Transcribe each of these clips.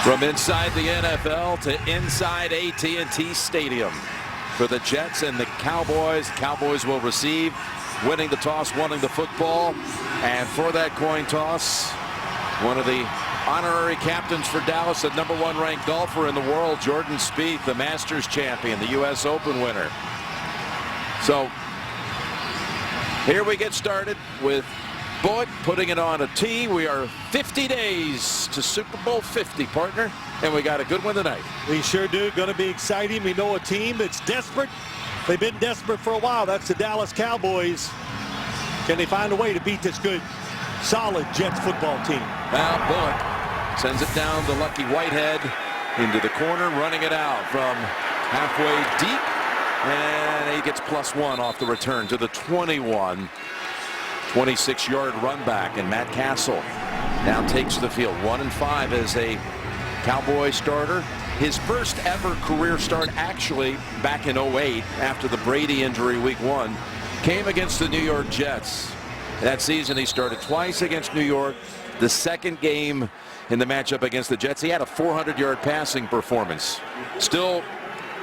From inside the NFL to inside AT&T Stadium for the Jets and the Cowboys. Cowboys will receive, winning the toss, wanting the football. And for that coin toss, one of the honorary captains for Dallas, the #1 ranked golfer in the world, Jordan Spieth, the Masters champion, the U.S. Open winner. So here we get started with Boyd putting it on a tee. We are 50 days to Super Bowl 50, partner, and we got a good one tonight. We sure do. Going to be exciting. We know a team that's desperate. They've been desperate for a while. That's the Dallas Cowboys. Can they find a way to beat this good, solid Jets football team? Now Bullock sends it down to Lucky Whitehead into the corner, running it out from halfway deep, and he gets +1 off the return to the 21. 26-yard run back, and Matt Castle now takes the field. 1-5 as a Cowboy starter. His first ever career start, actually back in 08 after the Brady injury week 1, came against the New York Jets. That season he started twice against New York. The second game in the matchup against the Jets, he had a 400-yard passing performance. Still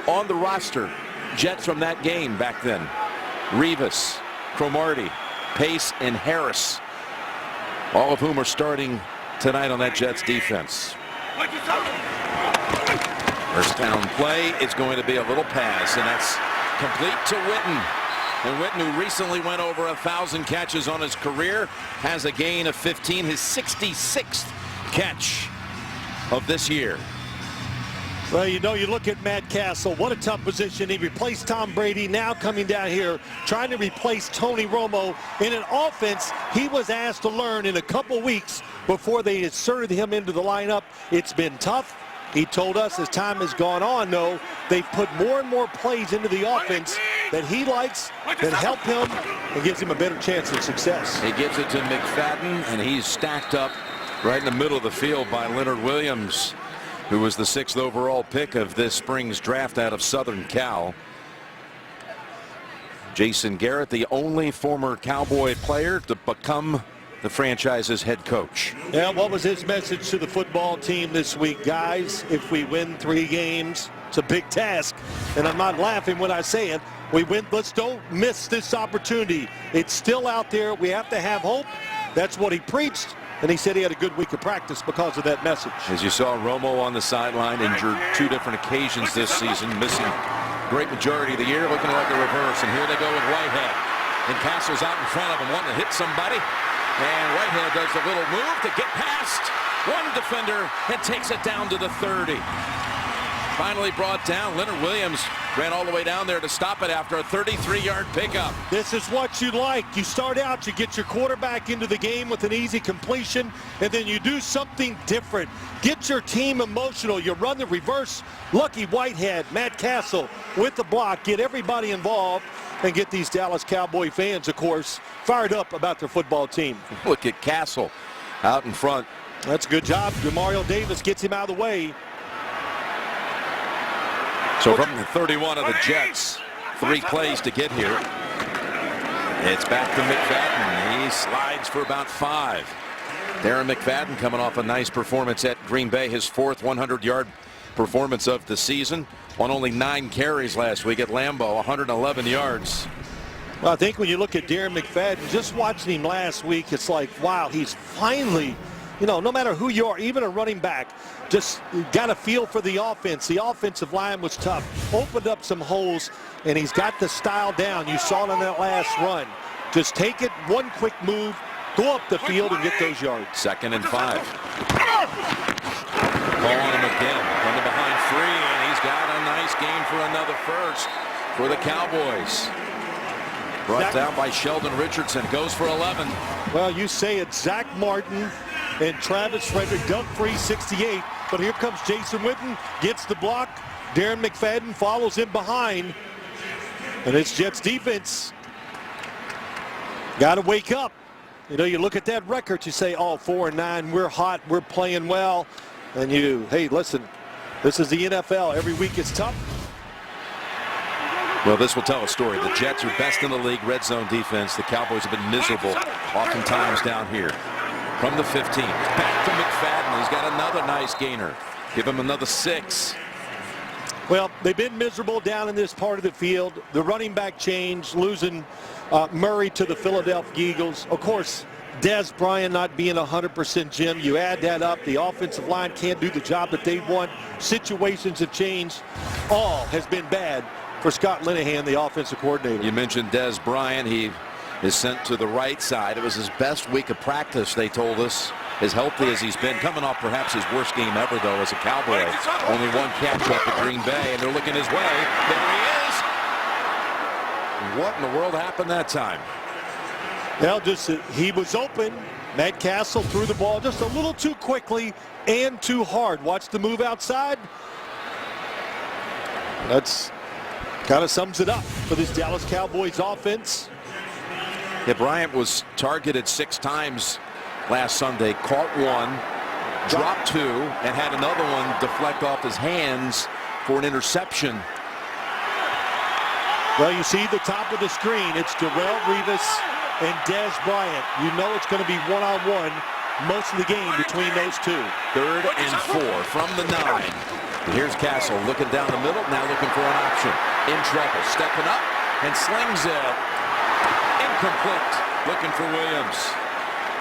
on the roster, Jets from that game back then: Revis, Cromartie, Pace, and Harris, all of whom are starting tonight on that Jets defense. First down play, it's going to be a little pass, and that's complete to Witten. And Witten, who recently went over 1,000 catches on his career, has a gain of 15, his 66th catch of this year. Well, you know, you look at Matt Castle, what a tough position. He replaced Tom Brady, now coming down here trying to replace Tony Romo in an offense he was asked to learn in a couple weeks before they inserted him into the lineup. It's been tough. He told us as time has gone on, though, they've put more and more plays into the offense that he likes, that help him and gives him a better chance of success. He gives it to McFadden, and he's stacked up right in the middle of the field by Leonard Williams, who was the 6th overall pick of this spring's draft out of Southern Cal. Jason Garrett, the only former Cowboy player to become the franchise's head coach. Yeah, what was his message to the football team this week? Guys, if we win 3 games, it's a big task. And I'm not laughing when I say it. We win. Let's don't miss this opportunity. It's still out there. We have to have hope. That's what he preached. And he said he had a good week of practice because of that message. As you saw, Romo on the sideline, injured 2 different occasions this season, missing great majority of the year, looking like a reverse. And here they go with Whitehead. And Castle's out in front of him, wanting to hit somebody. And Whitehead does a little move to get past one defender and takes it down to the 30. Finally brought down. Leonard Williams ran all the way down there to stop it after a 33-yard pickup. This is what you like. You start out, you get your quarterback into the game with an easy completion, and then you do something different. Get your team emotional. You run the reverse. Lucky Whitehead, Matt Castle with the block. Get everybody involved and get these Dallas Cowboy fans, of course, fired up about their football team. Look at Castle out in front. That's a good job. Demario Davis gets him out of the way. So from the 31 of the Jets, 3 plays to get here. It's back to McFadden. He slides for about 5. Darren McFadden coming off a nice performance at Green Bay, his 4th 100-yard performance of the season, on only 9 carries last week at Lambeau, 111 yards. Well, I think when you look at Darren McFadden, just watching him last week, it's like, wow, he's finally, you know, no matter who you are, even a running back, just got a feel for the offense. The offensive line was tough, opened up some holes, and he's got the style down. You saw it in that last run. Just take it, one quick move, go up the field and get those yards. 2nd and 5. Call on him again, running behind 3, and he's got a nice gain for another first for the Cowboys. Brought down by Sheldon Richardson, goes for 11. Well, you say it, Zach Martin and Travis Frederick dug free 68, but here comes Jason Witten, gets the block. Darren McFadden follows him behind, and it's Jets defense. Got to wake up. You know, you look at that record, you say, oh, 4-9, we're hot, we're playing well. And you, hey, listen, this is the NFL. Every week it's tough. Well, this will tell a story. The Jets are best in the league red zone defense. The Cowboys have been miserable oftentimes down here. From the 15, back to McFadden. He's got another nice gainer. Give him another 6. Well, they've been miserable down in this part of the field. The running back change, losing Murray to the Philadelphia Eagles. Of course, Dez Bryant not being 100% Jim. You add that up, the offensive line can't do the job that they want. Situations have changed. All has been bad for Scott Linehan, the offensive coordinator. You mentioned Dez Bryant. He is sent to the right side. It was his best week of practice, they told us, as healthy as he's been. Coming off perhaps his worst game ever, though, as a Cowboy. Only one catch up at Green Bay, and they're looking his way. There he is. What in the world happened that time? Well, just he was open. Matt Castle threw the ball just a little too quickly and too hard. Watch the move outside. That's kind of sums it up for this Dallas Cowboys offense. Yeah, Bryant was targeted 6 times last Sunday, caught 1, dropped 2, and had another one deflect off his hands for an interception. Well, you see the top of the screen. It's Darrelle Revis and Dez Bryant. You know it's going to be one-on-one most of the game between those two. 3rd and 4 from the 9. Here's Castle looking down the middle, now looking for an option. In trouble, stepping up and slings it. Incomplete. Looking for Williams.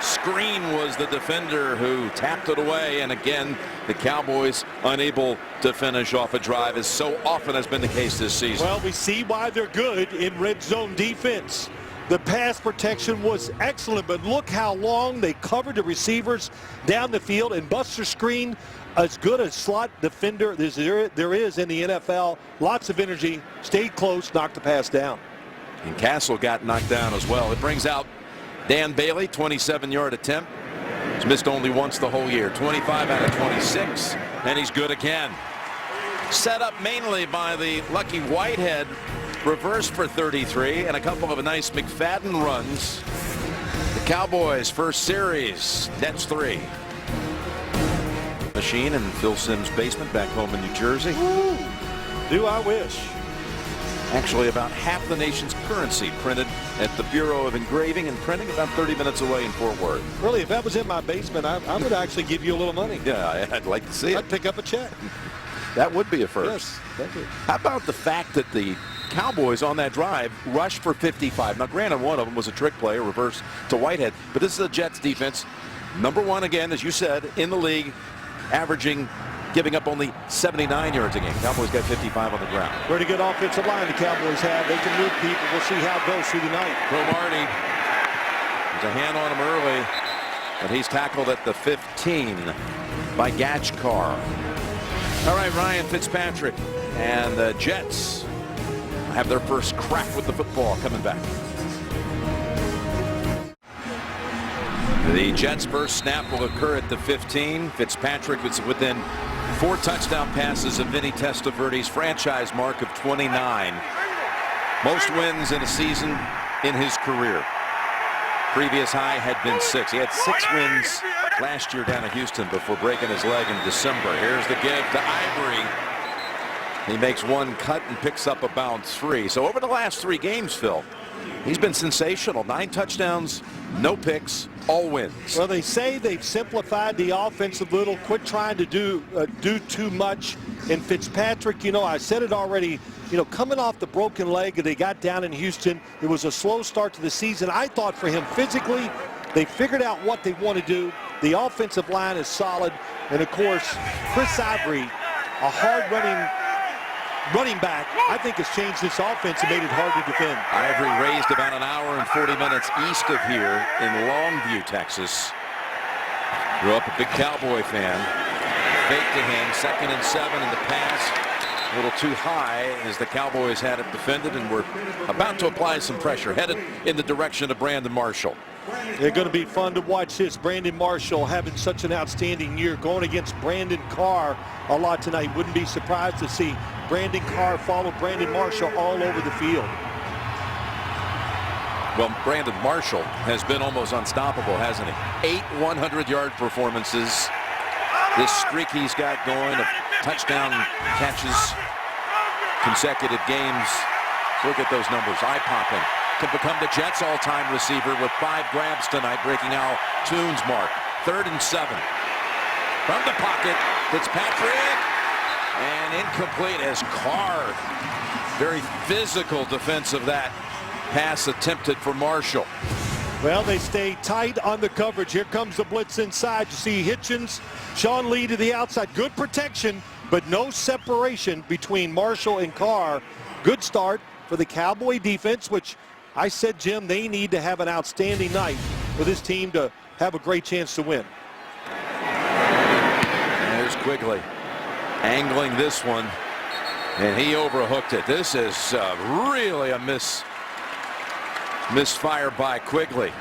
Screen was the defender who tapped it away, and again the Cowboys unable to finish off a drive, as so often has been the case this season. Well, we see why they're good in red zone defense. The pass protection was excellent, but look how long they covered the receivers down the field. And Buster Screen, as good a slot defender as there is in the NFL. Lots of energy, stayed close, knocked the pass down. And Castle got knocked down as well. It brings out Dan Bailey, 27-yard attempt. He's missed only once the whole year. 25 out of 26, and he's good again. Set up mainly by the Lucky Whitehead. Reverse for 33, and a couple of nice McFadden runs. The Cowboys' first series, Nets 3. Machine in Phil Simms' basement back home in New Jersey. Ooh, do I wish. Actually, about half the nation's currency printed at the Bureau of Engraving and Printing, about 30 minutes away in Fort Worth. Really, if that was in my basement, I would actually give you a little money. Yeah, I'd like to see it. I'd pick up a check. That would be a first. Yes, thank you. How about the fact that the Cowboys on that drive rushed for 55? Now, granted, one of them was a trick play, a reverse to Whitehead, but this is a Jets defense. Number 1 again, as you said, in the league, averaging, giving up only 79 yards a game. Cowboys got 55 on the ground. Pretty good offensive line the Cowboys have. They can move people. We'll see how it goes through the night. Cromartie, there's a hand on him early, but he's tackled at the 15 by Gatchkar. All right, Ryan Fitzpatrick and the Jets have their first crack with the football coming back. The Jets' first snap will occur at the 15. Fitzpatrick was within 4 touchdown passes of Vinny Testaverde's franchise mark of 29. Most wins in a season in his career. Previous high had been 6. He had 6 wins last year down in Houston before breaking his leg in December. Here's the give to Ivory. He makes 1 cut and picks up about 3. So over the last 3 games, Phil, he's been sensational. 9 touchdowns, no picks, all wins. Well, they say they've simplified the offense a little, quit trying to do too much. And Fitzpatrick, you know, I said it already, you know, coming off the broken leg that they got down in Houston, it was a slow start to the season. I thought for him physically, they figured out what they want to do. The offensive line is solid. And, of course, Chris Ivory, a running back, I think has changed this offense and made it hard to defend. Ivory raised about an hour and 40 minutes east of here in Longview, Texas. Grew up a big Cowboy fan. Fake to him, 2nd and 7 in the pass. A little too high as the Cowboys had it defended, and were about to apply some pressure, headed in the direction of Brandon Marshall. They're going to be fun to watch this. Brandon Marshall having such an outstanding year, going against Brandon Carr a lot tonight. Wouldn't be surprised to see Brandon Carr follow Brandon Marshall all over the field. Well, Brandon Marshall has been almost unstoppable, hasn't he? 8 100-yard performances. This streak he's got going of touchdown catches, consecutive games. Look at those numbers, eye-popping. Can become the Jets' all-time receiver with 5 grabs tonight, breaking Al Toon's mark. 3rd and 7. from the pocket. Fitzpatrick, and incomplete as Carr. Very physical defense of that pass attempted for Marshall. Well, they stay tight on the coverage. Here comes the blitz inside. You see Hitchens, Sean Lee to the outside. Good protection, but no separation between Marshall and Carr. Good start for the Cowboy defense, which I said, Jim, they need to have an outstanding night for this team to have a great chance to win. There's Quigley angling this one, and he overhooked it. This is really a misfire by Quigley.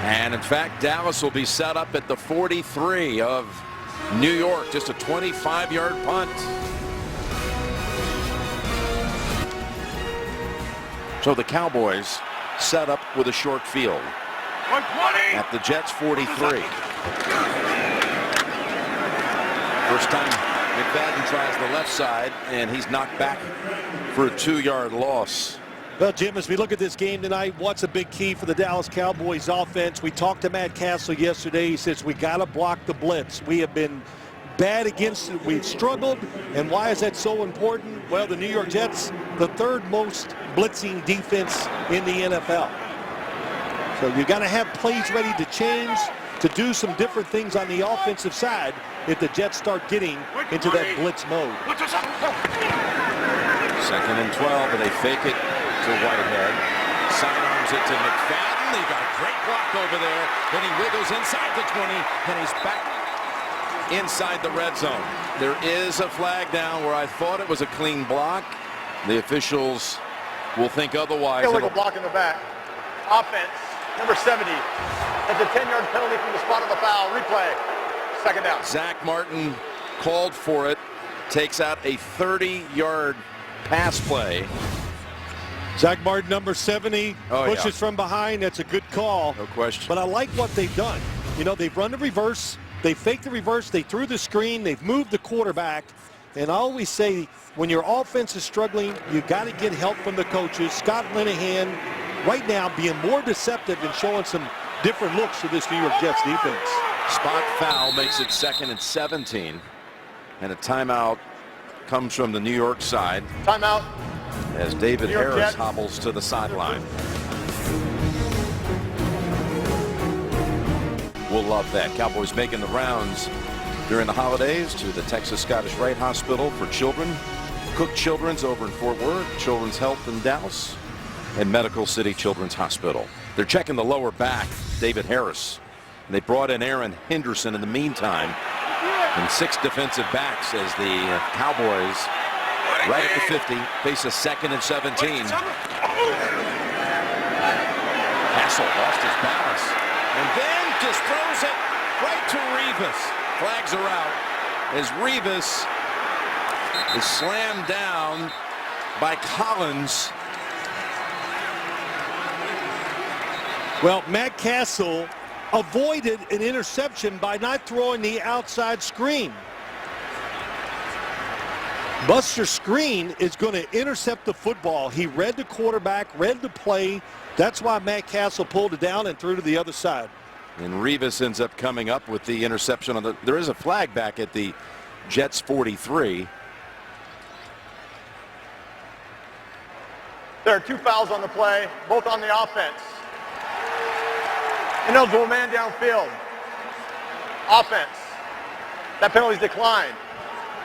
And in fact, Dallas will be set up at the 43 of New York. Just a 25-yard punt. So the Cowboys set up with a short field at the Jets 43. First time McFadden tries the left side, and he's knocked back for a 2-yard loss. Well, Jim, as we look at this game tonight, what's a big key for the Dallas Cowboys offense? We talked to Matt Castle yesterday. He says we got to block the blitz. We have been bad against it. We've struggled. And why is that so important? Well, the New York Jets, the third most blitzing defense in the NFL. So you got to have plays ready to change, to do some different things on the offensive side if the Jets start getting into that blitz mode. 2nd and 12, and they fake it to Whitehead. Sidearms it to McFadden. He got a great block over there. Then he wiggles inside the 20, and he's back inside the red zone. There is a flag down where I thought it was a clean block. The officials will think otherwise. Illegal block in the back. Offense, number 70. That's a 10-yard penalty from the spot of the foul. Replay. 2nd down. Zach Martin called for it. Takes out a 30-yard pass play. Zach Martin, number 70, pushes from behind. That's a good call. No question. But I like what they've done. You know, they've run the reverse. They faked the reverse. They threw the screen. They've moved the quarterback. And I always say, when your offense is struggling, you got to get help from the coaches. Scott Linehan, right now, being more deceptive and showing some different looks to this New York Jets defense. Spot foul makes it 2nd and 17. And a timeout comes from the New York side. Timeout. As David Harris Jets hobbles to the sideline. We'll love that. Cowboys making the rounds during the holidays to the Texas Scottish Rite Hospital for Children, Cook Children's over in Fort Worth, Children's Health in Dallas, and Medical City Children's Hospital. They're checking the lower back, David Harris. And they brought in Aaron Henderson in the meantime. And 6 defensive backs as the Cowboys, right at the 50, face a 2nd and 17. Castle lost his balance and then just throws it right to Revis. Flags are out as Revis is slammed down by Collins. Well, Matt Castle avoided an interception by not throwing the outside screen. Buster Screen is going to intercept the football. He read the quarterback, read the play. That's why Matt Castle pulled it down and threw to the other side. And Revis ends up coming up with the interception. There is a flag back at the Jets 43. There are 2 fouls on the play, both on the offense. Ineligible man downfield. Offense. That penalty's declined.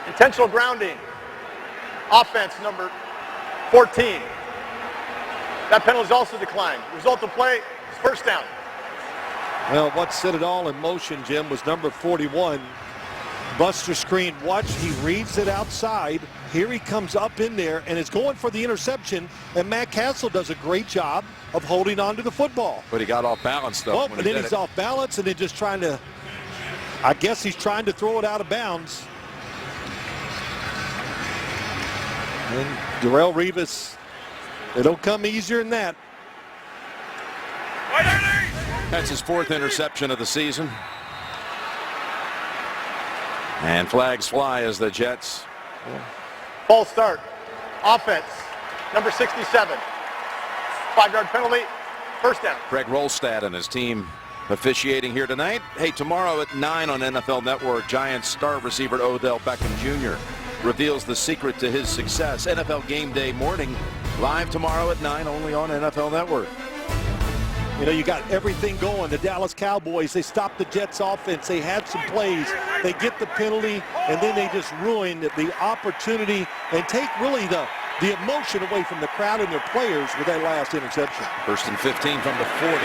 Intentional grounding. Offense, number 14. That penalty's also declined. Result of play is 1st down. Well, what set it all in motion, Jim, was number 41. Buster Screen. Watch, he reads it outside. Here he comes up in there and is going for the interception. And Matt Castle does a great job of holding on to the football. But he got off balance, though. Oh, and then he's off balance and then just trying to, I guess he's trying to throw it out of bounds. And Darrelle Revis, it don't come easier than that. That's his 4th interception of the season. And flags fly as the Jets. False start. Offense, number 67. 5-yard penalty, 1st down. Greg Rolstad and his team officiating here tonight. Hey, tomorrow at 9 on NFL Network, Giants star receiver Odell Beckham Jr. reveals the secret to his success. NFL Game Day morning, live tomorrow at 9, only on NFL Network. You know, you got everything going. The Dallas Cowboys, they stopped the Jets offense. They had some plays. They get the penalty, and then they just ruin the opportunity and take really the emotion away from the crowd and their players with that last interception. 1st and 15 from the 40.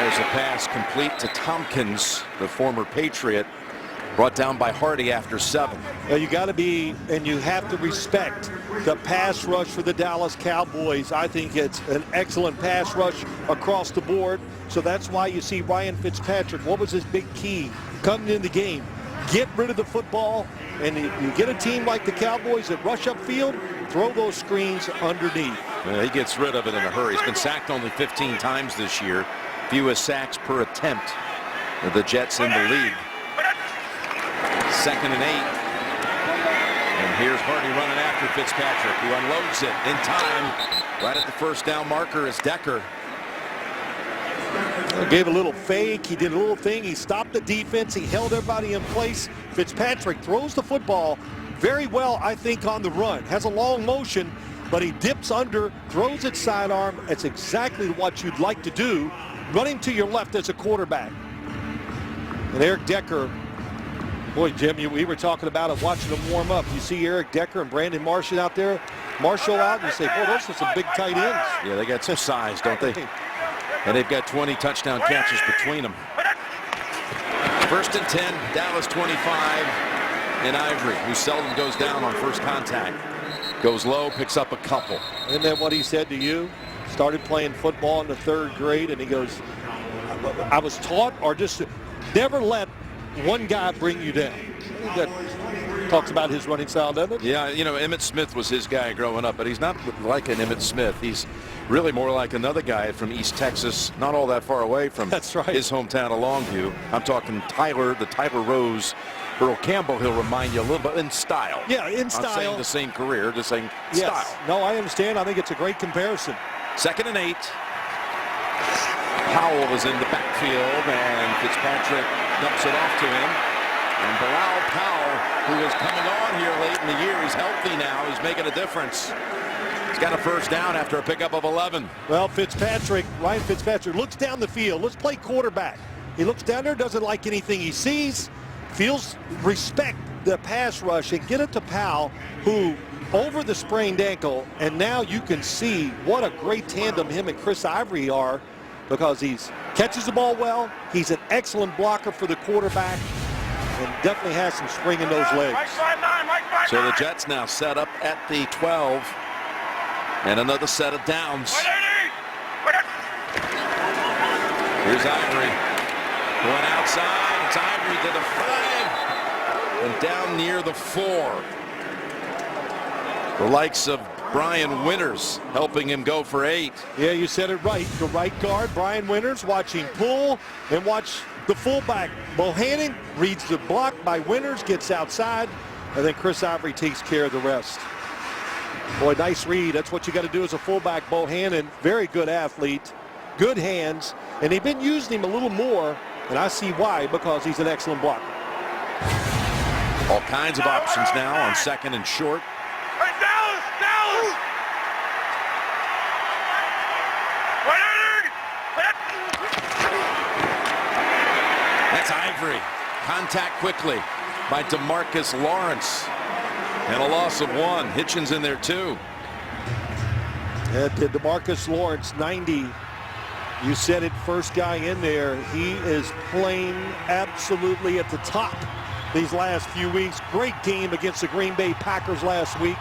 There's a pass complete to Tompkins, the former Patriot, brought down by Hardy after 7. Now you got to be, and you have to respect the pass rush for the Dallas Cowboys. I think it's an excellent pass rush across the board. So that's why you see Ryan Fitzpatrick. What was his big key coming in the game? Get rid of the football, and you get a team like the Cowboys that rush upfield, throw those screens underneath. He gets rid of it in a hurry. He's been sacked only 15 times this year. Fewest sacks per attempt of the Jets in the league. 2nd and 8. And here's Hardy running after Fitzpatrick, who unloads it in time. Right at the first down marker is Decker. Gave a little fake. He did a little thing. He stopped the defense. He held everybody in place. Fitzpatrick throws the football very well, I think, on the run. Has a long motion, but he dips under, throws it sidearm. That's exactly what you'd like to do. Running to your left as a quarterback. And Eric Decker, boy, Jim, we were talking about it, watching them warm up. You see Eric Decker and Brandon Marshall out there. Marshall out, and you say, boy, those are some big tight ends. Yeah, they got some size, don't they? And they've got 20 touchdown catches between them. 1st and 10, Dallas 25, and Ivory, who seldom goes down on first contact. Goes low, picks up a couple. Isn't that what he said to you? Started playing football in the 3rd grade, and he goes, I was taught, or just never let one guy bring you down. That talks about his running style, doesn't it? Yeah, you know, Emmitt Smith was his guy growing up, but he's not like an Emmitt Smith. He's really more like another guy from East Texas, not all that far away from That's right. his hometown of Longview. I'm talking Tyler, the Tyler Rose. Earl Campbell, he'll remind you a little bit in style. Yeah, in style. Not saying the same career, just saying yes. style. No, I understand. I think it's a great comparison. 2nd and 8. Powell is in the backfield, and Fitzpatrick dumps it off to him. And Bilal Powell, who is coming on here late in the year, he's healthy now. He's making a difference. He's got a 1st down after a pickup of 11. Well, Ryan Fitzpatrick looks down the field. Let's play quarterback. He looks down there, doesn't like anything he sees, feels respect the pass rush, and get it to Powell, who over the sprained ankle, and now you can see what a great tandem him and Chris Ivory are, because he catches the ball well. He's an excellent blocker for the quarterback, and definitely has some spring in those legs. So the Jets now set up at the 12, and another set of downs. Here's Ivory going outside. It's Ivory to the 5 and down near the 4. The likes of Brian Winters helping him go for 8. Yeah, you said it right. The right guard, Brian Winters, watching pull, and watch the fullback. Bohannon reads the block by Winters, gets outside, and then Chris Ivory takes care of the rest. Boy, nice read. That's what you got to do as a fullback. Bohannon, very good athlete, good hands, and they've been using him a little more, and I see why, because he's an excellent blocker. All kinds of options now on 2nd and short. That's Ivory. Contact quickly by DeMarcus Lawrence. And a loss of 1. Hitchens in there too. DeMarcus Lawrence, 90. You said it, first guy in there. He is playing absolutely at the top these last few weeks. Great game against the Green Bay Packers last week.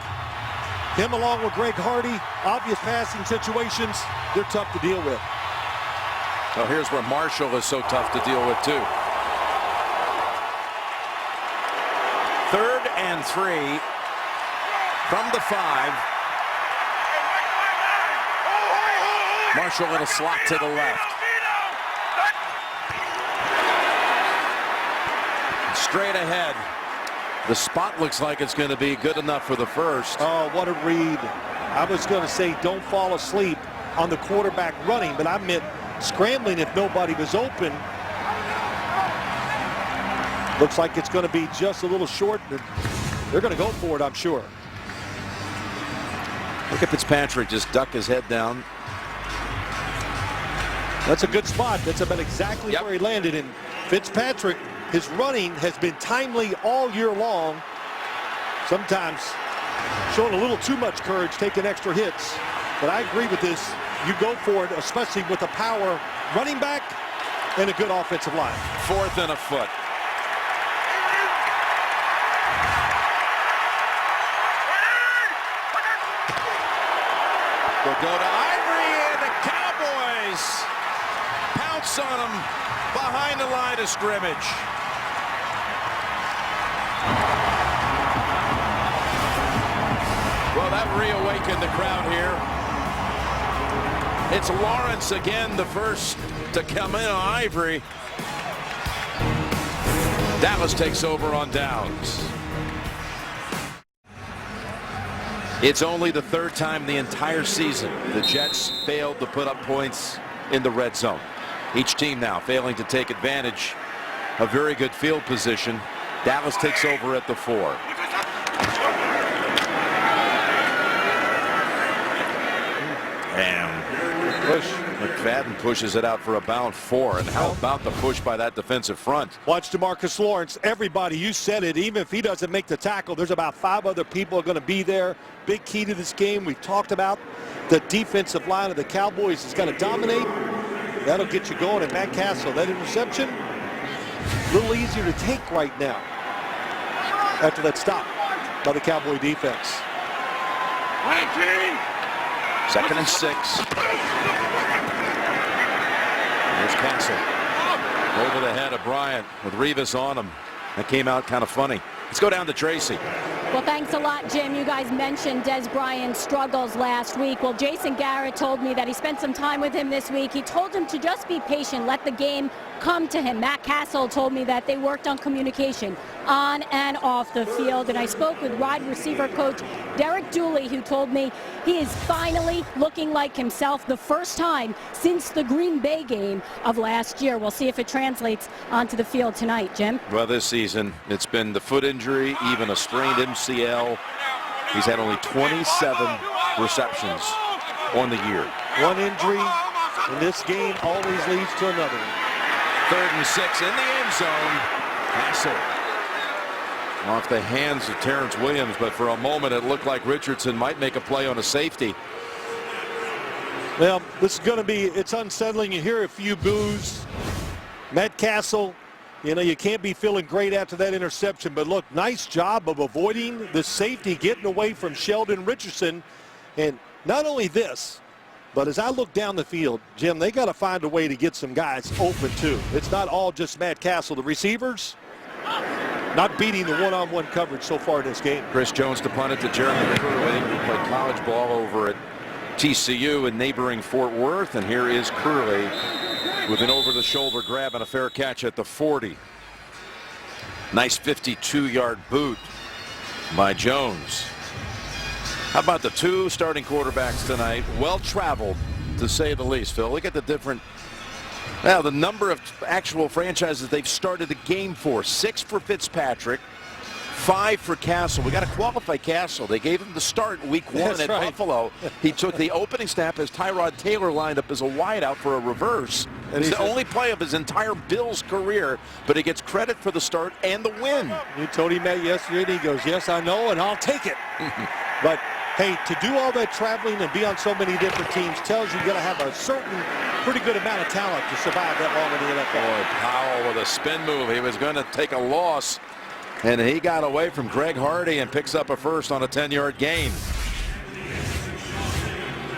Him along with Greg Hardy, obvious passing situations, they're tough to deal with. Well, here's where Marshall is so tough to deal with too. 3rd and 3 from the 5. Marshall in a slot to the left. Straight ahead. The spot looks like it's going to be good enough for the 1st. Oh, what a read. I was going to say don't fall asleep on the quarterback running, but I meant scrambling if nobody was open. Looks like it's going to be just a little short. They're going to go for it, I'm sure. Look at Fitzpatrick just duck his head down. That's a good spot. That's about exactly where he landed. And Fitzpatrick, his running has been timely all year long. Sometimes showing a little too much courage, taking extra hits. But I agree with this. You go for it, especially with a power running back and a good offensive line. 4th and a foot. We'll go to Ivory, and the Cowboys pounce on him behind the line of scrimmage. Well, that reawakened the crowd here. It's Lawrence again, the first to come in on Ivory. Dallas takes over on downs. It's only the 3rd time the entire season the Jets failed to put up points in the red zone. Each team now failing to take advantage of very good field position. Dallas takes over at the 4. And push. McFadden pushes it out for about 4. And how about the push by that defensive front? Watch DeMarcus Lawrence. Everybody, you said it. Even if he doesn't make the tackle, there's about 5 other people are going to be there. Big key to this game. We've talked about the defensive line of the Cowboys is going to dominate. That'll get you going. And Matt Castle, that interception, a little easier to take right now after that stop by the Cowboy defense. 2nd and 6. Here's Castle. Over the head of Bryant with Revis on him. That came out kind of funny. Let's go down to Tracy. Well, thanks a lot, Jim. You guys mentioned Des Bryant's struggles last week. Well, Jason Garrett told me that he spent some time with him this week. He told him to just be patient, let the game come to him. Matt Castle told me that they worked on communication on and off the field. And I spoke with wide receiver coach Derek Dooley, who told me he is finally looking like himself the first time since the Green Bay game of last year. We'll see if it translates onto the field tonight, Jim. Well, this season, it's been the foot injury, even a strained MCL. He's had only 27 receptions on the year. One injury in this game always leads to another one. 3rd and 6 in the end zone. Castle off the hands of Terrence Williams, but for a moment it looked like Richardson might make a play on a safety. Well, this is going to be, it's unsettling. You hear a few boos. Matt Castle, you know, you can't be feeling great after that interception, but look, nice job of avoiding the safety, getting away from Sheldon Richardson. And not only this, but as I look down the field, Jim, they got to find a way to get some guys open too. It's not all just Matt Castle. The receivers not beating the one-on-one coverage so far in this game. Chris Jones to punt it to Jeremy Curley, who played college ball over at TCU in neighboring Fort Worth. And here is Curley with an over-the-shoulder grab and a fair catch at the 40. Nice 52-yard boot by Jones. How about the 2 starting quarterbacks tonight? Well-traveled, to say the least, Phil. Look at the different, well, the number of actual franchises they've started the game for. 6 for Fitzpatrick, 5 for Castle. We got to qualify Castle. They gave him the start week 1 That's at right. Buffalo. He took the opening snap as Tyrod Taylor lined up as a wideout for a reverse. And it's the only play of his entire Bills career, but he gets credit for the start and the win. You told him that yesterday, and he goes, yes, I know, and I'll take it. But, hey, to do all that traveling and be on so many different teams tells you got to have a certain pretty good amount of talent to survive that long in the NFL. Boy, Powell with a spin move. He was going to take a loss, and he got away from Greg Hardy and picks up a first on a 10-yard gain.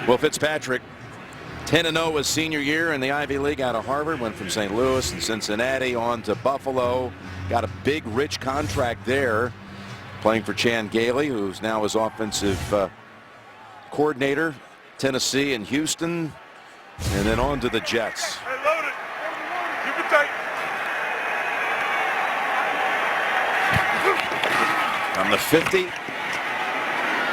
Well, Fitzpatrick, 10-0 his senior year in the Ivy League out of Harvard. Went from St. Louis and Cincinnati on to Buffalo. Got a big, rich contract there, playing for Chan Gailey, who's now his offensive coordinator, Tennessee and Houston, and then on to the Jets. Hey, load it. You can take. From the 50,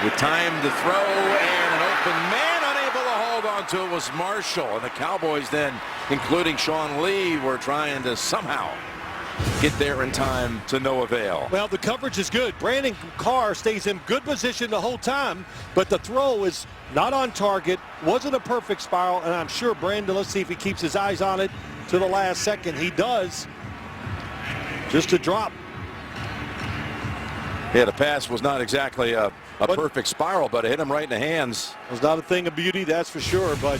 with time to throw, and an open man unable to hold down to it was Marshall. And the Cowboys then, including Sean Lee, were trying to somehow get there in time to no avail. Well, the coverage is good. Brandon Carr stays in good position the whole time, but the throw is not on target. Wasn't a perfect spiral, and I'm sure Brandon, let's see if he keeps his eyes on it to the last second. He does. Just a drop. Yeah, the pass was not exactly a perfect spiral, but it hit him right in the hands. It was not a thing of beauty, that's for sure, but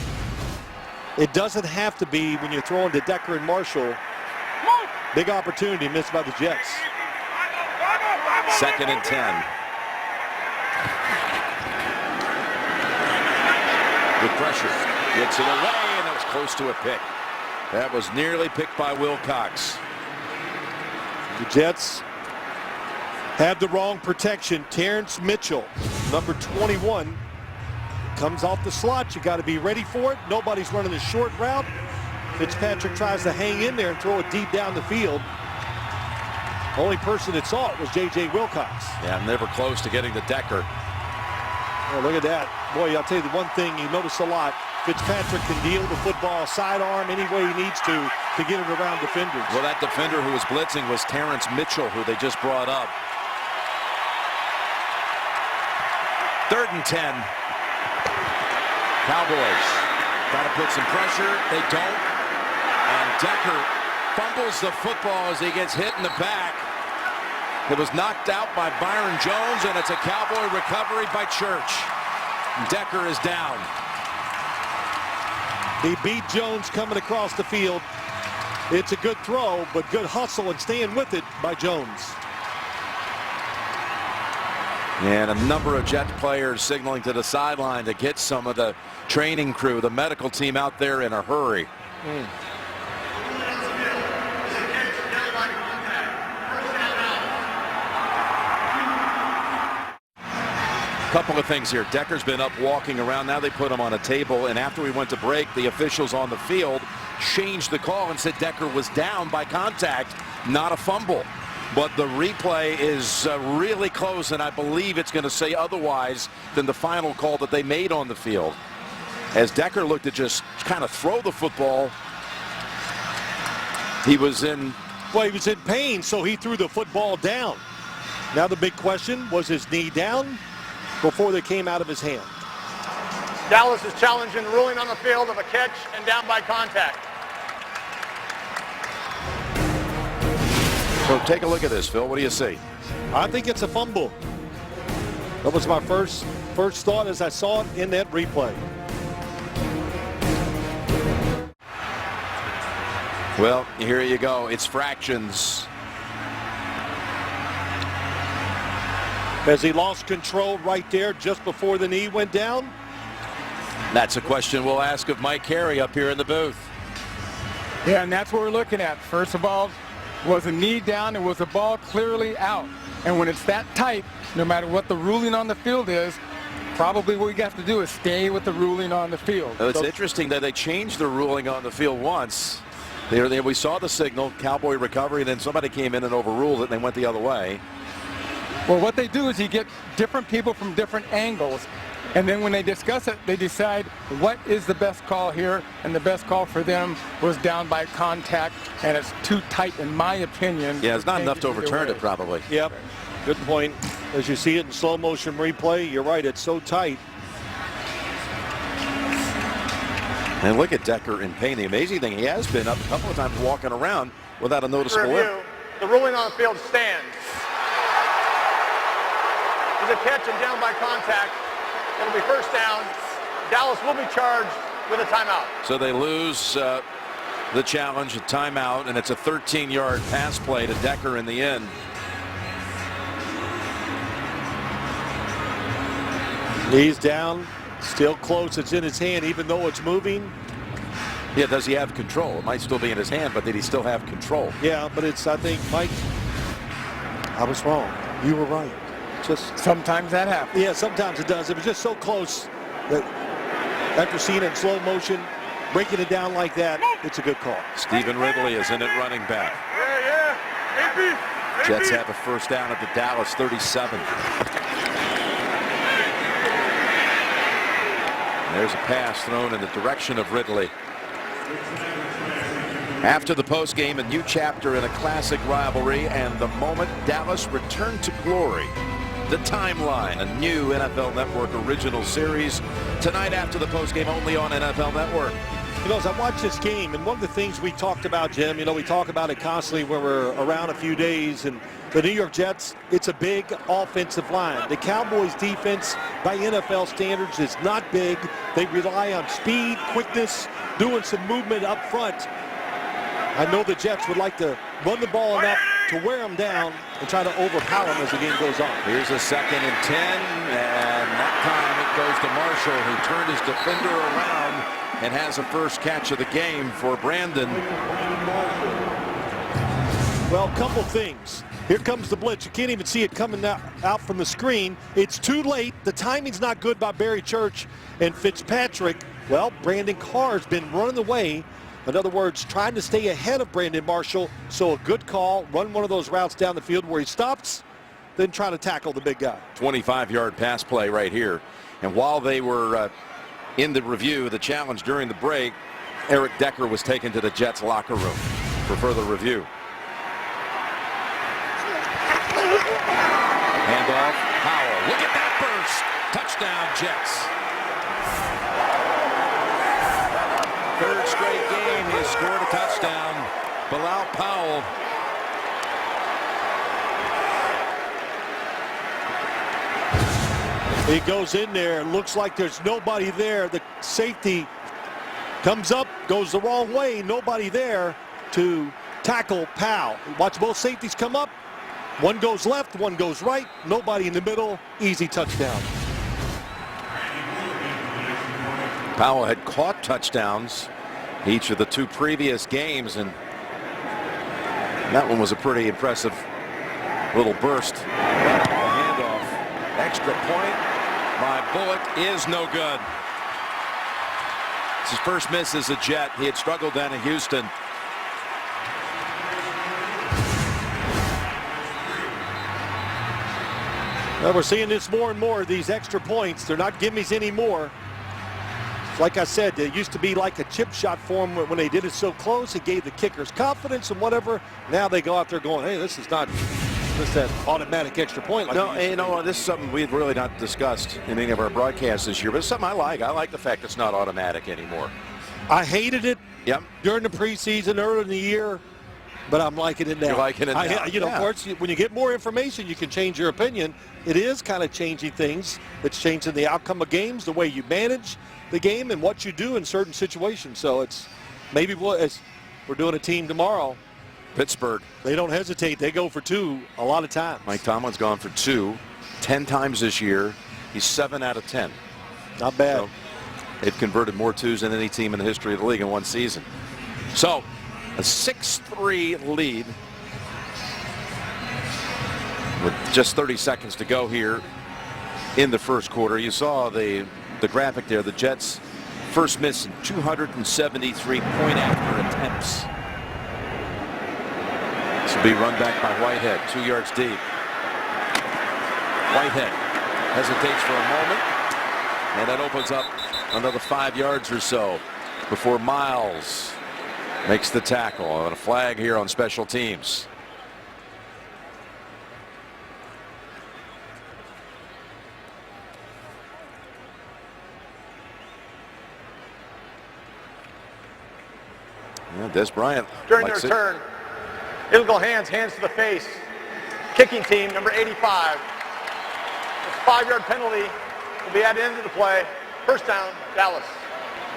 it doesn't have to be when you're throwing to Decker and Marshall. Big opportunity missed by the Jets. 2nd and 10. With pressure. Gets it away, and it was close to a pick. That was nearly picked by Wilcox. The Jets have the wrong protection. Terrence Mitchell, number 21, comes off the slot. You got to be ready for it. Nobody's running the short route. Fitzpatrick tries to hang in there and throw it deep down the field. Only person that saw it was J.J. Wilcox. Yeah, never close to getting to Decker. Oh, look at that. Boy, I'll tell you the one thing you notice a lot. Fitzpatrick can deal the football sidearm any way he needs to get it around defenders. Well, that defender who was blitzing was Terrence Mitchell, who they just brought up. 3rd and 10. Cowboys got to put some pressure. They don't. And Decker fumbles the football as he gets hit in the back. It was knocked out by Byron Jones, and it's a Cowboy recovery by Church. Decker is down. He beat Jones coming across the field. It's a good throw, but good hustle and staying with it by Jones. And a number of Jet players signaling to the sideline to get some of the training crew, the medical team out there in a hurry. Couple of things here. Decker's been up walking around. Now they put him on a table, and after we went to break, the officials on the field changed the call and said Decker was down by contact, not a fumble. But the replay is really close, and I believe it's going to say otherwise than the final call that they made on the field. As Decker looked to just kind of throw the football, he was in pain, so he threw the football down. Now the big question, was his knee down before they came out of his hand? Dallas is challenging the ruling on the field of a catch and down by contact. So take a look at this, Phil. What do you see? I think it's a fumble. That was my first thought as I saw it in that replay. Well, here you go. It's fractions. As he lost control right there just before the knee went down? That's a question we'll ask of Mike Carey up here in the booth. Yeah, and that's what we're looking at. First of all, was a knee down and was the ball clearly out. And when it's that tight, no matter what the ruling on the field is, probably what we have to do is stay with the ruling on the field. It's interesting that they changed the ruling on the field once. We saw the signal, Cowboy recovery, and then somebody came in and overruled it, and they went the other way. Well, what they do is you get different people from different angles, and then when they discuss it, they decide what is the best call here, and the best call for them was down by contact, and it's too tight in my opinion. Yeah, it's not enough to overturn it probably. Yep, good point. As you see it in slow motion replay, you're right, it's so tight. And look at Decker in pain. The amazing thing, he has been up a couple of times walking around without a noticeable limp. The ruling on the field stands. There's a catch and down by contact. It'll be first down. Dallas will be charged with a timeout. So they lose the challenge, a timeout, and it's a 13-yard pass play to Decker in the end. Knees down, still close. It's in his hand, even though it's moving. Yeah, does he have control? It might still be in his hand, but did he still have control? Yeah, but it's, I think, Mike, I was wrong. You were right. Just sometimes that happens. Yeah, sometimes it does. It was just so close that after seeing it in slow motion, breaking it down like that, it's a good call. Stephen Ridley is in at running back. Yeah. Jets have a first down at the Dallas 37. There's a pass thrown in the direction of Ridley. After the postgame, a new chapter in a classic rivalry, and the moment Dallas returned to glory. The Timeline, a new NFL Network original series, tonight after the postgame, only on NFL Network. You know, as I watch this game, and one of the things we talked about, Jim, you know, we talk about it constantly when we're around a few days, and the New York Jets, it's a big offensive line. The Cowboys defense, by NFL standards, is not big. They rely on speed, quickness, doing some movement up front. I know the Jets would like to run the ball enough to wear them down and try to overpower them as the game goes on. Here's a 2nd and 10, and that time it goes to Marshall, who turned his defender around and has a first catch of the game for Brandon. Well, a couple things. Here comes the blitz. You can't even see it coming out from the screen. It's too late. The timing's not good by Barry Church and Fitzpatrick. Well, Brandon Carr's been running away. In other words, trying to stay ahead of Brandon Marshall. So a good call, run one of those routes down the field where he stops, then try to tackle the big guy. 25-yard pass play right here. And while they were in the review, the challenge during the break, Eric Decker was taken to the Jets locker room for further review. Handoff, Powell. Look at that burst. Touchdown, Jets. Third straight game, he has scored a touchdown. Bilal Powell. He goes in there. Looks like there's nobody there. The safety comes up, goes the wrong way. Nobody there to tackle Powell. Watch both safeties come up. One goes left, one goes right. Nobody in the middle. Easy touchdown. Powell had caught touchdowns each of the 2 previous games, and that one was a pretty impressive little burst. The handoff, extra point by Bullock is no good. It's his first miss as a Jet. He had struggled down in Houston. Well, we're seeing this more and more, these extra points. They're not gimmies anymore. Like I said, it used to be like a chip shot for them when they did it so close. It gave the kickers confidence and whatever. Now they go out there going, hey, this is not just that automatic extra point. Like no, you know, this is something we've really not discussed in any of our broadcasts this year, but it's something I like. I like the fact it's not automatic anymore. I hated it Yep. during the preseason, early in the year, but I'm liking it now. You're liking it now. You know, Yeah. of course, when you get more information, you can change your opinion. It is kind of changing things. It's changing the outcome of games, the way you manage the game, and what you do in certain situations. So it's maybe we're doing a team tomorrow. Pittsburgh. They don't hesitate. They go for 2 a lot of times. Mike Tomlin's gone for 2, 10 times this year. He's 7 out of 10. Not bad. So they've converted more 2s than any team in the history of the league in one season. So a 6-3 lead with just 30 seconds to go here in the first quarter. You saw the graphic there. The Jets first miss in 273 point-after attempts. This will be run back by Whitehead, 2 yards deep. Whitehead hesitates for a moment, and that opens up another 5 yards or so before Miles makes the tackle. On a flag here on special teams. Yeah, Des Bryant During the likes it. return, it'll go hands to the face. Kicking team, number 85. This 5-yard penalty will be added into the play. First down, Dallas.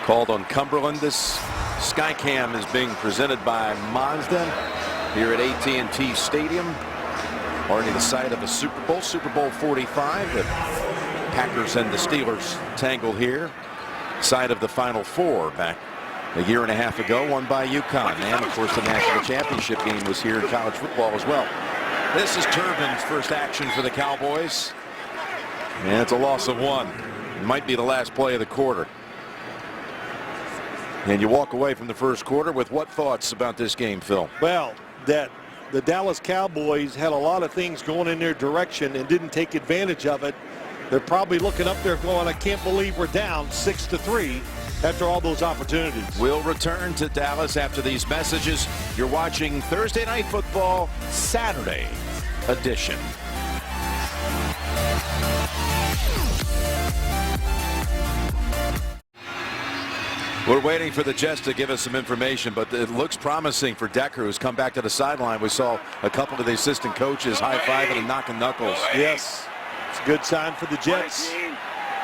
Called on Cumberland. This Skycam is being presented by Mazda here at AT&T Stadium. Already the site of a Super Bowl 45. The Packers and the Steelers tangled here. Site of the Final Four back a year and a half ago, won by UConn. And, of course, the national championship game was here in college football as well. This is Turbin's first action for the Cowboys. And it's a loss of 1. It might be the last play of the quarter. And you walk away from the first quarter with what thoughts about this game, Phil? Well, that the Dallas Cowboys had a lot of things going in their direction and didn't take advantage of it. they're probably looking up there going, I can't believe we're down 6-3 after all those opportunities. We'll return to Dallas after these messages. You're watching Thursday Night Football Saturday edition. We're waiting for the Jets to give us some information, but it looks promising for Decker, who's come back to the sideline. We saw a couple of the assistant coaches high-fiving and knocking knuckles. Yes, it's a good sign for the Jets.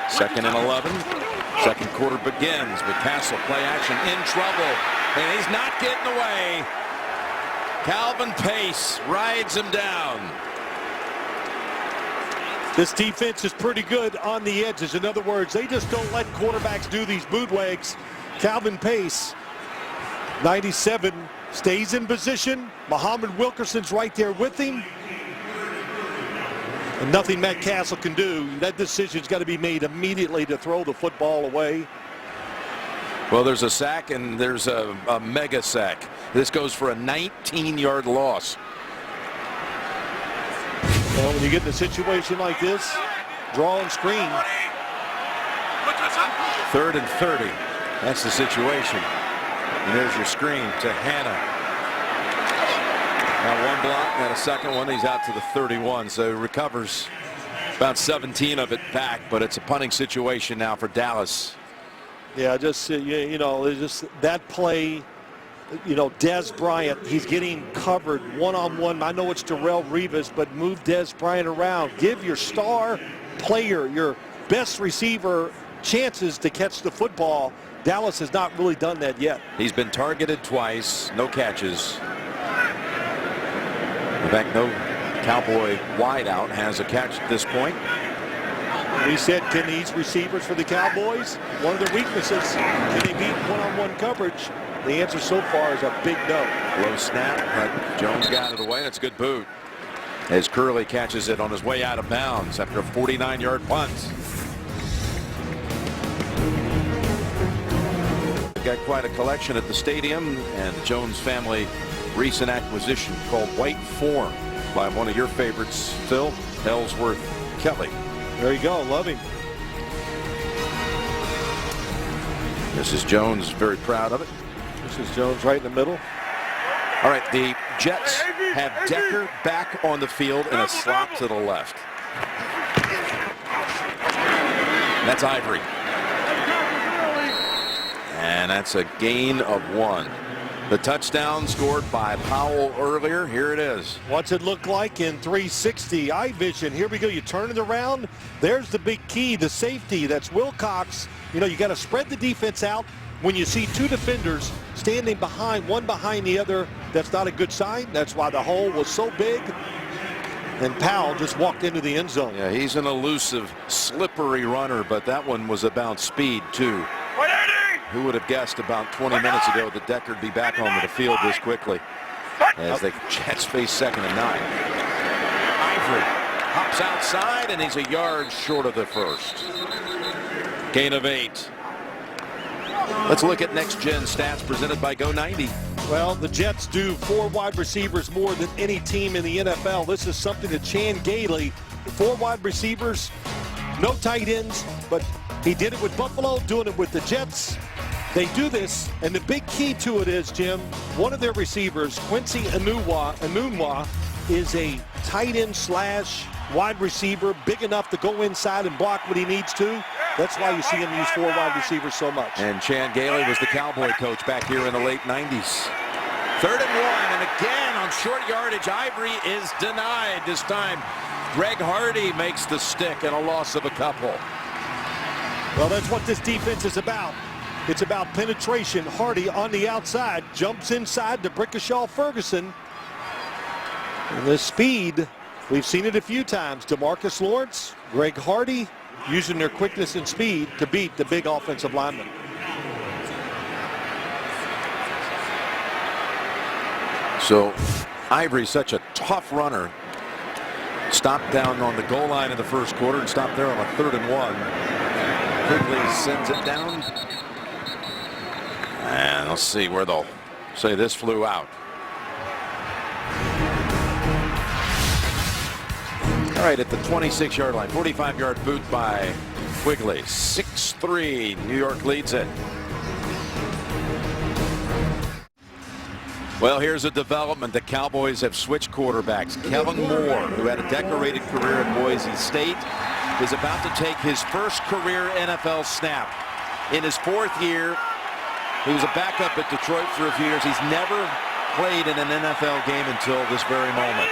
2nd and 11. Second quarter begins with Castle play action in trouble, and he's not getting away. Calvin Pace rides him down. This defense is pretty good on the edges. In other words, they just don't let quarterbacks do these bootlegs. Calvin Pace, 97, stays in position. Muhammad Wilkerson's right there with him. And nothing Matt Castle can do. That decision's got to be made immediately to throw the football away. Well, there's a sack and there's a mega sack. This goes for a 19-yard loss. Well, when you get in a situation like this, draw and screen. 3rd and 30. That's the situation. And there's your screen to Hannah. Now one block and a second one. He's out to the 31. So he recovers about 17 of it back. But it's a punting situation now for Dallas. Yeah, just, you know, just that play. You know, Dez Bryant, he's getting covered one-on-one. I know it's Darrelle Revis, but move Dez Bryant around. Give your star player, your best receiver, chances to catch the football. Dallas has not really done that yet. He's been targeted twice, no catches. In fact, no Cowboy wideout has a catch at this point. We said, can these receivers for the Cowboys, one of their weaknesses, can they beat one-on-one coverage? The answer so far is a big no. Low snap, but Jones got it away, and it's a good boot. As Curley catches it on his way out of bounds after a 49-yard punt. We've got quite a collection at the stadium, and the Jones family recent acquisition called White Form by one of your favorites, Phil, Ellsworth Kelly. There you go, love him. Mrs. Jones very proud of it. Mrs. Jones right in the middle. All right, the Jets have Decker back on the field in a slot to the left. That's Ivory. And that's a gain of 1. The touchdown scored by Powell earlier. Here it is. What's it look like in 360 eye vision? Here we go. You turn it around. There's the big key, the safety. That's Wilcox. You know, you got to spread the defense out. When you see two defenders standing behind, one behind the other, that's not a good sign. That's why the hole was so big. And Powell just walked into the end zone. Yeah, he's an elusive, slippery runner, but that one was about speed, too. Who would have guessed about 20 minutes ago that Decker would be back onto the field this quickly as the Jets face 2nd and 9. Ivory hops outside, and he's a yard short of the first. Gain of 8. Let's look at next-gen stats presented by Go90. Well, the Jets do 4 wide receivers more than any team in the NFL. This is something that Chan Gailey, 4 wide receivers, no tight ends, but he did it with Buffalo, doing it with the Jets. They do this, and the big key to it is, Jim, one of their receivers, Quincy Enunwa, is a tight end slash wide receiver, big enough to go inside and block what he needs to. That's why you see him use 4 wide receivers so much. And Chan Gailey was the Cowboy coach back here in the late 90s. 3rd and 1, and again on short yardage, Ivory is denied. This time, Greg Hardy makes the stick and a loss of a couple. Well, that's what this defense is about. It's about penetration. Hardy on the outside, jumps inside to Brickashaw Ferguson. And the speed, we've seen it a few times. DeMarcus Lawrence, Greg Hardy, using their quickness and speed to beat the big offensive lineman. So Ivory's such a tough runner. Stopped down on the goal line in the first quarter and stopped there on a 3rd and 1. Quickly sends it down. And let's see where they'll say this flew out. All right, at the 26-yard line, 45-yard boot by Quigley. 6-3, New York leads it. Well, here's a development. The Cowboys have switched quarterbacks. Kellen Moore, who had a decorated career at Boise State, is about to take his first career NFL snap. In his 4th year, he was a backup at Detroit for a few years. He's never played in an NFL game until this very moment.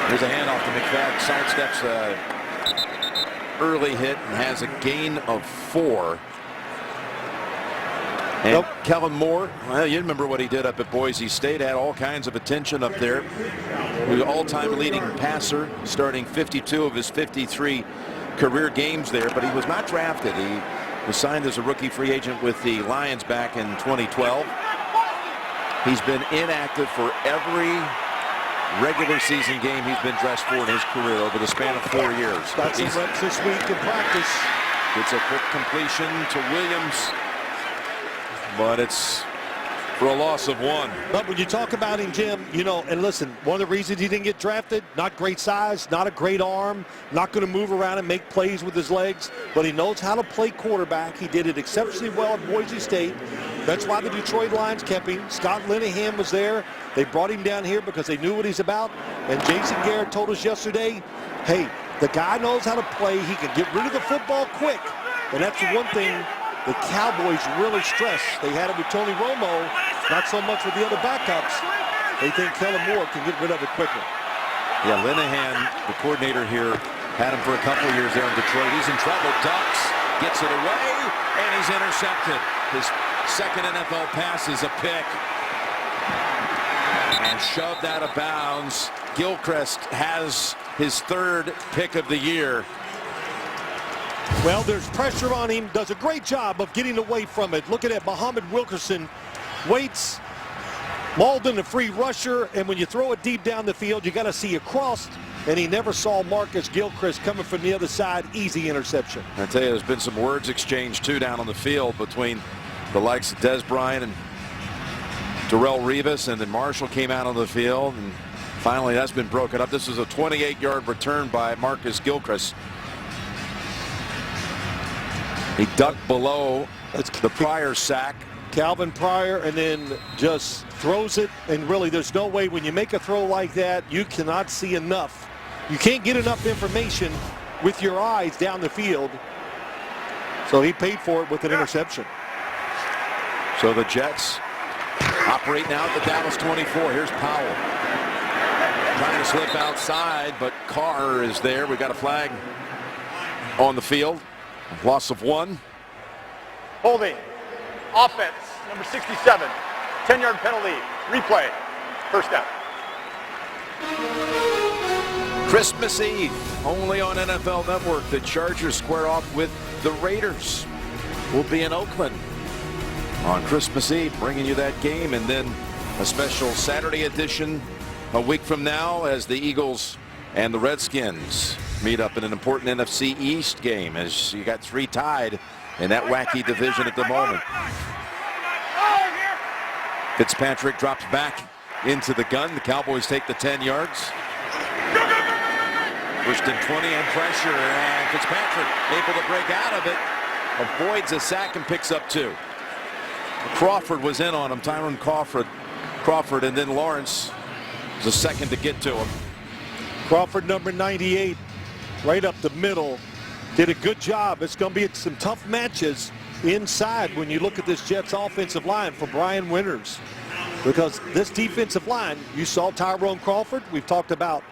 Here's a handoff to McFadden. Sidesteps early hit and has a gain of 4. And Kellen Moore, well, you remember what he did up at Boise State. Had all kinds of attention up there. He was all-time leading passer, starting 52 of his 53 career games there. But he was not drafted. He was signed as a rookie free agent with the Lions back in 2012. He's been inactive for every regular season game he's been dressed for in his career over the span of 4 years. Got some reps this week in practice. It's a quick completion to Williams, but it's for a loss of 1. But when you talk about him, Jim, you know, and listen, one of the reasons he didn't get drafted, not great size, not a great arm, not going to move around and make plays with his legs, but he knows how to play quarterback. He did it exceptionally well at Boise State. That's why the Detroit Lions kept him. Scott Linehan was there. They brought him down here because they knew what he's about. And Jason Garrett told us yesterday, hey, the guy knows how to play. He can get rid of the football quick. And that's the one thing the Cowboys really stress. They had it with Tony Romo, not so much with the other backups. They think Kellen Moore can get rid of it quickly. Yeah, Linehan, the coordinator here, had him for a couple of years there in Detroit. He's in trouble. Ducks, gets it away, and he's intercepted. His second NFL pass is a pick. And shoved out of bounds. Gilchrist has his 3rd pick of the year. Well, there's pressure on him. Does a great job of getting away from it. Look at that. Muhammad Wilkerson waits. Malden, a free rusher. And when you throw it deep down the field, you got to see across. And he never saw Marcus Gilchrist coming from the other side. Easy interception. I tell you, there's been some words exchanged, too, down on the field between the likes of Des Bryant and Darrelle Revis, and then Marshall came out on the field, and finally that's been broken up. This is a 28-yard return by Marcus Gilchrist. He ducked below the Pryor sack. Calvin Pryor, and then just throws it, and really there's no way when you make a throw like that, you cannot see enough. You can't get enough information with your eyes down the field. So he paid for it with an interception. So the Jets operate now at the Dallas 24. Here's Powell. Trying to slip outside, but Carr is there. We got a flag on the field. Loss of 1. Holding. Offense, number 67. 10-yard penalty. Replay. First down. Christmas Eve, only on NFL Network. The Chargers square off with the Raiders. We'll be in Oakland on Christmas Eve, bringing you that game, and then a special Saturday edition a week from now as the Eagles and the Redskins meet up in an important NFC East game, as you got 3 tied in that wacky division at the moment. Fitzpatrick drops back into the gun. The Cowboys take the 10 yards. First and 20 and pressure, and Fitzpatrick able to break out of it. Avoids a sack and picks up 2. Crawford was in on him, Tyrone Crawford, and then Lawrence was the second to get to him. Crawford, number 98, right up the middle, did a good job. It's going to be some tough matches inside when you look at this Jets offensive line for Brian Winters, because this defensive line, you saw Tyrone Crawford, we've talked about,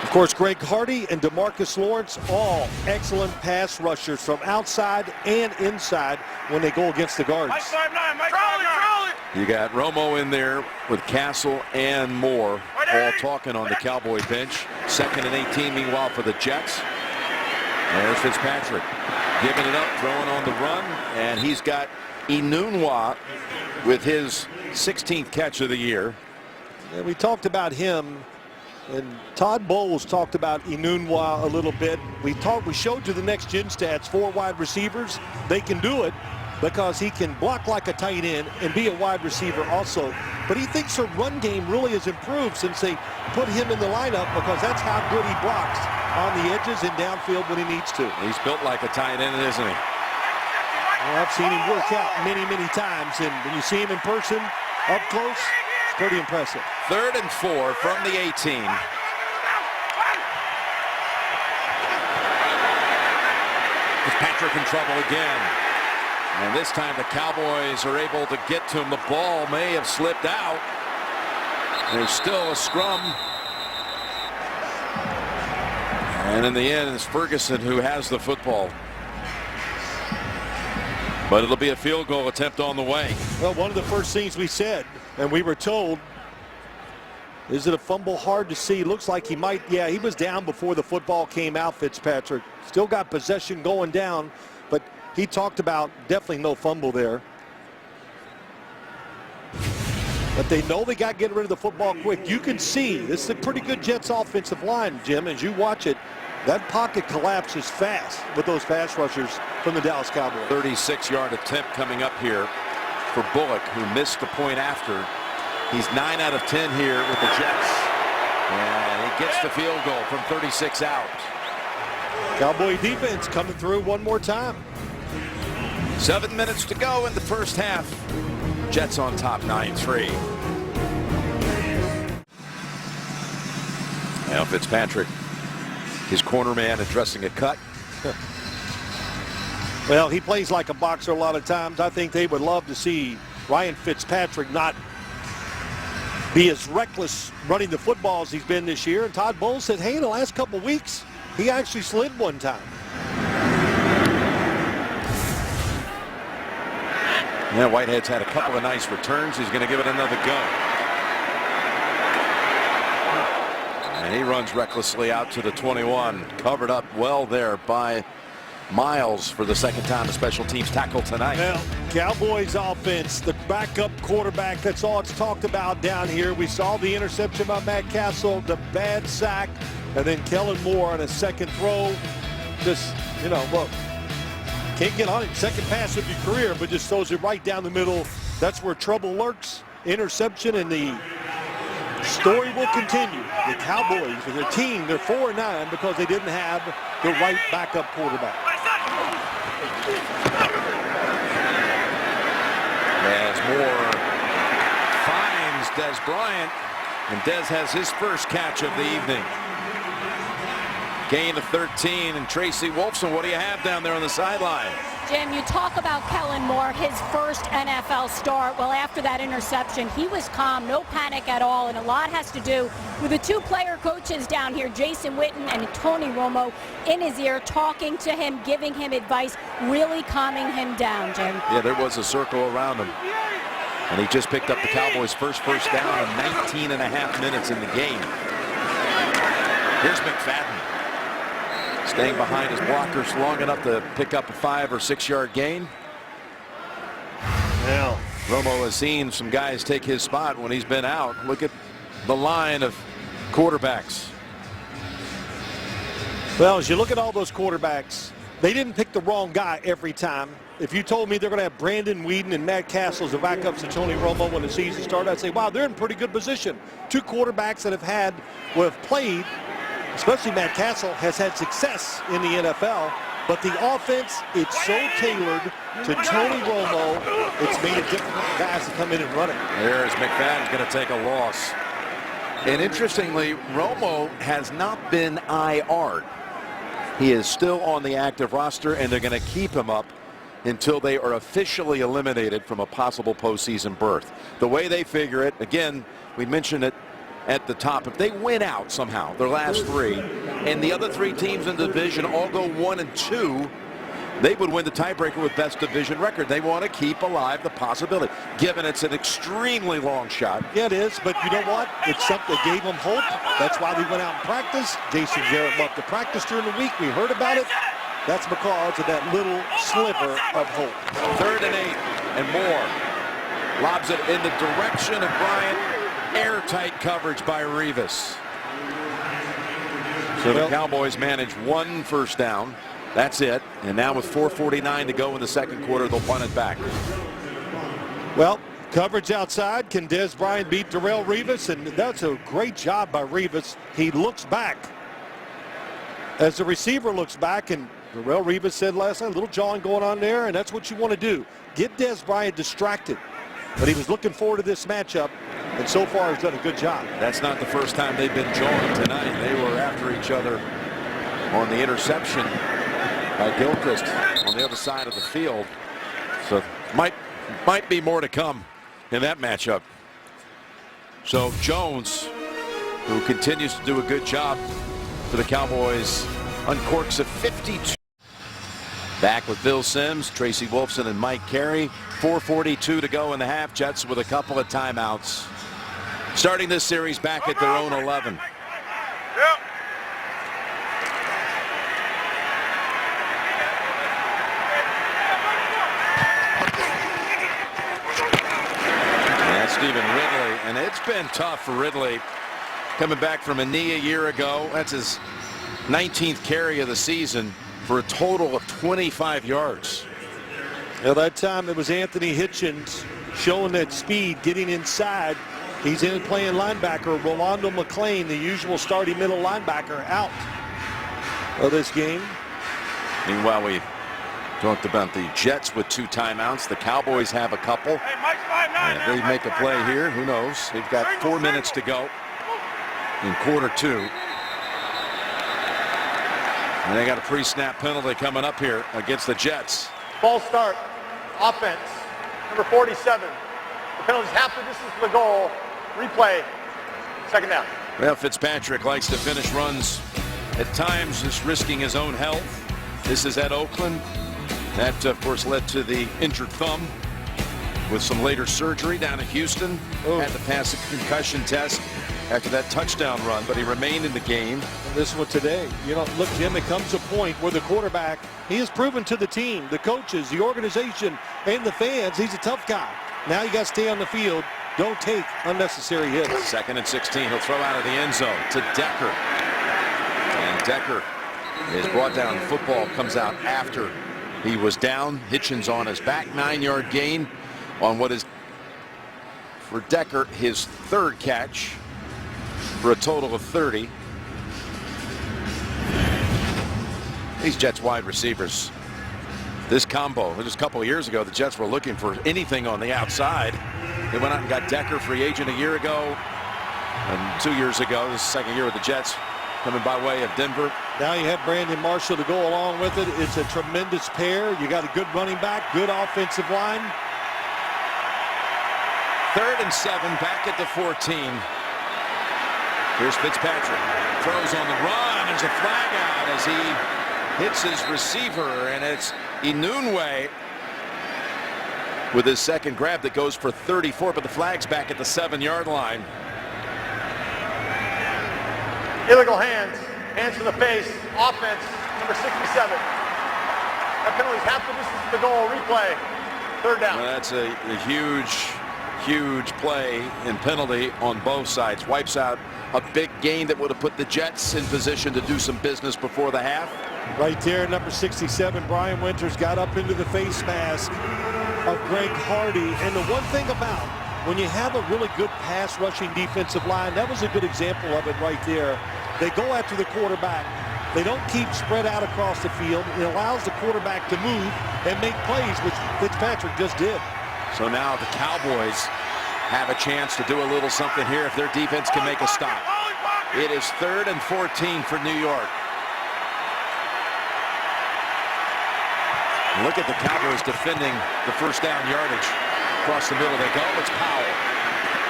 of course, Greg Hardy and DeMarcus Lawrence, all excellent pass rushers from outside and inside when they go against the guards. You got Romo in there with Castle and Moore all talking on the Cowboy bench. 2nd and 18, meanwhile, for the Jets. There's Fitzpatrick giving it up, throwing on the run, and he's got Enunwa with his 16th catch of the year. And we talked about him, and Todd Bowles talked about Enunwa a little bit. We showed you the next gen stats, 4 wide receivers. They can do it because he can block like a tight end and be a wide receiver also. but he thinks their run game really has improved since they put him in the lineup because that's how good he blocks on the edges and downfield when he needs to. He's built like a tight end, isn't he? Well, I've seen him work out many, many times, and when you see him in person, up close, it's pretty impressive. 3rd and 4 from the 18. Fitzpatrick in trouble again. And this time the Cowboys are able to get to him. The ball may have slipped out. There's still a scrum. And in the end, it's Ferguson who has the football. But it'll be a field goal attempt on the way. Well, one of the first things we said, and we were told, is it a fumble? Hard to see. Looks like he might. Yeah, he was down before the football came out, Fitzpatrick. Still got possession going down, but he talked about definitely no fumble there. But they know they got to get rid of the football quick. You can see this is a pretty good Jets offensive line, Jim, as you watch it. That pocket collapses fast with those pass rushers from the Dallas Cowboys. 36-yard attempt coming up here for Bullock, who missed the point after. He's 9 out of 10 here with the Jets. And he gets the field goal from 36 out. Cowboy defense coming through one more time. 7 minutes to go in the first half. Jets on top 9-3. Now Fitzpatrick, his corner man, addressing a cut. Well, he plays like a boxer a lot of times. I think they would love to see Ryan Fitzpatrick not be as reckless running the football as he's been this year. And Todd Bowles said, hey, in the last couple of weeks, he actually slid one time. Yeah, Whitehead's had a couple of nice returns. He's going to give it another go. And he runs recklessly out to the 21. Covered up well there by Miles for the second time a special teams tackle tonight. Well, Cowboys offense, the backup quarterback, that's all it's talked about down here. We saw the interception by Matt Castle, the bad sack, and then Kellen Moore on a second throw. Just, you know, look, can't get on it. Second pass of your career, but just throws it right down the middle. That's where trouble lurks. Interception, and the story will continue. The Cowboys, as a team, they're 4-9 because they didn't have the right backup quarterback. As Moore finds Dez Bryant, and Dez has his first catch of the evening. Gain of 13, and Tracy Wolfson, what do you have down there on the sideline? Jim, you talk about Kellen Moore, his first NFL start. Well, after that interception, he was calm, no panic at all, and a lot has to do with the two player coaches down here, Jason Witten and Tony Romo, in his ear, talking to him, giving him advice, really calming him down, Jim. Yeah, there was a circle around him. And he just picked up the Cowboys' first down in 19 and a half minutes in the game. Here's McFadden, staying behind his blockers long enough to pick up a 5 or 6 yard gain. Now, Romo has seen some guys take his spot when he's been out. Look at the line of quarterbacks. well, as you look at all those quarterbacks, they didn't pick the wrong guy every time. If you told me they're going to have Brandon Weeden and Matt Castle as the backups to Tony Romo when the season started, I'd say, wow, they're in pretty good position. Two quarterbacks that have played, especially Matt Castle, has had success in the NFL. But the offense, it's so tailored to Tony Romo, it's made it difficult for guys to come in and run it. There's McFadden's going to take a loss. And interestingly, Romo has not been IR'd. He is still on the active roster, and they're going to keep him up until they are officially eliminated from a possible postseason berth. The way they figure it, again, we mentioned it at the top, if they win out somehow, their last 3, and the other 3 teams in the division all go 1-2, they would win the tiebreaker with best division record. They want to keep alive the possibility, given it's an extremely long shot. Yeah, it is, but you know what? It's something that gave them hope. That's why they went out and practiced. Jason Garrett loved to practice during the week. We heard about it. That's because of that little sliver of hope. 3rd and 8, and Moore lobs it in the direction of Bryant. Airtight coverage by Rivas. So the Cowboys manage 1 first down. That's it. And now with 4:49 to go in the second quarter, they'll punt it back. Well, Coverage outside. Can Dez Bryant beat Darrelle Revis? And that's a great job by Revis. He looks back as the receiver looks back, and Darrelle Revis said last night, a little jawing going on there, and that's what you want to do. Get Dez Bryant distracted. But he was looking forward to this matchup, and so far he's done a good job. That's not the first time they've been joined tonight. They were after each other on the interception by Gilchrist on the other side of the field. So might be more to come in that matchup. So Jones, who continues to do a good job for the Cowboys, uncorks a 52. Back with Bill Sims, Tracy Wolfson, and Mike Carey. 4:42 to go in the half. Jets with a couple of timeouts. Starting this series back at their own 11. Yep. And Stephen Ridley, and it's been tough for Ridley coming back from a knee a year ago. That's his 19th carry of the season for a total of 25 yards. Now that time it was Anthony Hitchens showing that speed, getting inside. He's in playing linebacker. Rolando McClain, the usual starting middle linebacker, out of this game. Meanwhile, we talked about the Jets with 2 timeouts. The Cowboys have a couple. Hey, Mike's 5'9". If they make a play here, who knows? They've got 4 minutes to go in quarter 2. And they got a pre-snap penalty coming up here against the Jets. False start. Offense. Number 47. The penalty's half the distance to the goal. Replay. Second down. Well, Fitzpatrick likes to finish runs at times, just risking his own health. This is at Oakland. That, of course, led to the injured thumb with some later surgery down at Houston. Had to pass a concussion test after that touchdown run, but he remained in the game. And this one today. You know, look, Jim, it comes a point where the quarterback, he has proven to the team, the coaches, the organization, and the fans, he's a tough guy. Now you got to stay on the field. Don't take unnecessary hits. 2nd and 16. He'll throw out of the end zone to Decker. And Decker is brought down. Football comes out after he was down. Hitchens on his back. 9-yard gain on what is, for Decker, his 3rd catch for a total of 30. These Jets wide receivers, this combo, just a couple of years ago, the Jets were looking for anything on the outside. They went out and got Decker, free agent, a year ago. And 2 years ago, this is the 2nd year with the Jets, coming by way of Denver. Now you have Brandon Marshall to go along with it. It's a tremendous pair. You got a good running back, good offensive line. 3rd and 7, back at the 14. Here's Fitzpatrick. Throws on the run. There's a flag out as he hits his receiver, and it's Inunwe with his 2nd grab that goes for 34, but the flag's back at the 7-yard line. Illegal hands. Hands to the face. Offense. Number 67. That penalty's half the distance to the goal. Replay. 3rd down. Well, that's a huge play and penalty on both sides. Wipes out a big gain that would have put the Jets in position to do some business before the half. Right there, number 67, Brian Winters got up into the face mask of Greg Hardy. And the one thing about when you have a really good pass rushing defensive line, that was a good example of it right there. They go after the quarterback. They don't keep spread out across the field. It allows the quarterback to move and make plays, which Fitzpatrick just did. So now the Cowboys have a chance to do a little something here if their defense can make a stop. It is 3rd and 14 for New York. Look at the Cowboys defending the 1st down yardage. Across the middle they go. It's Powell.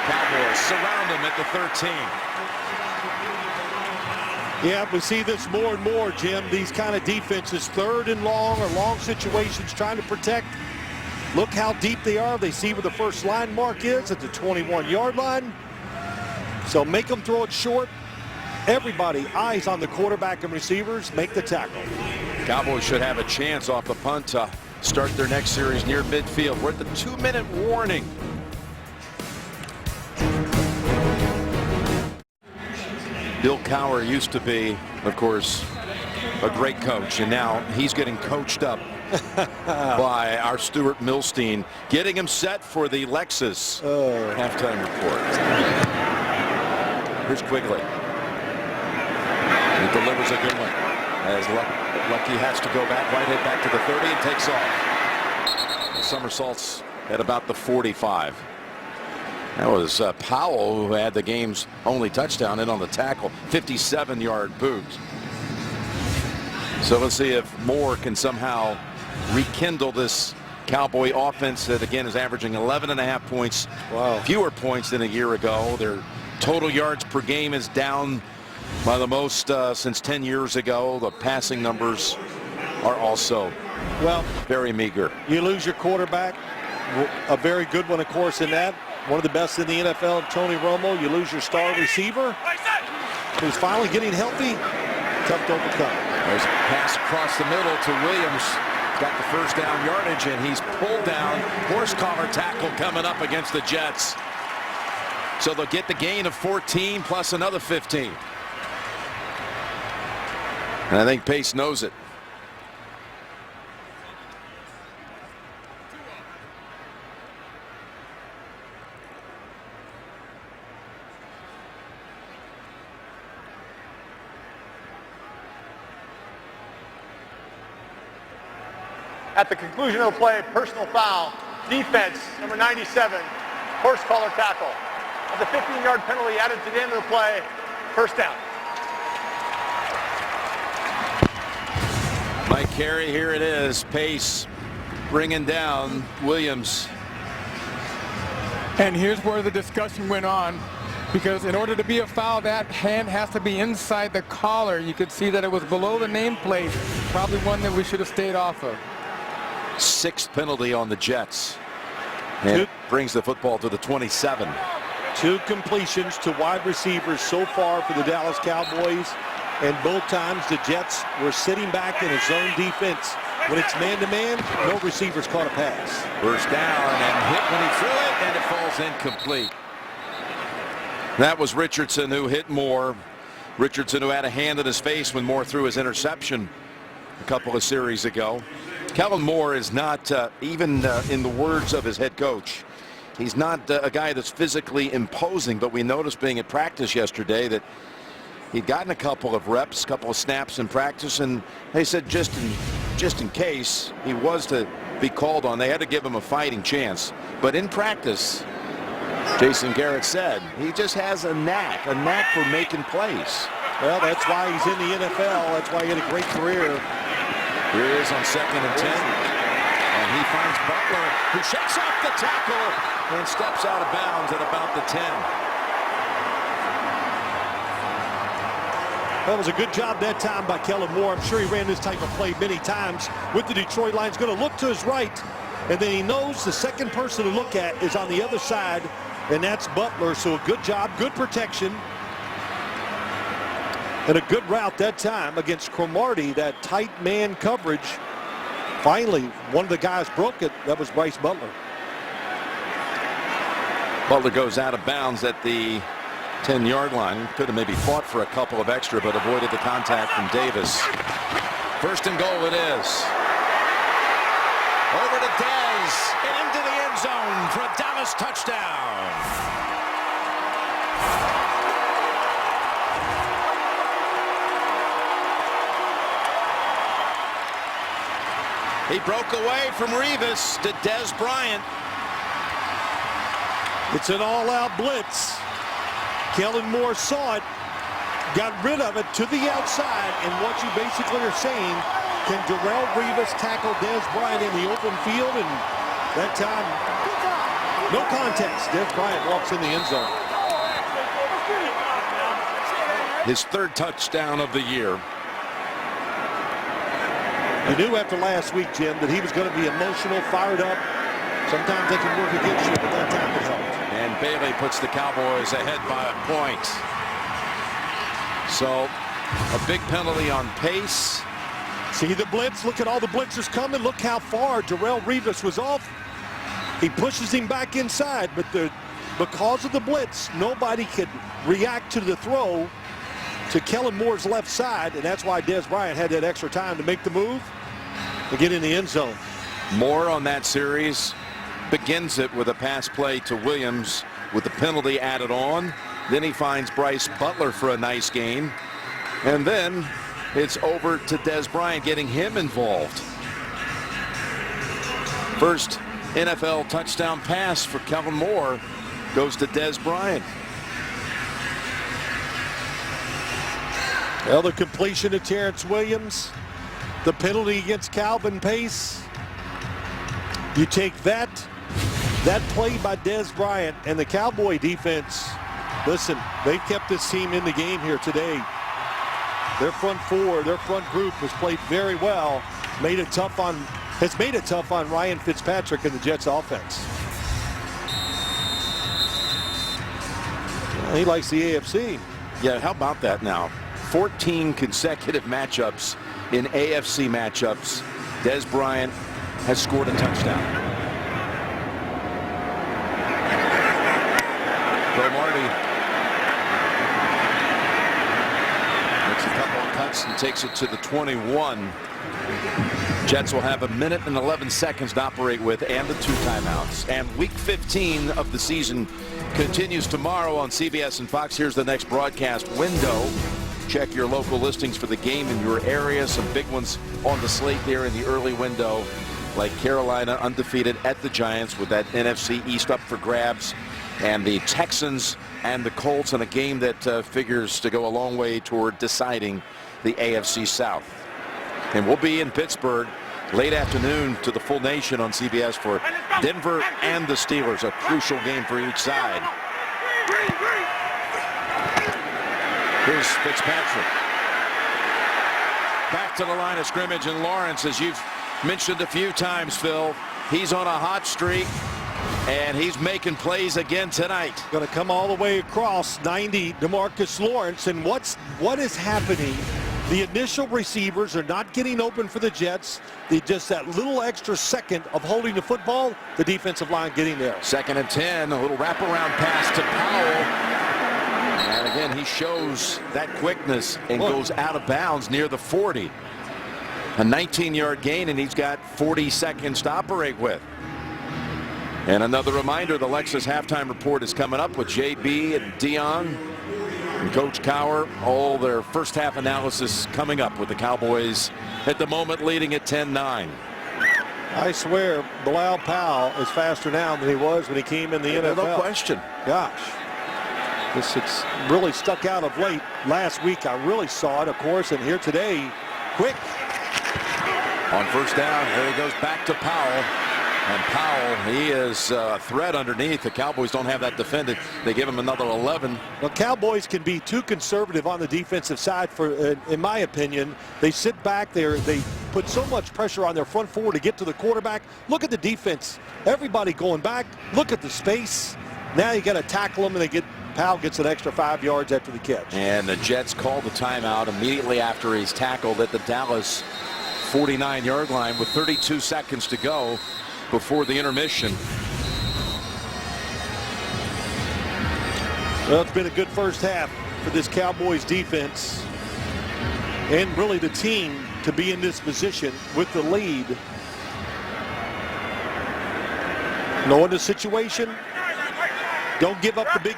Cowboys surround him at the 13. Yeah, we see this more and more, Jim. These kind of defenses, 3rd and long or long situations, trying to protect. Look how deep they are. They see where the first line mark is at the 21-yard line. So make them throw it short. Everybody, eyes on the quarterback and receivers, make the tackle. Cowboys should have a chance off the punt to start their next series near midfield. We're at the 2-minute warning. Bill Cowher used to be, of course, a great coach, and now he's getting coached up by our Stuart Milstein, getting him set for the Lexus halftime report. Here's Quigley. He delivers a good one. As Lucky has to go back, Whitehead back to the 30 and takes off. Somersaults at about the 45. That was Powell who had the game's only touchdown in on the tackle. 57-yard boot. So let's see if Moore can somehow rekindle this Cowboy offense that again is averaging 11.5 points. Wow. Fewer points than a year ago. Their total yards per game is down by the most since 10 years ago. The passing numbers are also very meager. You lose your quarterback, a very good one, of course, in that. One of the best in the NFL, Tony Romo. You lose your star receiver, who's finally getting healthy. Tough to overcome. There's a pass across the middle to Williams. Got the first down yardage, and he's pulled down. Horse collar tackle coming up against the Jets. So they'll get the gain of 14 plus another 15. And I think Pace knows it. At the conclusion of the play, personal foul, defense, number 97, horse collar tackle. At the 15-yard penalty added to the end of the play, first down. Mike Carey, here it is. Pace bringing down Williams. And here's where the discussion went on, because in order to be a foul, that hand has to be inside the collar. You could see that it was below the nameplate, probably one that we should have stayed off of. Sixth penalty on the Jets. And it brings the football to the 27. 2 completions to wide receivers so far for the Dallas Cowboys. And both times the Jets were sitting back in a zone defense. When it's man-to-man, no receivers caught a pass. First down and hit when he threw it, and it falls incomplete. That was Richardson who hit Moore. Richardson who had a hand in his face when Moore threw his interception a couple of series ago. Kellen Moore is not, even in the words of his head coach, he's not a guy that's physically imposing, but we noticed being at practice yesterday that he'd gotten a couple of reps, a couple of snaps in practice, and they said just in case he was to be called on, they had to give him a fighting chance. But in practice, Jason Garrett said, he just has a knack for making plays. Well, that's why he's in the NFL. That's why he had a great career. Here he is on 2nd and 10. And he finds Butler, who shakes off the tackle and steps out of bounds at about the 10. That was a good job that time by Kellen Moore. I'm sure he ran this type of play many times with the Detroit Lions. Going to look to his right, and then he knows the second person to look at is on the other side, and that's Butler. So a good job, good protection. And a good route that time against Cromartie, that tight man coverage. Finally, one of the guys broke it. That was Bryce Butler. Butler goes out of bounds at the 10-yard line. Could have maybe fought for a couple of extra, but avoided the contact from Davis. First and goal it is. Over to Dez and into the end zone for a Dallas touchdown. He broke away from Revis to Dez Bryant. It's an all-out blitz. Kellen Moore saw it, got rid of it to the outside, and what you basically are saying, can Darrelle Revis tackle Dez Bryant in the open field? And that time, no contest. Dez Bryant walks in the end zone. His 3rd touchdown of the year. You knew after last week, Jim, that he was going to be emotional, fired up. Sometimes they can work against you, but that time it helped. And Bailey puts the Cowboys ahead by a point. So a big penalty on Pace. See the blitz? Look at all the blitzers coming. Look how far Darrelle Revis was off. He pushes him back inside, but because of the blitz, nobody could react to the throw to Kellen Moore's left side, and that's why Dez Bryant had that extra time to make the move. to get in the end zone. Moore on that series begins it with a pass play to Williams with the penalty added on. Then he finds Bryce Butler for a nice gain. And then it's over to Dez Bryant, getting him involved. First NFL touchdown pass for Kellen Moore goes to Dez Bryant. Well, the completion to Terrence Williams, the penalty against Calvin Pace. You take that play by Dez Bryant, and the Cowboy defense, listen, they've kept this team in the game here today. Their front four, their front group has played very well, has made it tough on Ryan Fitzpatrick and the Jets offense. Well, he likes the AFC. Yeah, how about that now? 14 consecutive matchups in AFC matchups. Dez Bryant has scored a touchdown. Marty makes a couple of cuts and takes it to the 21. Jets will have 1 minute and 11 seconds to operate with and the 2 timeouts. And week 15 of the season continues tomorrow on CBS and Fox. Here's the next broadcast window. Check your local listings for the game in your area. Some big ones on the slate there in the early window, like Carolina undefeated at the Giants with that NFC East up for grabs, and the Texans and the Colts in a game that figures to go a long way toward deciding the AFC South. And we'll be in Pittsburgh late afternoon to the full nation on CBS for Denver and the Steelers, a crucial game for each side. Here's Fitzpatrick. Back to the line of scrimmage, and Lawrence, as you've mentioned a few times, Phil, he's on a hot streak, and he's making plays again tonight. Going to come all the way across 90, DeMarcus Lawrence, and what is happening? The initial receivers are not getting open for the Jets. Just that little extra second of holding the football, the defensive line getting there. 2nd and 10, a little wraparound pass to Powell. And again, he shows that quickness and goes out of bounds near the 40. A 19-yard gain, and he's got 40 seconds to operate with. And another reminder, the Lexus halftime report is coming up with JB and Dion and Coach Cowher. All their first half analysis coming up with the Cowboys at the moment leading at 10-9. I swear, Bilal Powell is faster now than he was when he came in the NFL. No question. Gosh. It's really stuck out of late. Last week I really saw it, of course, and here today, quick. On first down, there he goes back to Powell. And Powell, he is a threat underneath. The Cowboys don't have that defended. They give him another 11. Well, Cowboys can be too conservative on the defensive side, for, in my opinion. They sit back there. They put so much pressure on their front four to get to the quarterback. Look at the defense. Everybody going back. Look at the space. Now you got to tackle them, and Powell gets an extra 5 yards after the catch. And the Jets call the timeout immediately after he's tackled at the Dallas 49-yard line with 32 seconds to go before the intermission. Well, it's been a good first half for this Cowboys defense and really the team to be in this position with the lead. Knowing the situation, don't give up the big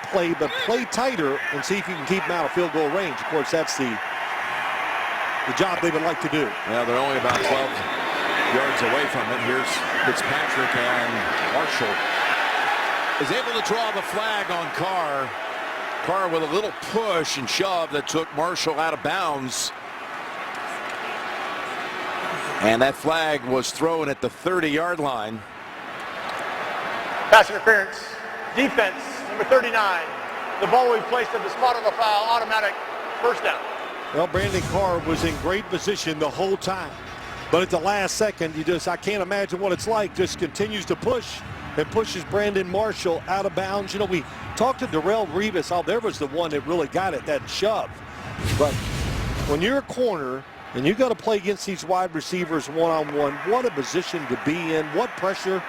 play, but play tighter and see if you can keep them out of field goal range. Of course, that's the job they would like to do. Yeah, they're only about 12 yards away from it. Here's Fitzpatrick, and Marshall is able to draw the flag on Carr. Carr with a little push and shove that took Marshall out of bounds. And that flag was thrown at the 30-yard line. Pass interference. Defense, number 39. The ball will be placed at the spot of the foul. Automatic first down. Well, Brandon Carr was in great position the whole time. But at the last second, I can't imagine what it's like. Just continues to push and pushes Brandon Marshall out of bounds. You know, we talked to Darrelle Revis. Oh, there was the one that really got it, that shove. But when you're a corner and you got to play against these wide receivers one-on-one, what a position to be in. What pressure.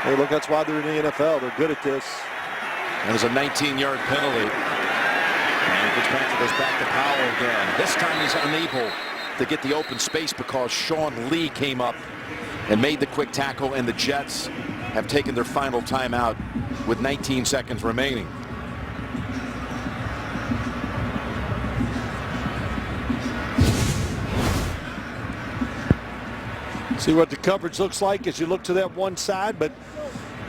Hey, look, that's why they're in the NFL. They're good at this. It was a 19-yard penalty. And Fitzpatrick goes back to Powell again. This time he's unable to get the open space because Sean Lee came up and made the quick tackle, and the Jets have taken their final timeout with 19 seconds remaining. See what the coverage looks like as you look to that one side, but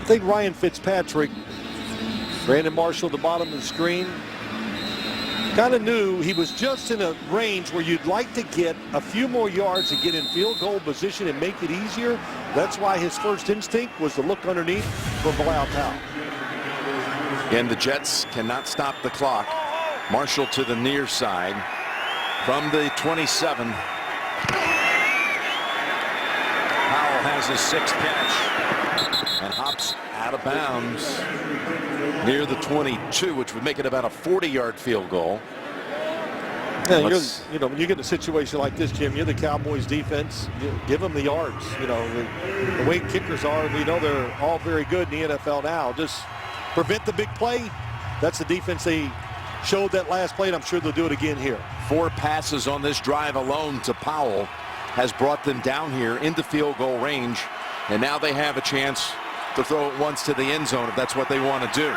I think Ryan Fitzpatrick, Brandon Marshall at the bottom of the screen, kind of knew he was just in a range where you'd like to get a few more yards to get in field goal position and make it easier. That's why his first instinct was to look underneath for Bilal Powell. And the Jets cannot stop the clock. Marshall to the near side from the 27. Powell has his 6th catch and hops out of bounds near the 22, which would make it about a 40-yard field goal. Yeah, when you get in a situation like this, Jim, you're the Cowboys defense. You give them the yards. The way kickers are, we know they're all very good in the NFL now. Just prevent the big play. That's the defense they showed that last play, and I'm sure they'll do it again here. 4 passes on this drive alone to Powell has brought them down here into field goal range, and now they have a chance to throw it once to the end zone if that's what they want to do.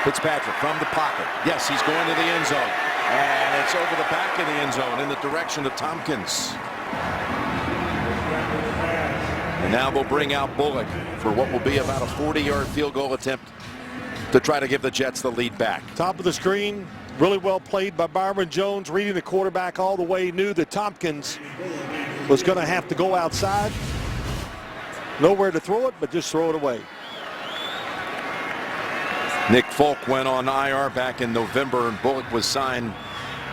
Fitzpatrick from the pocket. Yes, he's going to the end zone, and it's over the back of the end zone in the direction of Tompkins. And now they'll bring out Bullock for what will be about a 40-yard field goal attempt to try to give the Jets the lead back. Top of the screen, really well played by Byron Jones, reading the quarterback all the way, knew that Tompkins was going to have to go outside. Nowhere to throw it, but just throw it away. Nick Folk went on IR back in November, and Bullock was signed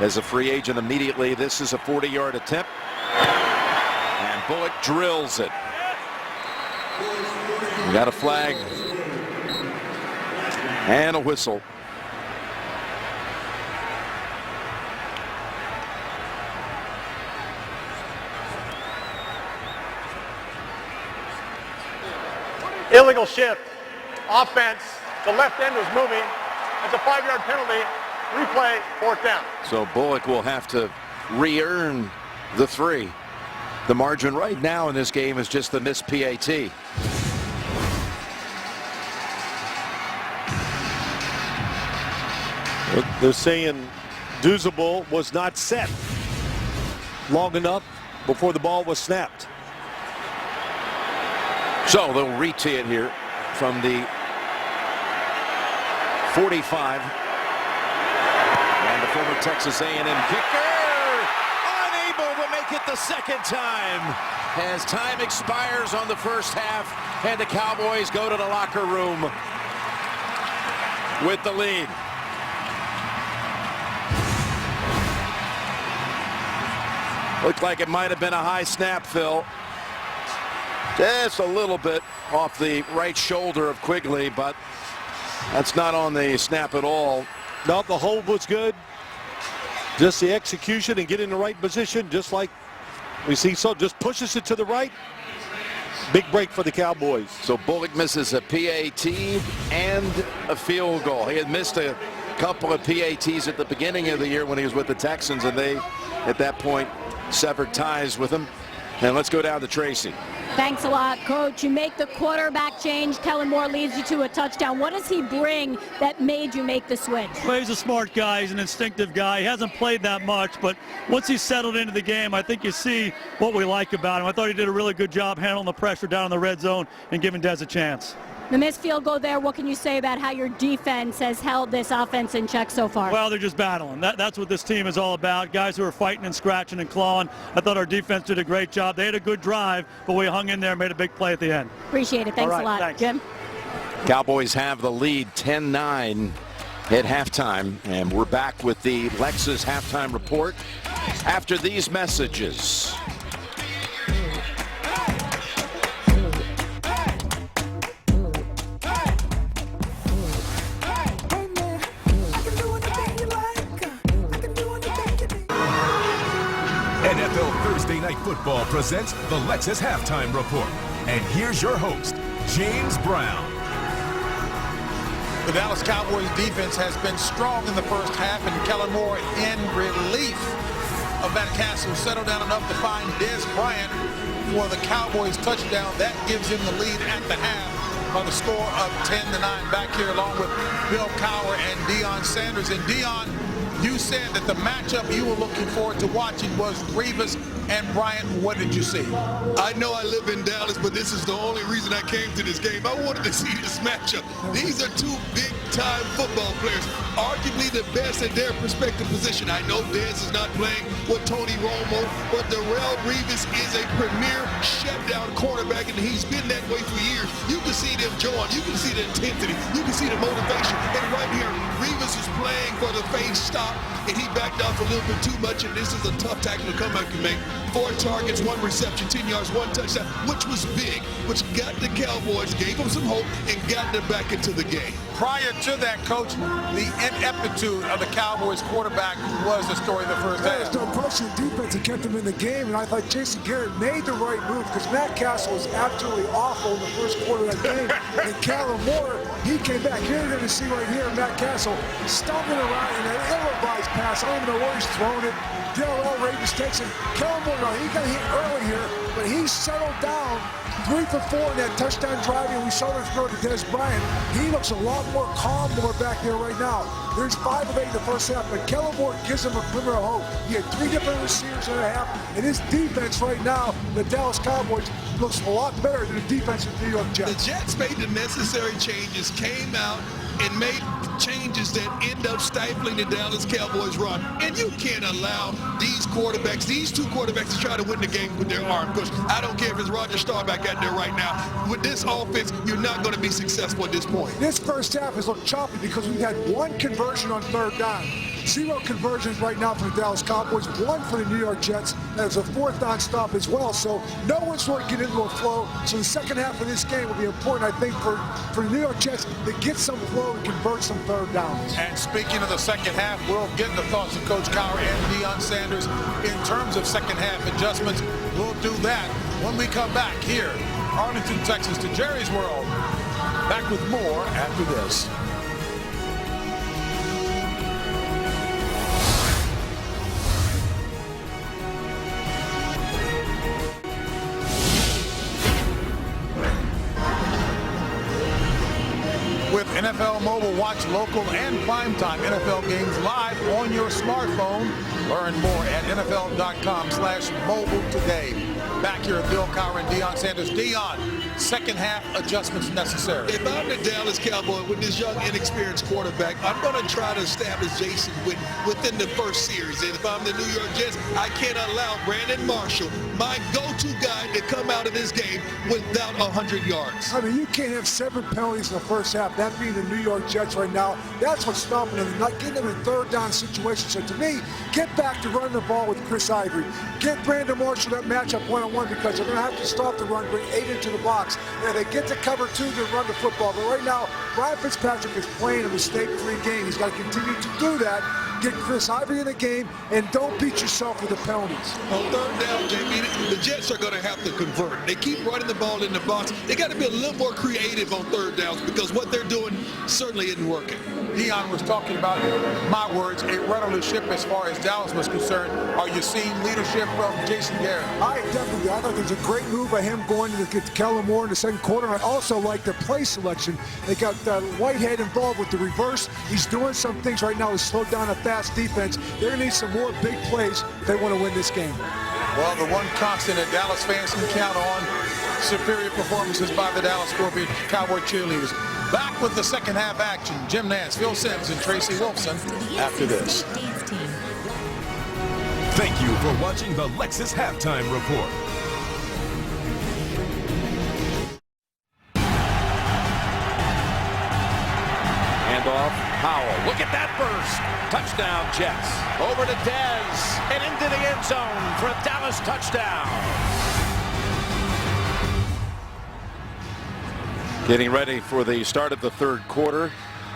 as a free agent immediately. This is a 40-yard attempt, and Bullock drills it. We got a flag and a whistle. Illegal shift. Offense. The left end was moving. It's a 5-yard penalty. Replay, 4th down. So Bullock will have to re-earn the 3. The margin right now in this game is just the missed PAT. They're saying Duzable was not set long enough before the ball was snapped. So they'll re-tee it here from the 45. And the former Texas A&M kicker unable to make it the second time as time expires on the first half, and the Cowboys go to the locker room with the lead. Looked like it might have been a high snap, Phil. Just a little bit off the right shoulder of Quigley, but that's not on the snap at all. No, the hold was good. Just the execution and get in the right position, just like we see. So just pushes it to the right. Big break for the Cowboys. So Bullock misses a PAT and a field goal. He had missed a couple of PATs at the beginning of the year when he was with the Texans, and they, at that point, severed ties with him. And let's go down to Tracy. Thanks a lot, Coach. You make the quarterback change. Kellen Moore leads you to a touchdown. What does he bring that made you make the switch? Well, he's a smart guy. He's an instinctive guy. He hasn't played that much, but once he's settled into the game, I think you see what we like about him. I thought he did a really good job handling the pressure down in the red zone and giving Dez a chance. The missed field goal there, what can you say about how your defense has held this offense in check so far? Well, they're just battling. That's what this team is all about. Guys who are fighting and scratching and clawing. I thought our defense did a great job. They had a good drive, but we hung in there and made a big play at the end. Appreciate it. Thanks a lot. Thanks. Jim? Cowboys have the lead 10-9 at halftime, and we're back with the Lexus halftime report after these messages. NFL Thursday Night Football presents the Lexus Halftime Report. And here's your host, James Brown. The Dallas Cowboys defense has been strong in the first half, and Kellen Moore in relief of Matt Castle settled down enough to find Dez Bryant for the Cowboys touchdown. That gives him the lead at the half by the score of 10-9. Back here along with Bill Cowher and Deion Sanders. And Deion, you said that the matchup you were looking forward to watching was Revis and Bryant. What did you see? I know I live in Dallas, but this is the only reason I came to this game. I wanted to see this matchup. These are two big-time football players, arguably the best at their respective position. I know Dez is not playing with Tony Romo, but Darrelle Revis is a premier shutdown quarterback, and he's been that way for years. You can see them join. You can see the intensity. You can see the motivation. And right here, Revis is playing for the face stop, and he backed off a little bit too much, and this is a tough tackle to come back and make. 4 targets, 1 reception, 10 yards, 1 touchdown, which was big, which got the Cowboys, gave them some hope, and got them back into the game. Prior to that, Coach, the ineptitude of the Cowboys quarterback was the story of the first half. There's no question the defense that kept him in the game, and I thought Jason Garrett made the right move because Matt Castle was absolutely awful in the first quarter of that game. And Kellen Moore, he came back. Here you're going to see right here Matt Castle stumbling around in an ill-advised pass. I don't even know where he's throwing it. Darrelle Revis takes it. Kellen Moore, no, he got hit early here, but he settled down. 3 for 4 in that touchdown drive, and we saw him throw to Dez Bryant. He looks a lot more calm more back there right now. There's 5 of 8 in the first half, but Kellen Moore gives him a glimmer of hope. He had 3 different receivers in a half, and his defense right now, the Dallas Cowboys, looks a lot better than the defense of the New York Jets. The Jets made the necessary changes, came out and made changes that end up stifling the Dallas Cowboys run. And you can't allow these quarterbacks, these 2 quarterbacks, to try to win the game with their arm push. I don't care if it's Roger Staubach out there right now. With this offense, you're not going to be successful at this point. This first half has looked choppy because we've had 1 conversion on 3rd down. 0 conversions right now for the Dallas Cowboys, 1 for the New York Jets. There's a 4th down stop as well, so no one's really getting into a flow. So the second half of this game will be important, I think, for the New York Jets to get some flow and convert some 3rd downs. And speaking of the second half, we'll get the thoughts of Coach Cowher and Deion Sanders in terms of second half adjustments. We'll do that when we come back here, Arlington, Texas, to Jerry's World. Back with more after this. With NFL Mobile, watch local and primetime NFL games live on your smartphone. Learn more at NFL.com/mobile today. Back here at Bill Cowher and Deion Sanders. Deion, second half adjustments necessary. If I'm the Dallas Cowboy with this young, inexperienced quarterback, I'm going to try to establish Jason within the first series. And if I'm the New York Jets, I can't allow Brandon Marshall, my go-to guy, to come out of this game without 100 yards. I mean, you can't have 7 penalties in the first half. That being the New York Jets right now, that's what's stopping them, not getting them in 3rd down situations. So to me, get back to running the ball with Chris Ivory. Get Brandon Marshall that matchup one-on-one because they're going to have to stop the run, bring 8 into the box. And if they get to cover 2, they run the football. But right now, Ryan Fitzpatrick is playing a mistake-free game. He's got to continue to do that. Get Chris Ivory in the game, and don't beat yourself with the penalties. On 3rd down, Jamie, the Jets are going to have to convert. They keep running the ball in the box. They got to be a little more creative on 3rd downs because what they're doing certainly isn't working. Deion was talking about, my words, a rudderless ship as far as Dallas was concerned. Are you seeing leadership from Jason Garrett? I definitely. I thought there was a great move by him going to get Kellen Moore in the second quarter. I also like their play selection. They got Whitehead involved with the reverse. He's doing some things right now to slow down a fast defense. They're going to need some more big plays if they want to win this game. Well, the one constant that Dallas fans can count on, superior performances by the Dallas Scorpion Cowboy cheerleaders. Back with the second half action. Jim Nance, Phil Simms, and Tracy Wolfson after this. Thank you for watching the Lexus Halftime Report. Handoff, Powell. Look at that burst. Touchdown, Jets. Over to Dez and into the end zone for a Dallas touchdown. Getting ready for the start of the 3rd quarter.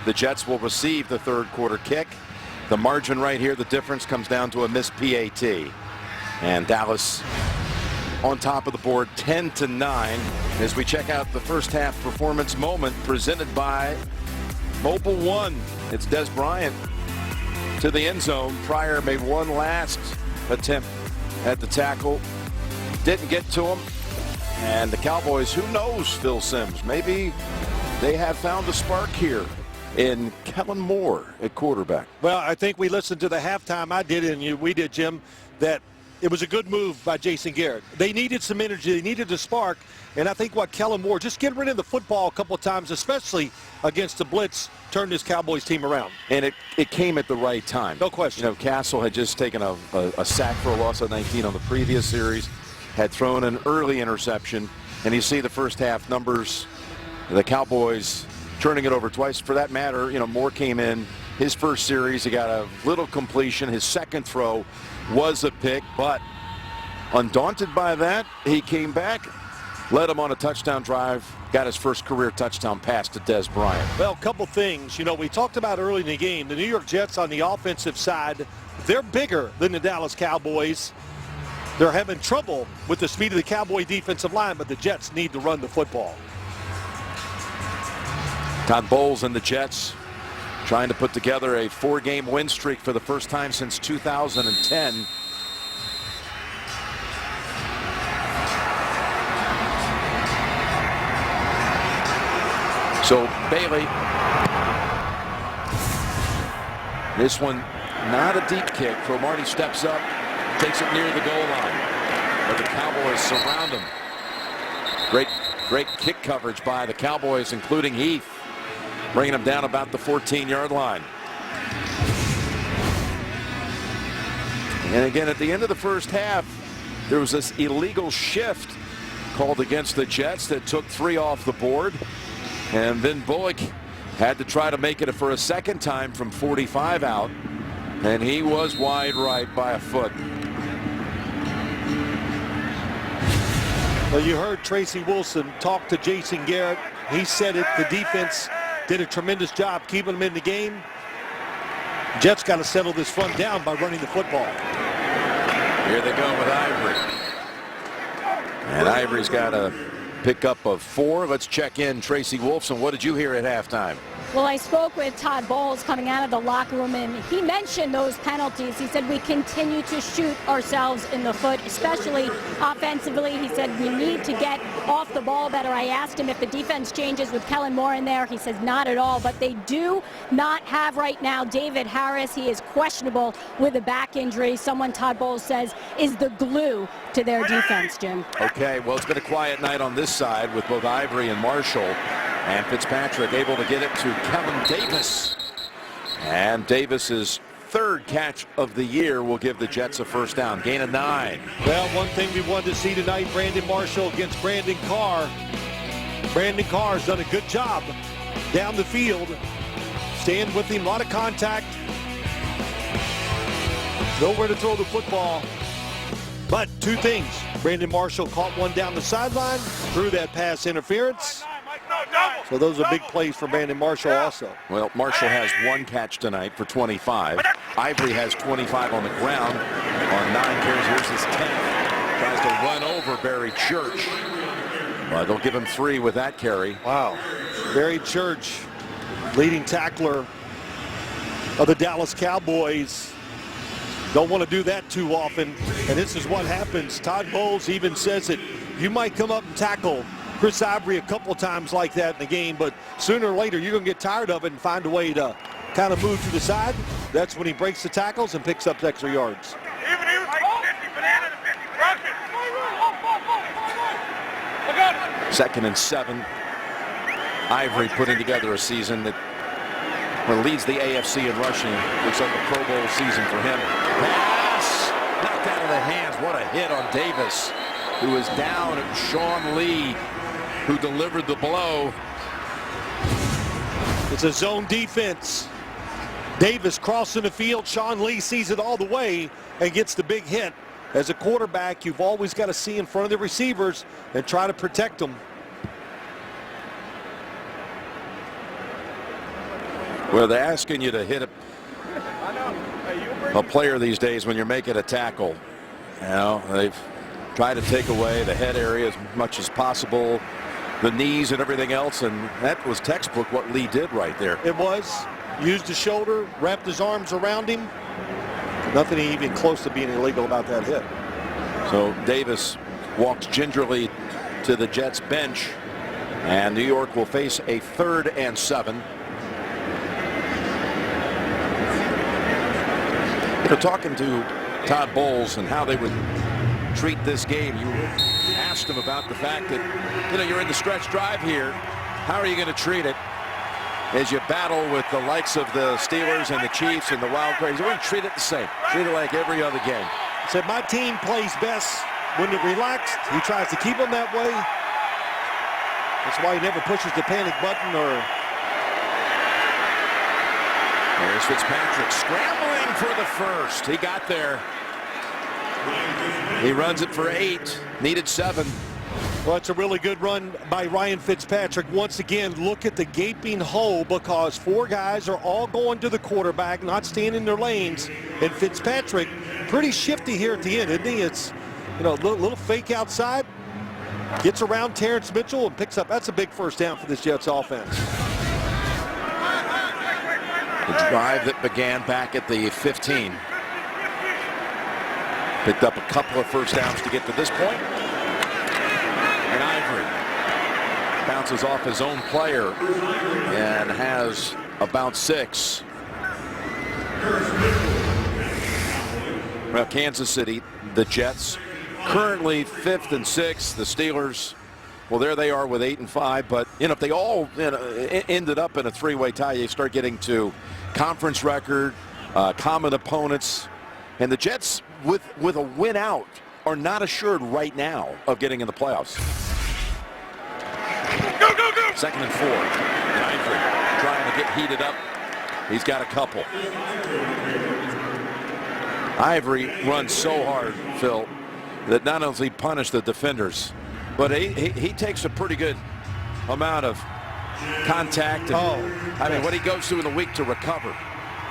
The Jets will receive the 3rd quarter kick. The margin right here, the difference comes down to a missed PAT. And Dallas on top of the board 10-9 as we check out the first half performance moment presented by Mobile one. It's Des Bryant to the end zone. Pryor made one last attempt at the tackle. Didn't get to him. And the Cowboys, who knows, Phil Simms, maybe they have found a spark here in Kellen Moore at quarterback. Well, I think we listened to the halftime. I did, and we did, Jim, that it was a good move by Jason Garrett. They needed some energy. They needed a spark. And I think what Kellen Moore, just getting rid of the football a couple of times, especially against the blitz, turned this Cowboys team around. And it came at the right time. No question. You know, Castle had just taken a sack for a loss of 19 on the previous series, had thrown an early interception, and you see the first half numbers, the Cowboys turning it over twice. For that matter, you know, Moore came in his first series, he got a little completion. His second throw was a pick, but undaunted by that, he came back, led him on a touchdown drive, got his first career touchdown pass to Des Bryant. Well, a couple things. You know, we talked about early in the game, the New York Jets on the offensive side, they're bigger than the Dallas Cowboys. They're having trouble with the speed of the Cowboy defensive line, but the Jets need to run the football. Todd Bowles and the Jets trying to put together a 4-game win streak for the first time since 2010. So Bailey, this one not a deep kick. Cromartie steps up, takes it near the goal line, but the Cowboys surround him. Great kick coverage by the Cowboys, including Heath, bringing him down about the 14-yard line. And again, at the end of the first half, there was this illegal shift called against the Jets that took 3 off the board. And then Bullock had to try to make it for a second time from 45 out. And he was wide right by a foot. Well, you heard Tracy Wilson talk to Jason Garrett. He said it, the defense did a tremendous job keeping them in the game. Jets got to settle this front down by running the football. Here they go with Ivory. And Ivory's got a pickup of 4. Let's check in Tracy Wolfson. What did you hear at halftime? Well, I spoke with Todd Bowles coming out of the locker room, and he mentioned those penalties. He said we continue to shoot ourselves in the foot, especially offensively. He said we need to get off the ball better. I asked him if the defense changes with Kellen Moore in there. He says not at all, but they do not have right now David Harris. He is questionable with a back injury. Someone Todd Bowles says is the glue to their defense, Jim. Okay, well, it's been a quiet night on this side with both Ivory and Marshall. And Fitzpatrick able to get it to Kevin Davis. And Davis's 3rd catch of the year will give the Jets a first down. Gain of 9. Well, one thing we wanted to see tonight, Brandon Marshall against Brandon Carr. Brandon Carr's done a good job down the field. Staying with him, a lot of contact. Nowhere to throw the football. But 2 things. Brandon Marshall caught one down the sideline, threw that pass interference. So those are big plays for Brandon Marshall also. Well, Marshall has 1 catch tonight for 25. Ivory has 25 on the ground on 9 carries. Here's his 10th. Tries to run over Barry Church. Well, they'll give him 3 with that carry. Wow. Barry Church, leading tackler of the Dallas Cowboys. Don't want to do that too often. And this is what happens. Todd Bowles even says it. You might come up and tackle Chris Ivory a couple times like that in the game, but sooner or later you're going to get tired of it and find a way to kind of move to the side. That's when he breaks the tackles and picks up extra yards. Second and 7. Ivory putting together a season that leads the AFC in rushing. Looks like a Pro Bowl season for him. Pass knocked out of the hands. What a hit on Davis, who is down. At Sean Lee, who delivered the blow. It's a zone defense. Davis crossing the field. Sean Lee sees it all the way and gets the big hit. As a quarterback, you've always got to see in front of the receivers and try to protect them. Well, they're asking you to hit a player these days when you're making a tackle. You know, they've tried to take away the head area as much as possible. the knees and everything else, and that was textbook what Lee did right there. It was. Used the shoulder, wrapped his arms around him. Nothing even close to being illegal about that hit. So Davis walks gingerly to the Jets bench, and New York will face a 3rd and 7. You know, talking to Todd Bowles and how they would treat this game, you asked him about the fact that, you know, you're in the stretch drive here. How are you going to treat it as you battle with the likes of the Steelers and the Chiefs and the Wild Cards? We're going to treat it the same. Treat it like every other game. Said my team plays best when they're relaxed. He tries to keep them that way. That's why he never pushes the panic button. Or there's Fitzpatrick scrambling for the first. He got there. He runs it for 8. Needed 7. Well, it's a really good run by Ryan Fitzpatrick. Once again, look at the gaping hole because 4 guys are all going to the quarterback, not staying in their lanes. And Fitzpatrick, pretty shifty here at the end, isn't he? It's, you know, a little fake outside, gets around Terrence Mitchell and picks up. That's a big first down for this Jets offense. The drive that began back at the 15. Picked up a couple of first downs to get to this point. And Ivory bounces off his own player and has about 6. Well, Kansas City, the Jets, currently 5th and 6th. The Steelers, well, there they are with 8 and 5. But, you know, if they all ended up in a 3-way tie, you start getting to conference record, common opponents. And the Jets, with a win out, are not assured right now of getting in the playoffs. Go, go, go. 2nd and 4. And Ivory trying to get heated up. He's got a couple. Ivory runs so hard, Phil, that not only he punished the defenders, but he takes a pretty good amount of contact. And, I mean, what he goes through in the week to recover.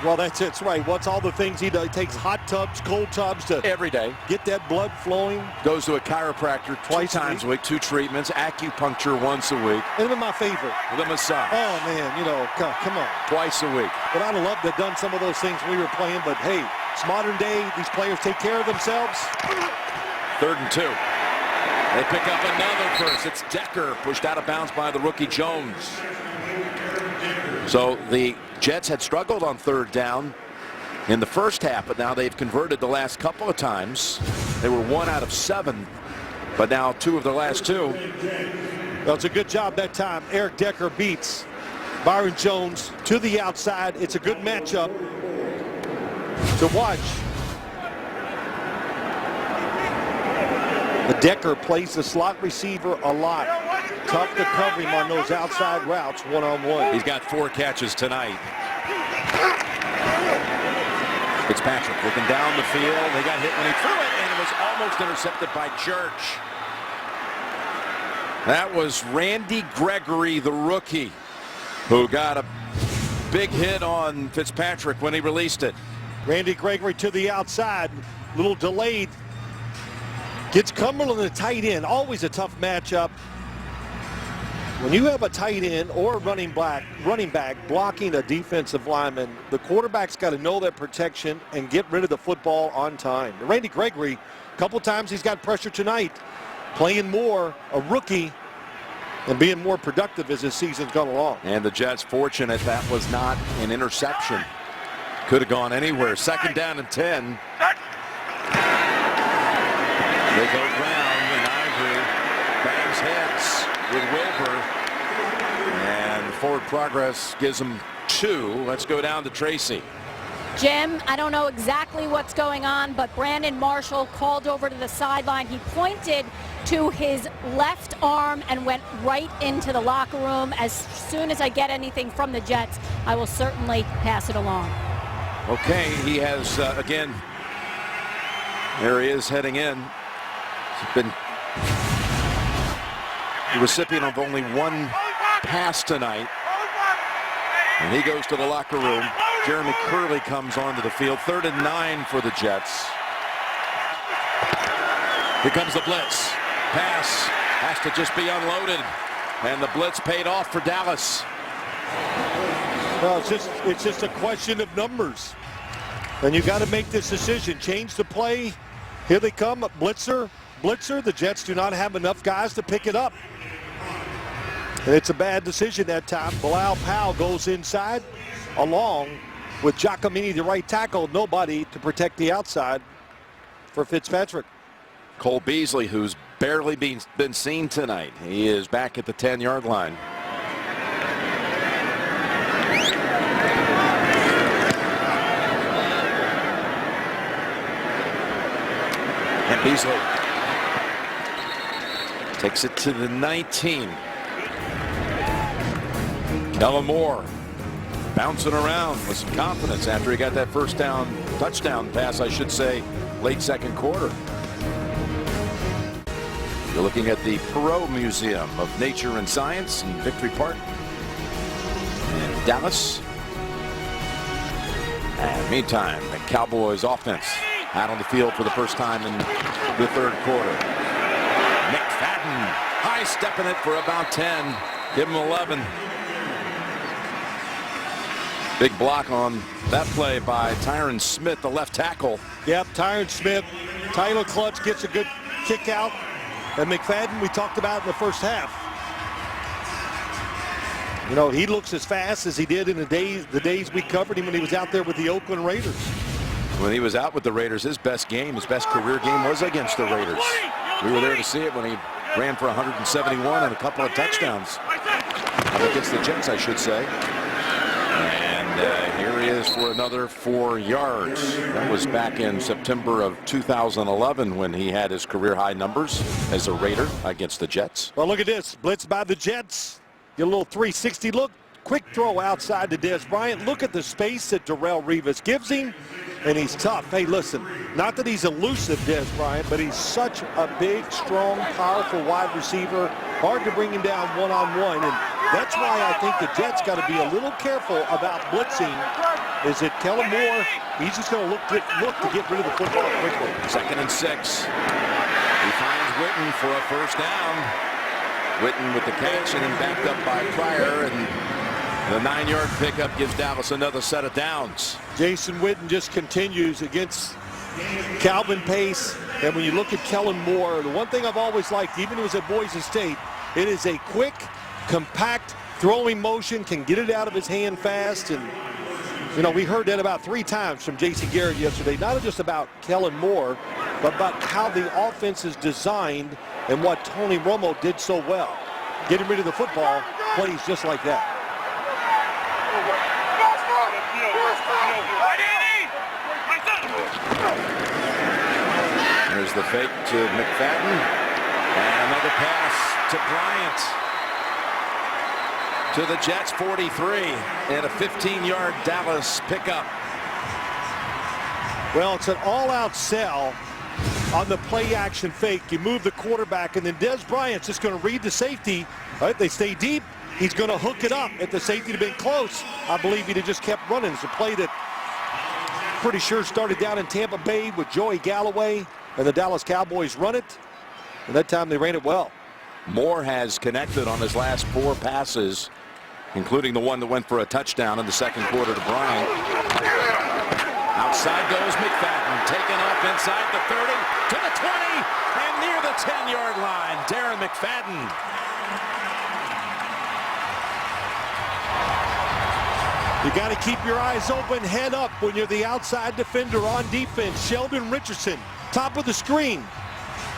Well, that's it. That's right. What's all the things he does? He takes hot tubs, cold tubs to every day. Get that blood flowing. Goes to a chiropractor twice times a week, 2 treatments, acupuncture once a week. And then my favorite, the massage. Oh man, you know, come on. Twice a week. But I'd have loved to have done some of those things when we were playing. But hey, it's modern day. These players take care of themselves. 3rd and 2. They pick up another first. It's Decker pushed out of bounds by the rookie Jones. So the Jets had struggled on 3rd down in the first half, but now they've converted the last couple of times. They were 1 out of 7, but now 2 of their last 2. Well, it's a good job that time. Eric Decker beats Byron Jones to the outside. It's a good matchup to watch. The Decker plays the slot receiver a lot. Tough to cover him on those outside routes one-on-one. He's got 4 catches tonight. Fitzpatrick looking down the field. They got hit when he threw it, and it was almost intercepted by Church. That was Randy Gregory, the rookie, who got a big hit on Fitzpatrick when he released it. Randy Gregory to the outside, little delayed. Gets Cumberland the tight end. Always a tough matchup. When you have a tight end or a running back blocking a defensive lineman, the quarterback's got to know that protection and get rid of the football on time. Randy Gregory, a couple times he's got pressure tonight, playing more, a rookie, and being more productive as his season's gone along. And the Jets fortunate that was not an interception. Could have gone anywhere. 2nd down and 10. They go round, and Ivory bangs heads with Wilbur, and forward progress gives them 2. Let's go down to Tracy. Jim, I don't know exactly what's going on, but Brandon Marshall called over to the sideline. He pointed to his left arm and went right into the locker room. As soon as I get anything from the Jets, I will certainly pass it along. Okay, he has, again, there he is heading in. He's been the recipient of only 1 pass tonight. And he goes to the locker room. Jeremy Curley comes onto the field. 3rd and 9 for the Jets. Here comes the blitz. Pass has to just be unloaded. And the blitz paid off for Dallas. Well, it's just a question of numbers. And you got to make this decision. Change the play. Here they come. Blitzer. The Jets do not have enough guys to pick it up. And it's a bad decision that time. Bilal Powell goes inside along with Giacomini, the right tackle. Nobody to protect the outside for Fitzpatrick. Cole Beasley, who's barely been seen tonight. He is back at the 10-yard line. And Beasley takes it to the 19. Kellen Moore bouncing around with some confidence after he got that first down, touchdown pass, I should say, late second quarter. You're looking at the Perot Museum of Nature and Science in Victory Park in Dallas. And meantime, the Cowboys offense out on the field for the first time in the third quarter. McFadden high stepping it for about 10. Give him 11. Big block on that play by Tyron Smith, the left tackle. Yep, Tyron Smith. Tyler Clutch gets a good kick out. And McFadden, we talked about in the first half. You know, he looks as fast as he did in the days we covered him when he was out there with the Oakland Raiders. When he was out with the Raiders, his best career game was against the Raiders. We were there to see it when he ran for 171 and a couple of touchdowns. Against the Jets, I should say. And here he is for another 4 yards. That was back in September of 2011 when he had his career-high numbers as a Raider against the Jets. Well, look at this. Blitz by the Jets. Get a little 360 look. Quick throw outside to Dez Bryant. Look at the space that Darrelle Revis gives him. And he's tough. Hey, listen, not that he's elusive, Dez Bryant, but he's such a big, strong, powerful wide receiver. Hard to bring him down one-on-one. And that's why I think the Jets got to be a little careful about blitzing. Is it Kellen Moore? He's just going to look to get rid of the football quickly. 2nd and 6. He finds Witten for a first down. Witten with the catch and then backed up by Pryor. And the 9-yard pickup gives Dallas another set of downs. Jason Witten just continues against Calvin Pace. And when you look at Kellen Moore, the one thing I've always liked, even when he was at Boise State, it is a quick, compact throwing motion, can get it out of his hand fast. And, you know, we heard that about 3 times from Jason Garrett yesterday, not just about Kellen Moore, but about how the offense is designed and what Tony Romo did so well. Getting rid of the football plays just like that. There's the fake to McFadden. And another pass to Bryant. To the Jets, 43. And a 15-yard Dallas pickup. Well, it's an all-out sell on the play-action fake. You move the quarterback, and then Dez Bryant's just going to read the safety. All right, they stay deep. He's going to hook it up. If the safety had been close, I believe he'd have just kept running. It's a play that pretty sure started down in Tampa Bay with Joey Galloway, and the Dallas Cowboys run it. And that time they ran it well. Moore has connected on his last 4 passes, including the one that went for a touchdown in the second quarter to Bryant. Outside goes McFadden, taken off inside the 30 to the 20 and near the 10-yard line. Darren McFadden. You got to keep your eyes open, head up when you're the outside defender on defense. Sheldon Richardson, top of the screen,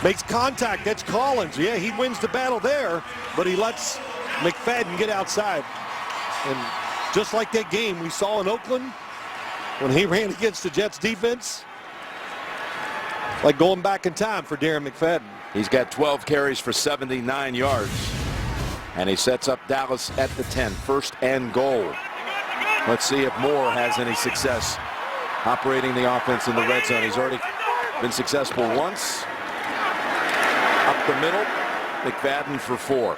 makes contact. That's Collins. Yeah, he wins the battle there, but he lets McFadden get outside. And just like that game we saw in Oakland when he ran against the Jets defense, like going back in time for Darren McFadden. He's got 12 carries for 79 yards. And he sets up Dallas at the 10, 1st and goal. Let's see if Moore has any success operating the offense in the red zone. He's already been successful once. Up the middle, McFadden for 4.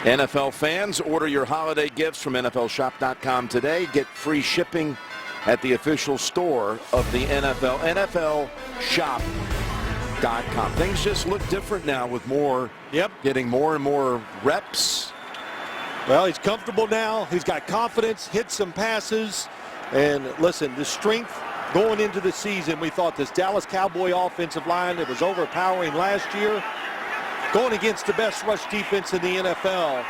NFL fans, order your holiday gifts from NFLshop.com today. Get free shipping at the official store of the NFL. NFL.com. Things just look different now with Moore getting more and more reps. Well, he's comfortable now. He's got confidence, hit some passes. And listen, the strength going into the season, we thought this Dallas Cowboy offensive line that was overpowering last year, going against the best rush defense in the NFL,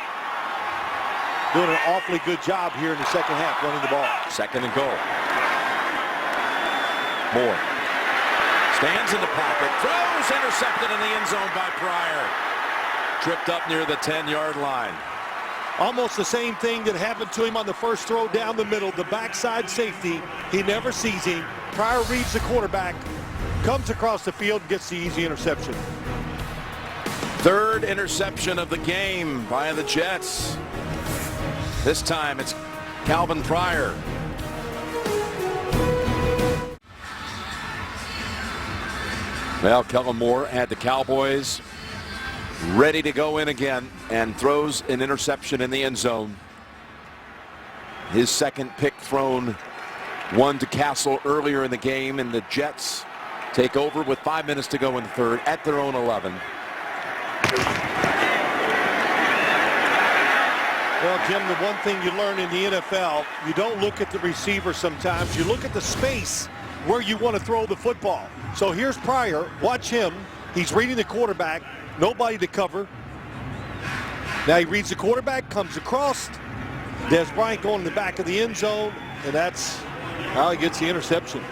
doing an awfully good job here in the second half running the ball. Second and goal. Moore stands in the pocket, throws, intercepted in the end zone by Pryor. Tripped up near the 10-yard line. Almost the same thing that happened to him on the first throw down the middle. The backside safety, he never sees him. Pryor reads the quarterback, comes across the field, gets the easy interception. Third interception of the game by the Jets. This time it's Calvin Pryor. Well, Kellen Moore had the Cowboys ready to go in again and throws an interception in the end zone. His second pick thrown, one to Castle earlier in the game, and the Jets take over with 5 minutes to go in the third at their own 11. Well, Jim, the one thing you learn in the NFL, you don't look at the receiver sometimes. You look at the space where you want to throw the football. So here's Pryor. Watch him. He's reading the quarterback. Nobody to cover. Now he reads the quarterback, comes across. Dez Bryant going in the back of the end zone, and that's how he gets the interception.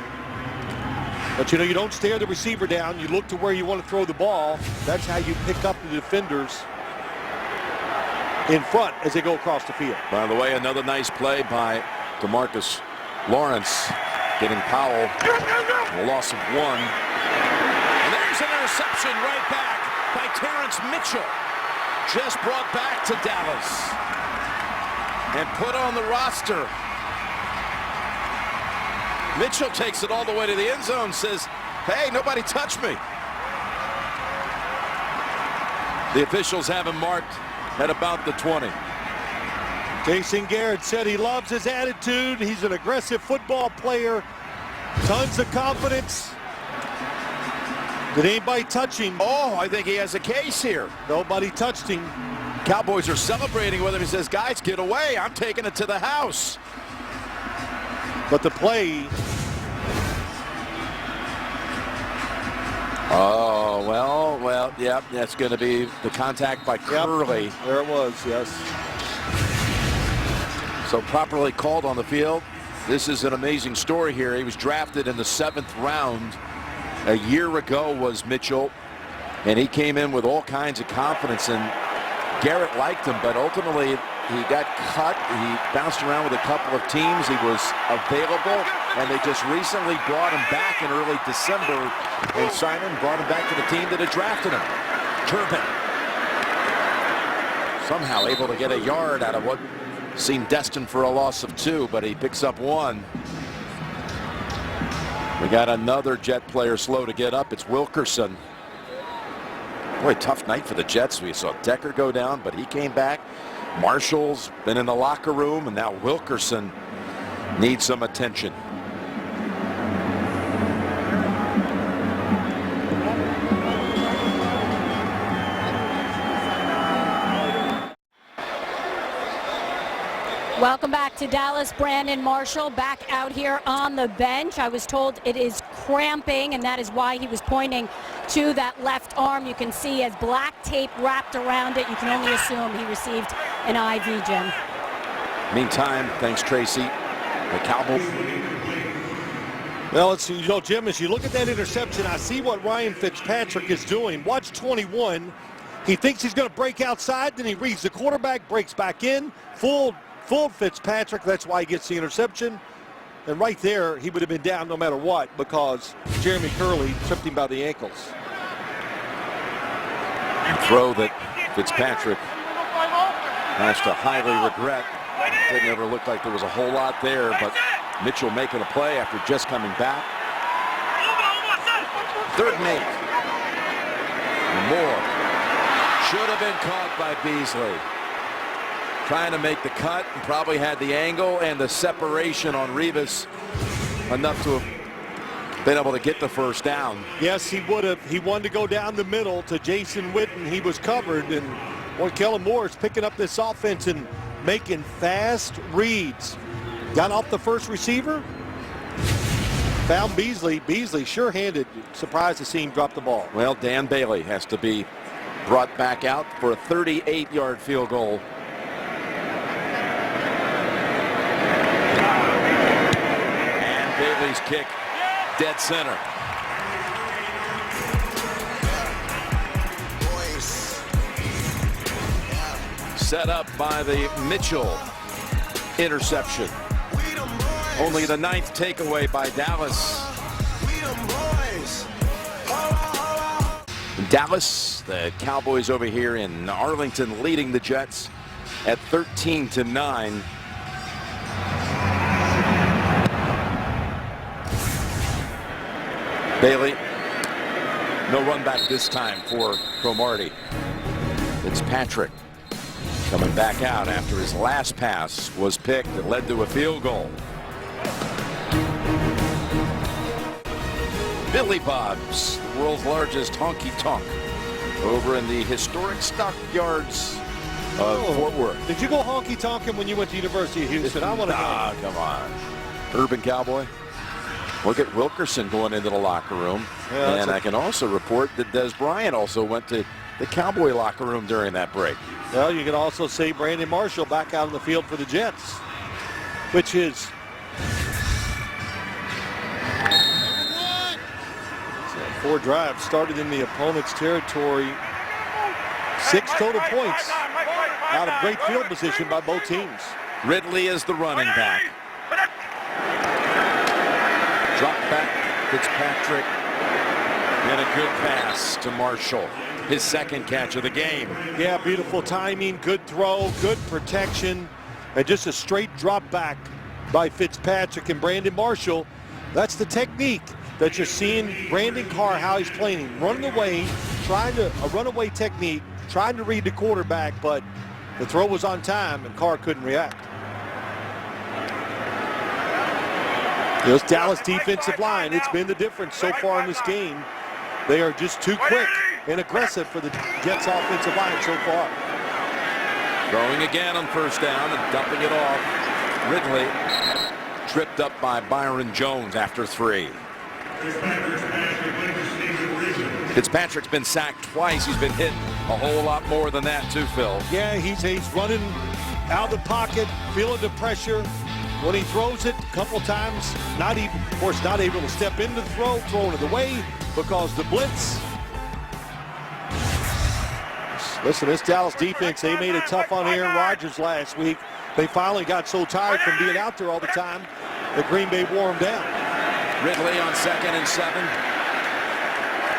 But, you know, you don't stare the receiver down. You look to where you want to throw the ball. That's how you pick up the defenders in front as they go across the field. By the way, another nice play by DeMarcus Lawrence, getting Powell a loss of 1. And there's an interception right back by Terrence Mitchell. Just brought back to Dallas and put on the roster. Mitchell takes it all the way to the end zone, says, hey, nobody touched me. The officials have him marked at about the 20. Jason Garrett said he loves his attitude. He's an aggressive football player. Tons of confidence. Did anybody touch him? Oh, I think he has a case here. Nobody touched him. Cowboys are celebrating with him. He says, guys, get away. I'm taking it to the house. But the play. Oh, well, yeah, that's going to be the contact by Curley. Yep, there it was, yes. So properly called on the field. This is an amazing story here. He was drafted in the 7th round. A year ago was Mitchell, and he came in with all kinds of confidence, and Garrett liked him, but ultimately he got cut. He bounced around with a couple of teams. He was available, and they just recently brought him back in early December, and Simon brought him back to the team that had drafted him. Turpin somehow able to get a yard out of what seemed destined for a loss of 2, but he picks up 1. We got another Jet player slow to get up. It's Wilkerson. Boy, tough night for the Jets. We saw Decker go down, but he came back. Marshall's been in the locker room, and now Wilkerson needs some attention. Welcome back to Dallas. Brandon Marshall back out here on the bench. I was told it is cramping, and that is why he was pointing to that left arm. You can see as black tape wrapped around it. You can only assume he received an IV, Jim. Meantime, thanks, Tracy. The Cowboys. Well, it's, you know, Jim, as you look at that interception, I see what Ryan Fitzpatrick is doing. Watch 21. He thinks he's going to break outside, then he reads the quarterback, breaks back in, full Fitzpatrick. That's why he gets the interception. And right there, he would have been down no matter what, because Jeremy Curley tripped him by the ankles. Throw that Fitzpatrick has to highly regret. Didn't ever look like there was a whole lot there, but Mitchell making a play after just coming back. 3rd and 8. Moore should have been caught by Beasley. Trying to make the cut, and probably had the angle and the separation on Revis enough to have been able to get the first down. Yes, he would have. He wanted to go down the middle to Jason Witten. He was covered, and Kellen Moore is picking up this offense and making fast reads. Got off the first receiver, found Beasley. Beasley sure-handed. Surprised to see him drop the ball. Well, Dan Bailey has to be brought back out for a 38-yard field goal. And Bailey's kick dead center. Set up by the Mitchell interception. Only the 9th takeaway by Dallas. Dallas, the Cowboys over here in Arlington leading the Jets at 13-9. Bailey, no run back this time for Cromartie. Fitzpatrick coming back out after his last pass was picked and led to a field goal. Billy Bob's, the world's largest honky-tonk, over in the historic stockyards of Fort Worth. Did you go honky-tonking when you went to University of Houston? I want to know. Come on. Urban Cowboy. Look at Wilkerson going into the locker room. Yeah, and I can also report that Des Bryant also went to the Cowboy locker room during that break. Well, you can also say Brandon Marshall back out on the field for the Jets, which is 4 drives started in the opponent's territory. 6 total points out of great field position by both teams. Ridley is the running back. Drop back, Fitzpatrick, and a good pass to Marshall. His second catch of the game. Yeah, beautiful timing, good throw, good protection, and just a straight drop back by Fitzpatrick and Brandon Marshall. That's the technique that you're seeing Brandon Carr, how he's playing. Running away, a runaway technique, trying to read the quarterback, but the throw was on time and Carr couldn't react. This Dallas defensive line, it's been the difference so far in this game. They are just too quick and aggressive for the Jets offensive line so far. Throwing again on first down and dumping it off. Ridley tripped up by Byron Jones after 3. Fitzpatrick's been sacked twice. He's been hit a whole lot more than that too, Phil. Yeah, he's running out of the pocket, feeling the pressure. When he throws it a couple times, not able to step into the throw, throwing it away because the blitz. Listen, this Dallas defense, they made it tough on Aaron Rodgers last week. They finally got so tired from being out there all the time that Green Bay wore him down. Ridley on 2nd and 7.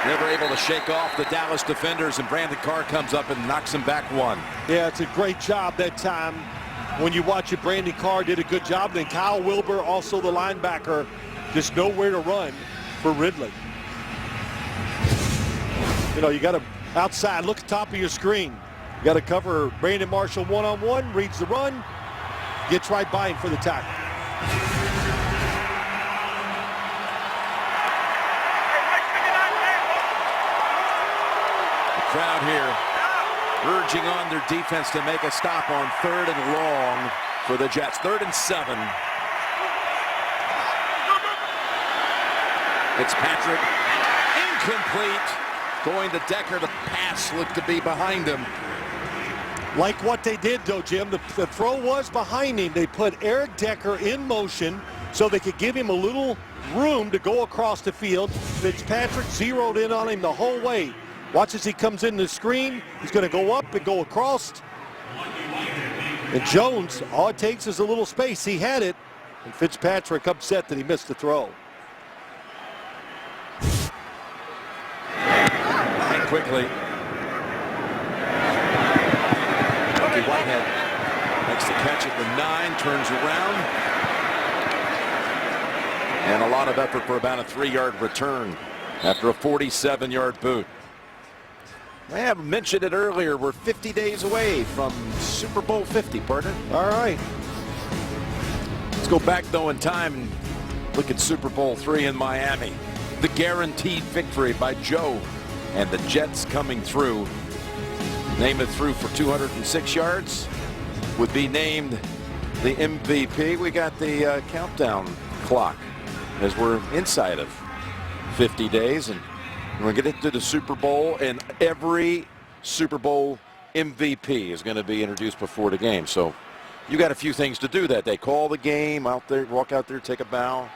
Never able to shake off the Dallas defenders, and Brandon Carr comes up and knocks him back 1. Yeah, it's a great job that time. When you watch it, Brandon Carr did a good job. Then Kyle Wilbur, also the linebacker, just nowhere to run for Ridley. You know, you got to outside, look at the top of your screen. You got to cover Brandon Marshall one-on-one, reads the run, gets right by him for the tackle. The crowd here urging on their defense to make a stop on 3rd and long for the Jets. 3rd and 7. Fitzpatrick incomplete. Going to Decker. The pass looked to be behind him. Like what they did, though, Jim. The throw was behind him. They put Eric Decker in motion so they could give him a little room to go across the field. Fitzpatrick zeroed in on him the whole way. Watch as he comes in the screen. He's going to go up and go across. And Jones, all it takes is a little space. He had it. And Fitzpatrick upset that he missed the throw. And quickly. Lucky Whitehead makes the catch at the 9, turns around. And a lot of effort for about a 3-yard return after a 47-yard boot. I have mentioned it earlier. We're 50 days away from Super Bowl 50, partner. All right. Let's go back, though, in time and look at Super Bowl 3 in Miami. the guaranteed victory by Joe. And the Jets coming through. Namath threw for 206 yards. Would be named the MVP. We got the countdown clock as we're inside of 50 days. And we're going to get to the Super Bowl. And every Super Bowl MVP is going to be introduced before the game. So you got a few things to do that day. Call the game, out there, walk out there, take a bow.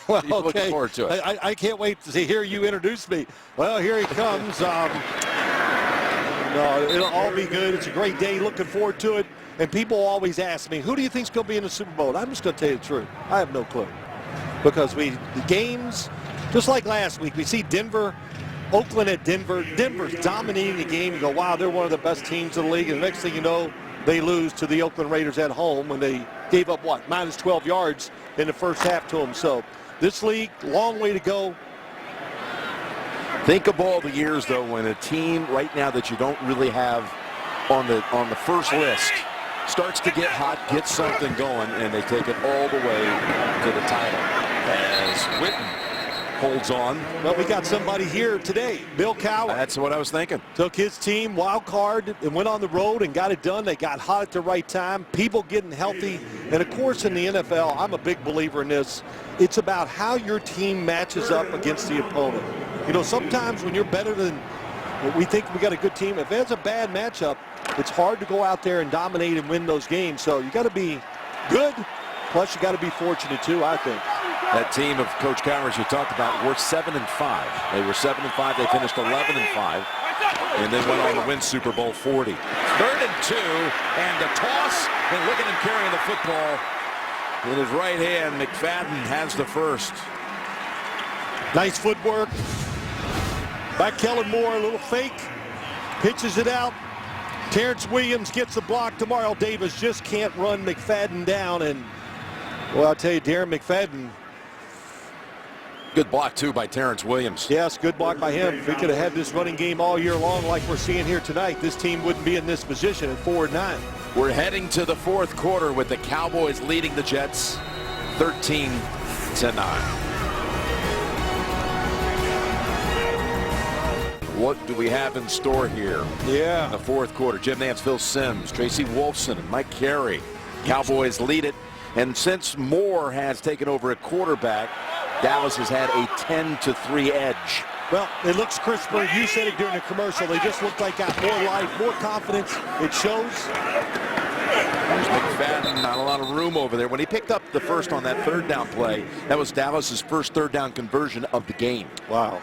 Well, okay. Looking forward to it. I can't wait to hear you introduce me. Well, here he comes. No, it'll all be good. It's a great day. Looking forward to it. And people always ask me, who do you think's going to be in the Super Bowl? I'm just going to tell you the truth. I have no clue. Because the games, just like last week, we see Denver, Oakland at Denver. Denver's dominating the game. You go, wow, they're one of the best teams in the league. And the next thing you know, they lose to the Oakland Raiders at home when they gave up, what, minus 12 yards in the first half to them. So this league, long way to go. Think of all the years, though, when a team right now that you don't really have on the first list starts to get hot, gets something going, and they take it all the way to the title. As Witten holds on. Well, we got somebody here today, Bill Cowher. That's what I was thinking. Took his team, wild card, and went on the road and got it done. They got hot at the right time, people getting healthy. And, of course, in the NFL, I'm a big believer in this. It's about how your team matches up against the opponent. You know, sometimes when you're better than we think we got a good team, if there's a bad matchup, it's hard to go out there and dominate and win those games. So you got to be good, plus you got to be fortunate too, I think. That team of Coach Cowher you talked about were 7-5. They were 7-5. They finished 11-5, and they went on to win Super Bowl 40. 3rd and 2, and the toss, and look at him carrying the football in his right hand. McFadden has the first. Nice footwork by Kellen Moore, a little fake, pitches it out. Terrence Williams gets the block. Tomorrow Davis just can't run McFadden down, and well, I'll tell you, Darren McFadden. Good block, too, by Terrence Williams. Yes, good block by him. If we could have had this running game all year long like we're seeing here tonight, this team wouldn't be in this position at 4-9. We're heading to the 4th quarter with the Cowboys leading the Jets 13-9. What do we have in store here? Yeah. In the 4th quarter, Jim Nance, Phil Simms, Tracy Wolfson, and Mike Carey. Cowboys lead it. And since Moore has taken over at quarterback, Dallas has had a 10-3 edge. Well, it looks crisper. You said it during the commercial. They just look like got more life, more confidence. It shows. There's McFadden, not a lot of room over there. When he picked up the first on that 3rd down play, that was Dallas's first 3rd down conversion of the game. Wow.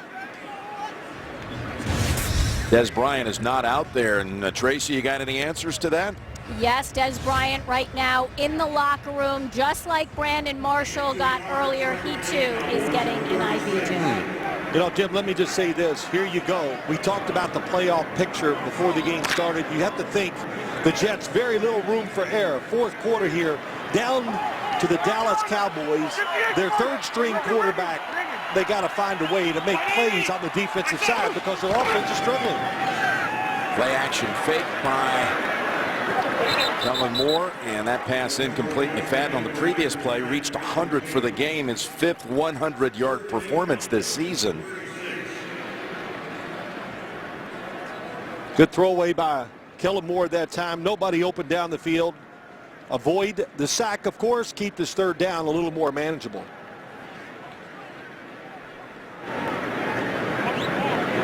Des Bryant is not out there. And Tracy, you got any answers to that? Yes, Des Bryant right now in the locker room, just like Brandon Marshall got earlier. He, too, is getting an IV, Jim. You know, Jim, let me just say this. Here you go. We talked about the playoff picture before the game started. You have to think the Jets, very little room for error. 4th quarter here, down to the Dallas Cowboys. Their 3rd-string quarterback. They got to find a way to make plays on the defensive side because their offense is struggling. Play action fake by Kellen Moore, and that pass incomplete. McFadden on the previous play reached 100 for the game, his 5th 100-yard performance this season. Good throwaway by Kellen Moore at that time. Nobody open down the field. Avoid the sack, of course. Keep this 3rd down a little more manageable.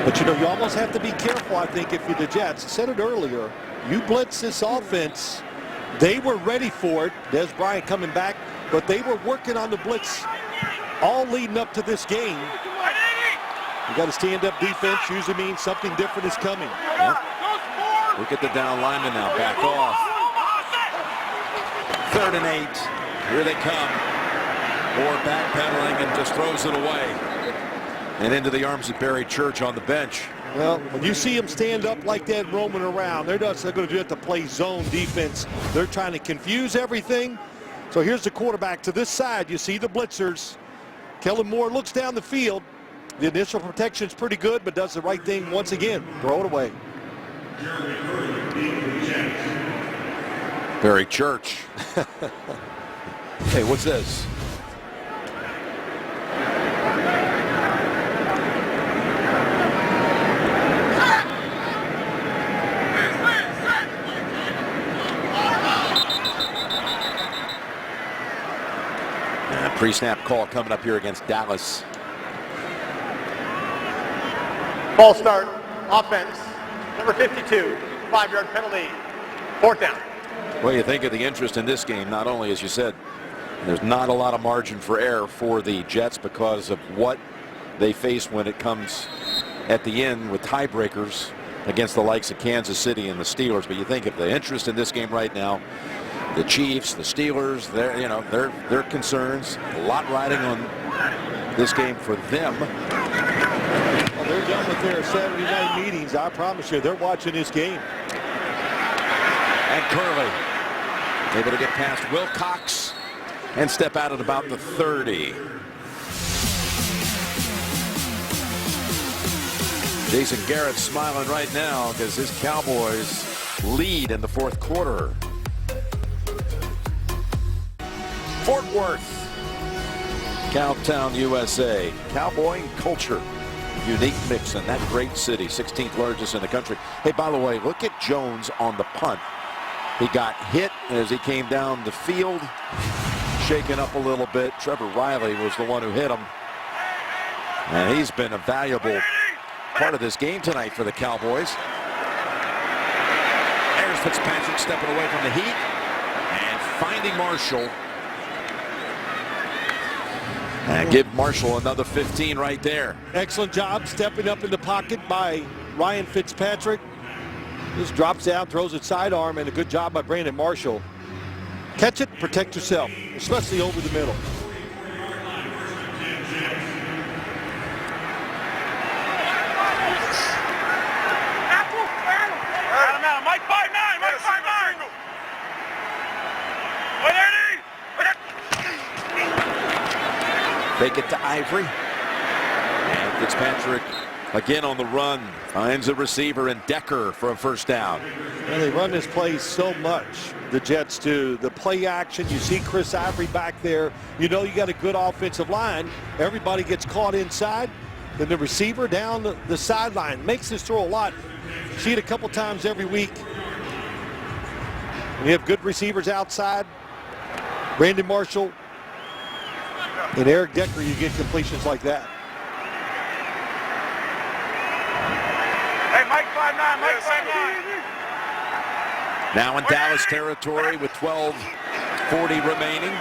But, you know, you almost have to be careful, I think, if you're the Jets. I said it earlier. You blitz this offense. They were ready for it. Des Bryant coming back. But they were working on the blitz all leading up to this game. You got a stand-up defense. Usually means something different is coming. Yep. Look at the down lineman now. Back off. 3rd and 8. Here they come. Moore backpedaling and just throws it away. And into the arms of Barry Church on the bench. Well, when you see them stand up like that roaming around, they're not going to do it to play zone defense. They're trying to confuse everything. So here's the quarterback to this side. You see the blitzers. Kellen Moore looks down the field. The initial protection is pretty good, but does the right thing once again. Throw it away. Barry Church. Hey, what's this? Pre-snap call coming up here against Dallas. Ball start, offense, number 52, 5-yard penalty, 4th down. Well, you think of the interest in this game, not only, as you said, there's not a lot of margin for error for the Jets because of what they face when it comes at the end with tiebreakers against the likes of Kansas City and the Steelers. But you think of the interest in this game right now, the Chiefs, the Steelers, their concerns, a lot riding on this game for them. Well, they're done with their Saturday night meetings. I promise you, they're watching this game. And Curley able to get past Wilcox and step out at about the 30. Jason Garrett smiling right now because his Cowboys lead in the 4th quarter. Fort Worth, Cowtown, USA. Cowboy culture, unique mix in that great city, 16th largest in the country. Hey, by the way, look at Jones on the punt. He got hit as he came down the field, shaken up a little bit. Trevor Riley was the one who hit him. And he's been a valuable part of this game tonight for the Cowboys. There's Fitzpatrick stepping away from the heat and finding Marshall. And give Marshall another 15 right there. Excellent job stepping up in the pocket by Ryan Fitzpatrick. Just drops down, throws it sidearm, and a good job by Brandon Marshall. Catch it, protect yourself, especially over the middle. Mike 5'9", Mike 5'9". Fake it to Ivory. And Fitzpatrick again on the run. Finds a receiver in Decker for a 1st down. And they run this play so much, the Jets do. The play action, you see Chris Ivory back there. You know you got a good offensive line. Everybody gets caught inside. Then the receiver down the sideline. Makes this throw a lot. See it a couple times every week. And you have good receivers outside. Brandon Marshall and Eric Decker, you get completions like that. Hey, Mike 5'9", Mike 5'9". Now in Dallas territory with 12:40 remaining.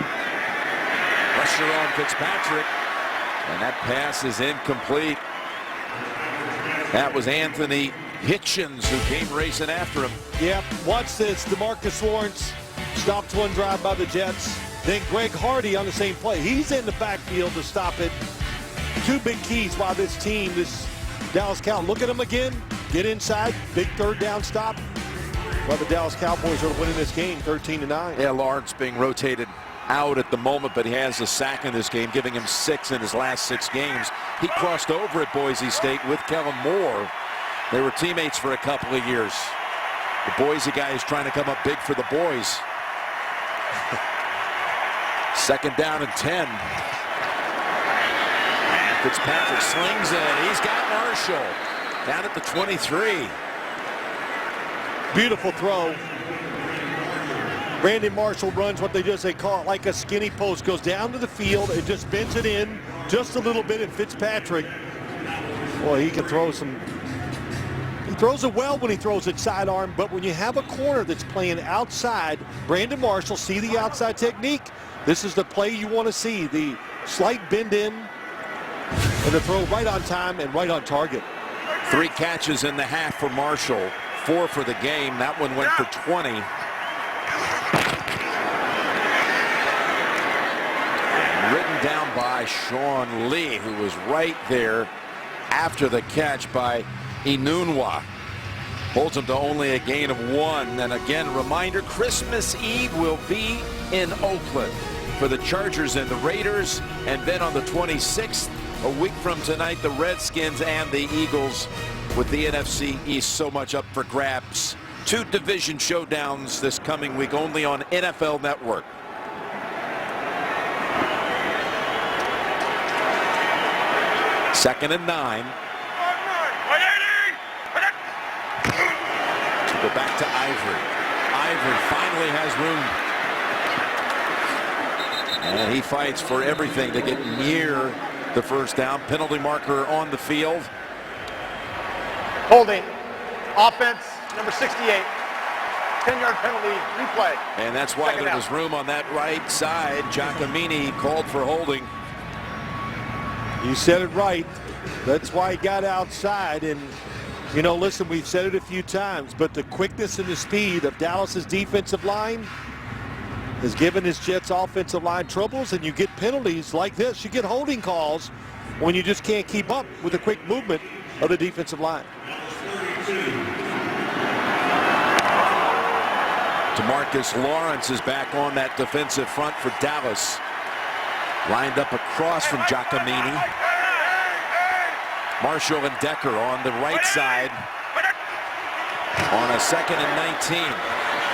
Pressure on Fitzpatrick. And that pass is incomplete. That was Anthony Hitchens who came racing after him. Yep, watch this. DeMarcus Lawrence stops one drive by the Jets. Then Greg Hardy on the same play. He's in the backfield to stop it. 2 big keys while this team, this Dallas Cowboys, look at them again. Get inside, big 3rd down stop. While the Dallas Cowboys are winning this game 13-9. Yeah, Lawrence being rotated out at the moment, but he has a sack in this game, giving him 6 in his last 6 games. He crossed over at Boise State with Kellen Moore. They were teammates for a couple of years. The Boise guy is trying to come up big for the boys. 2nd down and 10. And Fitzpatrick slings it. He's got Marshall down at the 23. Beautiful throw. Brandon Marshall runs what they call it like a skinny post. Goes down to the field and just bends it in just a little bit. And Fitzpatrick, boy, he can throw some. He throws it well when he throws it sidearm, but when you have a corner that's playing outside, Brandon Marshall, see the outside technique. This is the play you want to see. The slight bend in and the throw right on time and right on target. 3 catches in the half for Marshall. 4 for the game. That one went for 20. And written down by Sean Lee, who was right there after the catch by Enunwa. Holds him to only a gain of 1. And again, reminder, Christmas Eve will be in Oakland for the Chargers and the Raiders. And then on the 26th, a week from tonight, the Redskins and the Eagles, with the NFC East so much up for grabs. 2 division showdowns this coming week only on NFL Network. Second and 9. To go back to Ivory. Ivory finally has room. And And he fights for everything to get near the first down. Penalty marker on the field. Holding. Offense, number 68. 10-yard penalty, replay. And that's why Second there down. was room on that right side. Giacomini called for holding. You said it right. That's why he got outside. And, you know, listen, we've said it a few times, but the quickness and the speed of Dallas's defensive line has given his Jets offensive line troubles, and you get penalties like this. You get holding calls when you just can't keep up with the quick movement of the defensive line. DeMarcus Lawrence is back on that defensive front for Dallas. Lined up across from Giacomini. Marshall and Decker on the right side. On a 2nd and 19.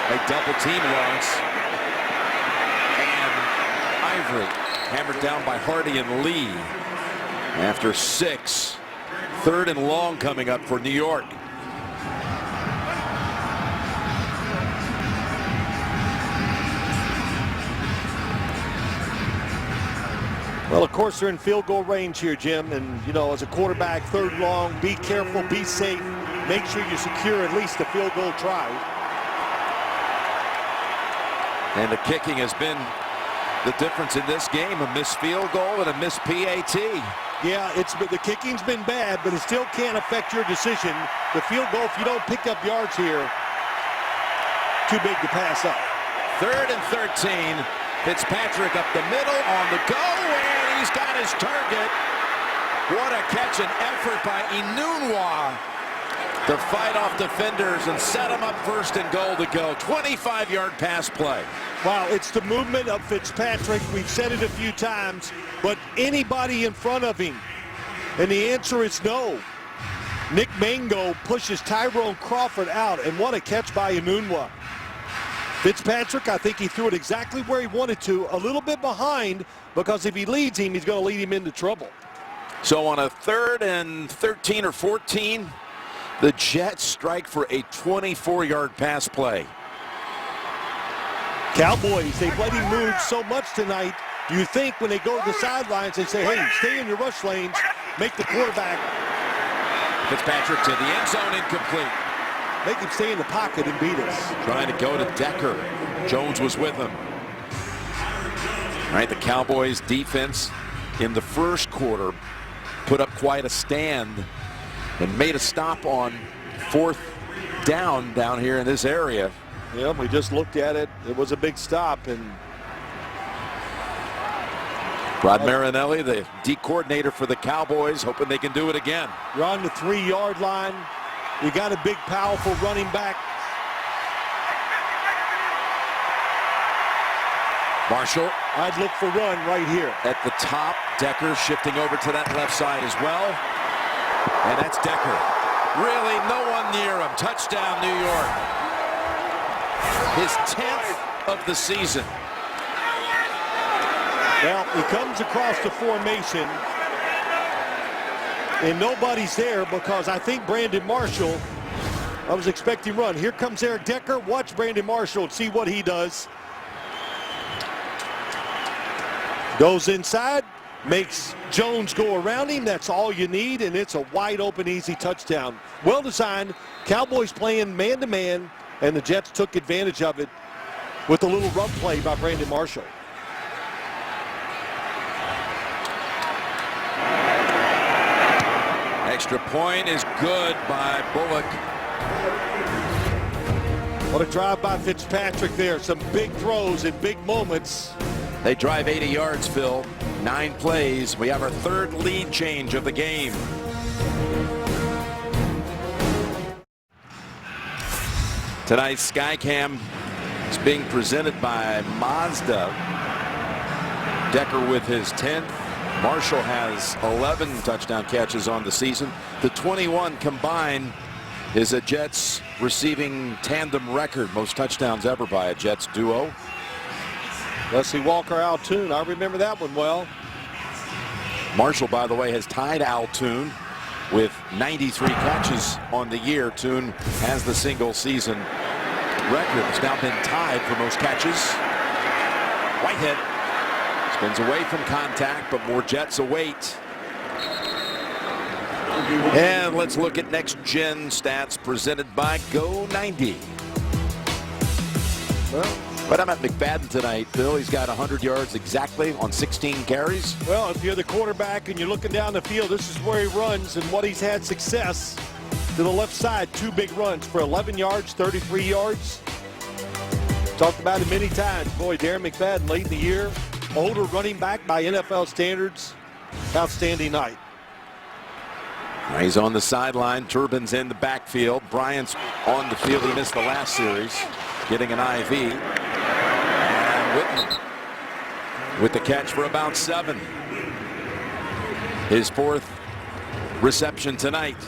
They double team Lawrence. And Ivory hammered down by Hardy and Lee. After 6. 3rd and long coming up for New York. Well, of course, they're in field goal range here, Jim. And, you know, as a quarterback, 3rd long, be careful, be safe. Make sure you secure at least a field goal try. And the kicking has been the difference in this game. A missed field goal and a missed PAT. Yeah, the kicking's been bad, but it still can't affect your decision. The field goal, if you don't pick up yards here, too big to pass up. 3rd and 13. Fitzpatrick up the middle on the go, and he's got his target. What a catch and effort by Enunwa to fight off defenders and set him up 1st and goal to go. 25-yard pass play. Wow, it's the movement of Fitzpatrick. We've said it a few times, but anybody in front of him? And the answer is no. Nick Mango pushes Tyrone Crawford out, and what a catch by Enunwa. Fitzpatrick, I think he threw it exactly where he wanted to, a little bit behind, because if he leads him, he's going to lead him into trouble. So on a 3rd and 13 or 14, the Jets strike for a 24-yard pass play. Cowboys, they've let him move so much tonight. You think when they go to the sidelines, they say, hey, stay in your rush lanes, make the quarterback. Fitzpatrick to the end zone, incomplete. Make him stay in the pocket and beat us. Trying to go to Decker. Jones was with him. All right, the Cowboys defense in the first quarter put up quite a stand and made a stop on 4th down here in this area. Yeah, we just looked at it. It was a big stop. And Rod Marinelli, the D coordinator for the Cowboys, hoping they can do it again. You're on the 3-yard line. You got a big, powerful running back. Marshall. I'd look for run right here. At the top, Decker shifting over to that left side as well. And that's Decker. Really, no one near him. Touchdown, New York. His 10th of the season. Well, he comes across the formation, and nobody's there because I think Brandon Marshall, I was expecting run. Here comes Eric Decker. Watch Brandon Marshall and see what he does. Goes inside, makes Jones go around him. That's all you need, and it's a wide open, easy touchdown. Well designed. Cowboys playing man-to-man, and the Jets took advantage of it with a little run play by Brandon Marshall. Extra point is good by Bullock. What a drive by Fitzpatrick there. Some big throws and big moments. They drive 80 yards, Phil. 9 plays. We have our 3rd lead change of the game. Tonight's Skycam is being presented by Mazda. Decker with his 10th. Marshall has 11 touchdown catches on the season. The 21 combined is a Jets receiving tandem record. Most touchdowns ever by a Jets duo. Leslie Walker, Al Toon. I remember that one well. Marshall, by the way, has tied Al Toon with 93 catches on the year. Toon has the single season record. It's now been tied for most catches. Whitehead is Spins away from contact, but more Jets await. And let's look at next-gen stats presented by Go90. But I'm at McFadden tonight, Bill. He's got 100 yards exactly on 16 carries. Well, if you're the quarterback and you're looking down the field, this is where he runs and what he's had success. To the left side, 2 big runs for 11 yards, 33 yards. Talked about it many times. Boy, Darren McFadden late in the year. Older running back by NFL standards. Outstanding night. He's on the sideline. Turbin's in the backfield. Bryant's on the field. He missed the last series, getting an IV. And Whitten with the catch for about 7. His 4th reception tonight.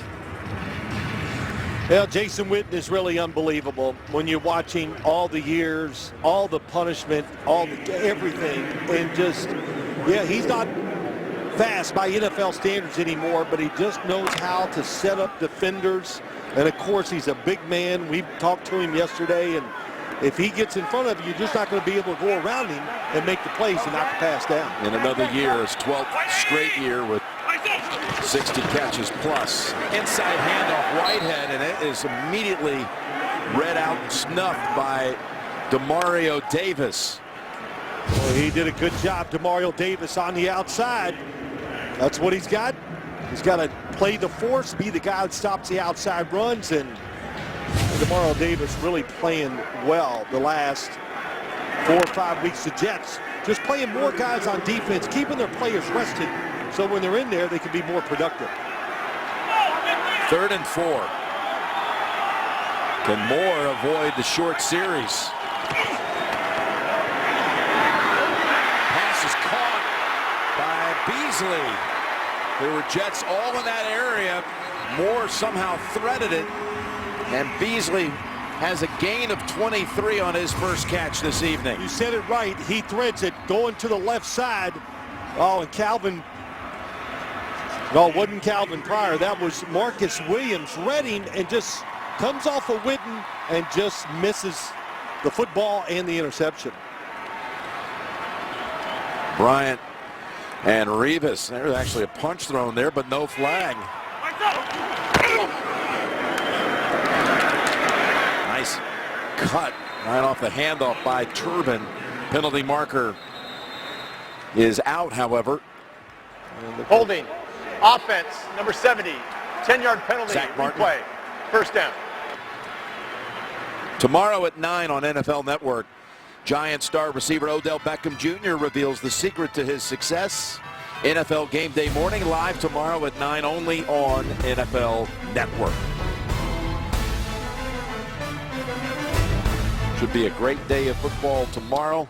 Well, Jason Witten is really unbelievable when you're watching all the years, all the punishment, everything, and just, yeah, he's not fast by NFL standards anymore, but he just knows how to set up defenders. And of course, he's a big man. We talked to him yesterday, and if he gets in front of you, you're just not going to be able to go around him and make the plays and knock the pass down. In another year, his 12th straight year with 60 catches plus. Inside handoff Whitehead, and it is immediately read out and snuffed by Demario Davis. Well, he did a good job, Demario Davis, on the outside. That's what he's got. He's got to play the force, be the guy that stops the outside runs, and Demario Davis really playing well the last 4 or 5 weeks. The Jets just playing more guys on defense, keeping their players rested, so when they're in there, they can be more productive. 3rd and 4. Can Moore avoid the short series? Pass is caught by Beasley. There were Jets all in that area. Moore somehow threaded it, and Beasley has a gain of 23 on his first catch this evening. You said it right. He threads it going to the left side. Oh, and Calvin. No, it wasn't Calvin Pryor. That was Marcus Williams reading and just comes off of Whitten and just misses the football and the interception. Bryant and Revis. There's actually a punch thrown there, but no flag. Nice cut right off the handoff by Turbin. Penalty marker is out, however. Holding. Offense, number 70. 10-yard penalty. Replay. First down. Tomorrow at 9 on NFL Network, Giants star receiver Odell Beckham Jr. reveals the secret to his success. NFL Game Day morning, live tomorrow at 9 only on NFL Network. Should be a great day of football tomorrow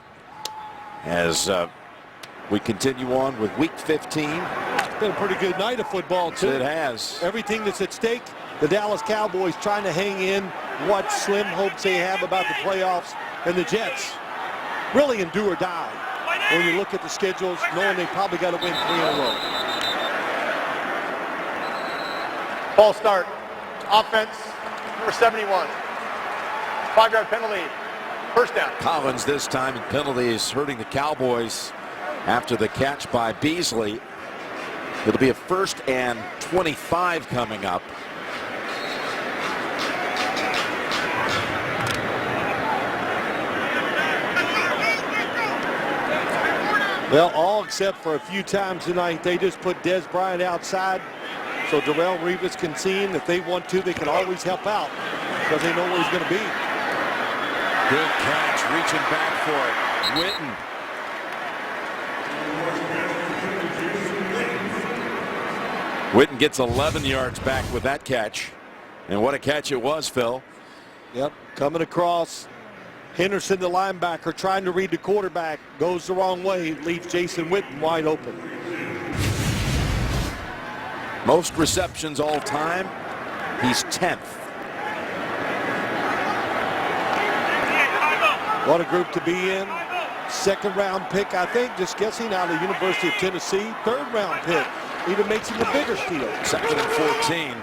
as we continue on with Week 15. It's been a pretty good night of football, too. It has. Everything that's at stake, the Dallas Cowboys trying to hang in what slim hopes they have about the playoffs, and the Jets really in do or die when you look at the schedules, knowing they probably got to win 3 in a row. False start. Offense, number 71. 5-yard penalty. First down. Collins this time, and penalties hurting the Cowboys after the catch by Beasley. It'll be a 1st and 25 coming up. Well, all except for a few times tonight, they just put Dez Bryant outside so Darrelle Revis can see him. If they want to, they can always help out because they know where he's going to be. Good catch, reaching back for it. Whitten. Whitten gets 11 yards back with that catch. And what a catch it was, Phil. Yep, coming across. Henderson, the linebacker, trying to read the quarterback, goes the wrong way, leaves Jason Whitten wide open. Most receptions all time, he's 10th. What a group to be in. 2nd round pick, I think, just guessing, out of the University of Tennessee. 3rd round pick, even makes him a bigger steal. 2nd and 14.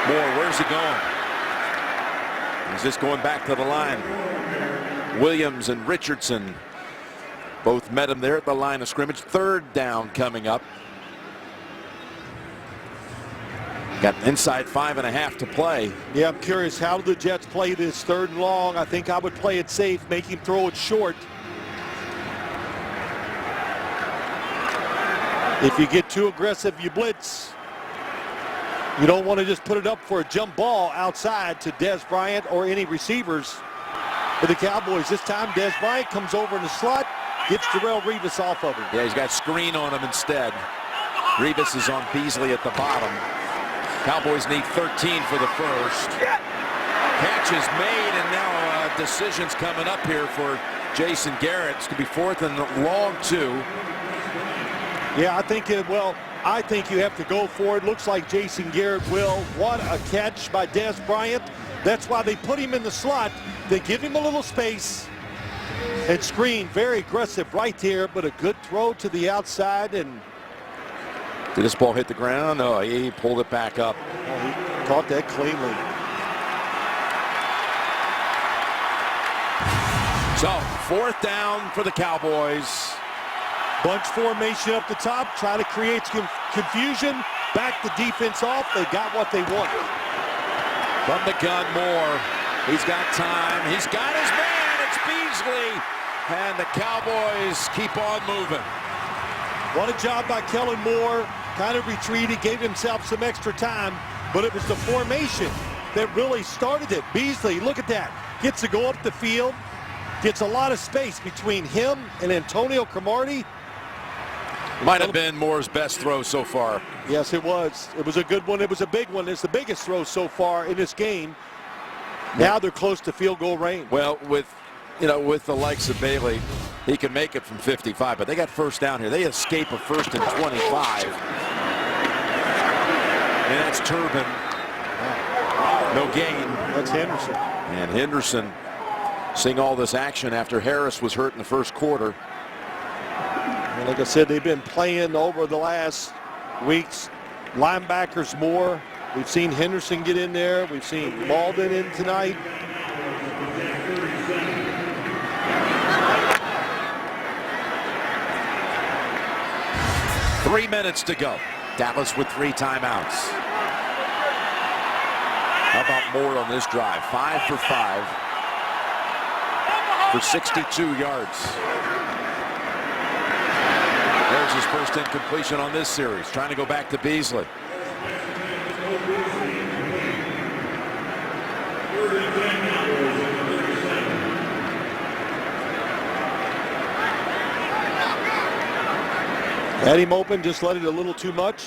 Moore, where's he going? He's just going back to the line. Williams and Richardson Both met him there at the line of scrimmage. Third down coming up. Got inside 5.5 to play. Yeah, I'm curious, how do the Jets play this 3rd and long? I think I would play it safe, make him throw it short. If you get too aggressive, you blitz. You don't want to just put it up for a jump ball outside to Dez Bryant or any receivers for the Cowboys. This time, Dez Bryant comes over in the slot, gets Darrelle Revis off of him. Yeah, he's got screen on him instead. Revis is on Beasley at the bottom. Cowboys need 13 for the first. Catch is made, and now decisions coming up here for Jason Garrett. It's going to be 4th and long 2. Yeah, I think you have to go for it. Looks like Jason Garrett will. What a catch by Dez Bryant. That's why they put him in the slot. They give him a little space and screen. Very aggressive right there, but a good throw to the outside. And did this ball hit the ground? No, he pulled it back up. Oh, he caught that cleanly. So 4th down for the Cowboys. Bunch formation up the top, try to create confusion, back the defense off. They got what they want. From the gun, Moore. He's got time. He's got his man. It's Beasley. And the Cowboys keep on moving. What a job by Kellen Moore. Kind of retreated, gave himself some extra time, but it was the formation that really started it. Beasley, look at that. Gets to go up the field, gets a lot of space between him and Antonio Cromartie. Might have been Moore's best throw so far. Yes, it was. It was a good one. It was a big one. It's the biggest throw so far in this game. Now they're close to field goal range. Well, with the likes of Bailey, he can make it from 55, but they got first down here. They escape a 1st and 25. And that's Turbin. No gain. That's Henderson. And Henderson seeing all this action after Harris was hurt in the first quarter. And like I said, they've been playing over the last weeks. Linebackers more. We've seen Henderson get in there. We've seen Malden in tonight. Three minutes to go. Dallas with 3 timeouts. How about Moore on this drive? 5 for 5 for 62 yards. There's his first incompletion on this series. Trying to go back to Beasley. Had him open, just let it a little too much.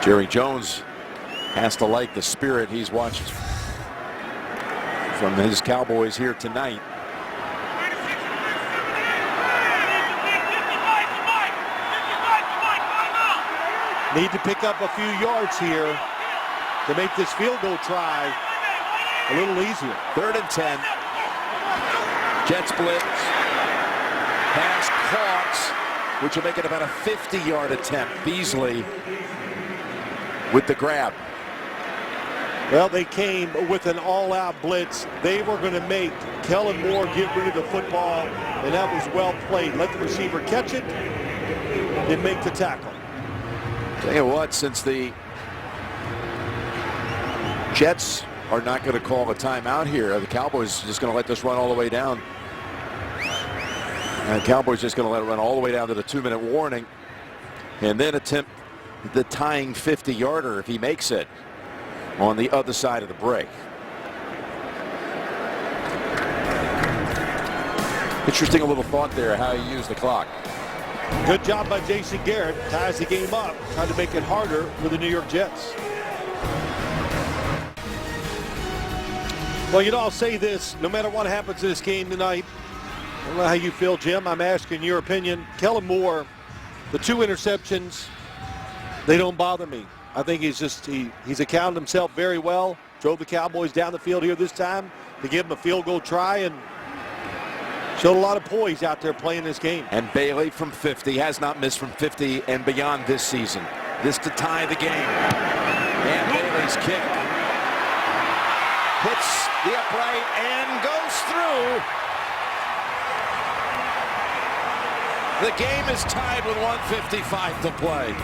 Jerry Jones has to like the spirit he's watched from his Cowboys here tonight. Need to pick up a few yards here to make this field goal try a little easier. 3rd and 10. Jets blitz. Pass caught, which will make it about a 50-yard attempt. Beasley with the grab. Well, they came with an all-out blitz. They were going to make Kellen Moore get rid of the football, and that was well played. Let the receiver catch it and make the tackle. Tell you what, since the Jets are not going to call a timeout here, the Cowboys are just going to let this run all the way down. And the Cowboys just going to let it run all the way down to the 2-minute warning and then attempt the tying 50-yarder if he makes it on the other side of the break. Interesting little thought there how he used the clock. Good job by Jason Garrett. Ties the game up, trying to make it harder for the New York Jets. Well, I'll say this. No matter what happens in this game tonight, I don't know how you feel, Jim. I'm asking your opinion. Kellen Moore, the 2 interceptions, they don't bother me. I think he's accounted himself very well. Drove the Cowboys down the field here this time to give them a field goal try and showed a lot of poise out there playing this game. And Bailey from 50 has not missed from 50 and beyond this season. This to tie the game. And Bailey's kick hits the upright and goes through. The game is tied with 1:55 to play.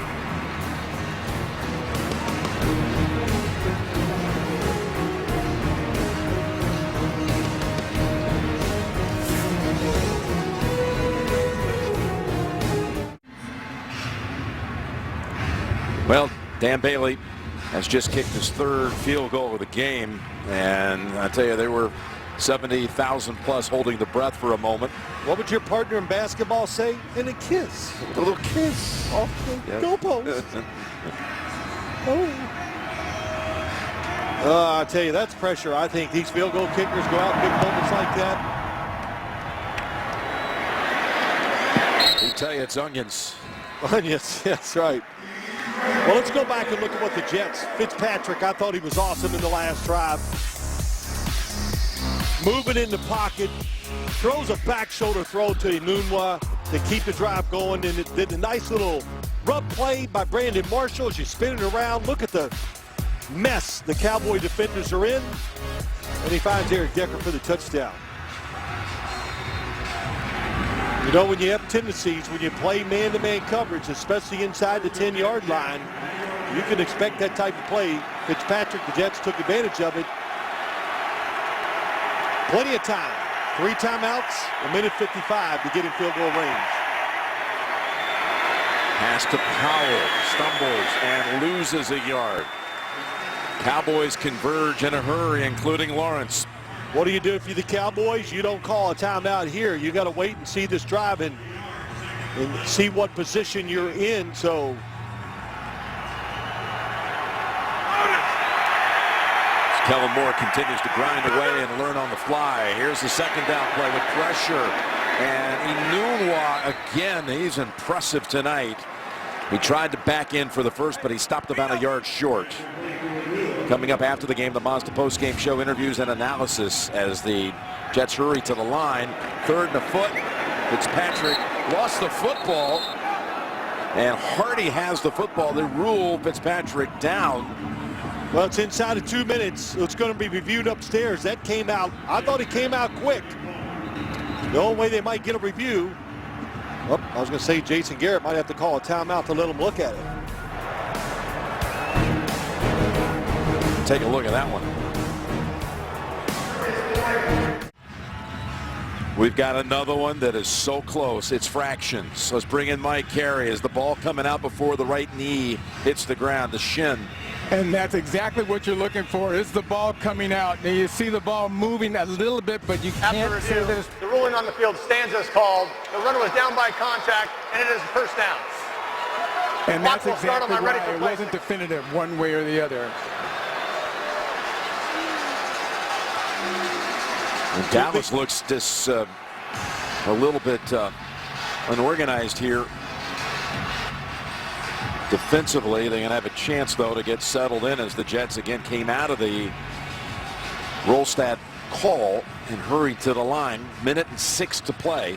Well, Dan Bailey has just kicked his third field goal of the game, and I tell you, there were 70,000 plus holding the breath for a moment. What would your partner in basketball say? And a kiss. A little kiss off the goalpost. I tell you, that's pressure. I think these field goal kickers go out in big moments like that. I tell you, it's onions. Onions, that's right. Well, let's go back and look at what the Jets. Fitzpatrick, I thought he was awesome in the last drive. Moving in the pocket, throws a back shoulder throw to Enunwa to keep the drive going, and it did a nice little rub play by Brandon Marshall as you spin it around. Look at the mess the Cowboy defenders are in, and he finds Eric Decker for the touchdown. You know, when you have tendencies, when you play man-to-man coverage, especially inside the 10-yard line, you can expect that type of play. Fitzpatrick, the Jets took advantage of it. Plenty of time. 3 timeouts, 1:55 to get in field goal range. Pass to Powell, stumbles and loses a yard. Cowboys converge in a hurry, including Lawrence. What do you do if you're the Cowboys? You don't call a timeout here. You got to wait and see this drive and see what position you're in. So Kellen Moore continues to grind away and learn on the fly. Here's the second down play with pressure. And Enunwa again, he's impressive tonight. He tried to back in for the first, but he stopped about a yard short. Coming up after the game, the Mazda post-game show interviews and analysis as the Jets hurry to the line. 3rd and a foot. Fitzpatrick lost the football, and Hardy has the football. They rule Fitzpatrick down. Well, it's inside of 2 minutes. It's going to be reviewed upstairs. That came out. I thought it came out quick. The only way they might get a review. Oh, I was going to say Jason Garrett might have to call a timeout to let him look at it. Take a look at that one. We've got another one that is so close. It's fractions. Let's bring in Mike Carey as the ball coming out before the right knee hits the ground, the shin. And that's exactly what you're looking for, is the ball coming out. Now you see the ball moving a little bit, but you can't say this. The ruling on the field stands as called. The runner was down by contact, and it is a first down. And that's exactly why it wasn't definitive one way or the other. And Dallas looks a little bit unorganized here. Defensively, they're going to have a chance, though, to get settled in as the Jets again came out of the Rolstad call and hurried to the line. 1:06 to play.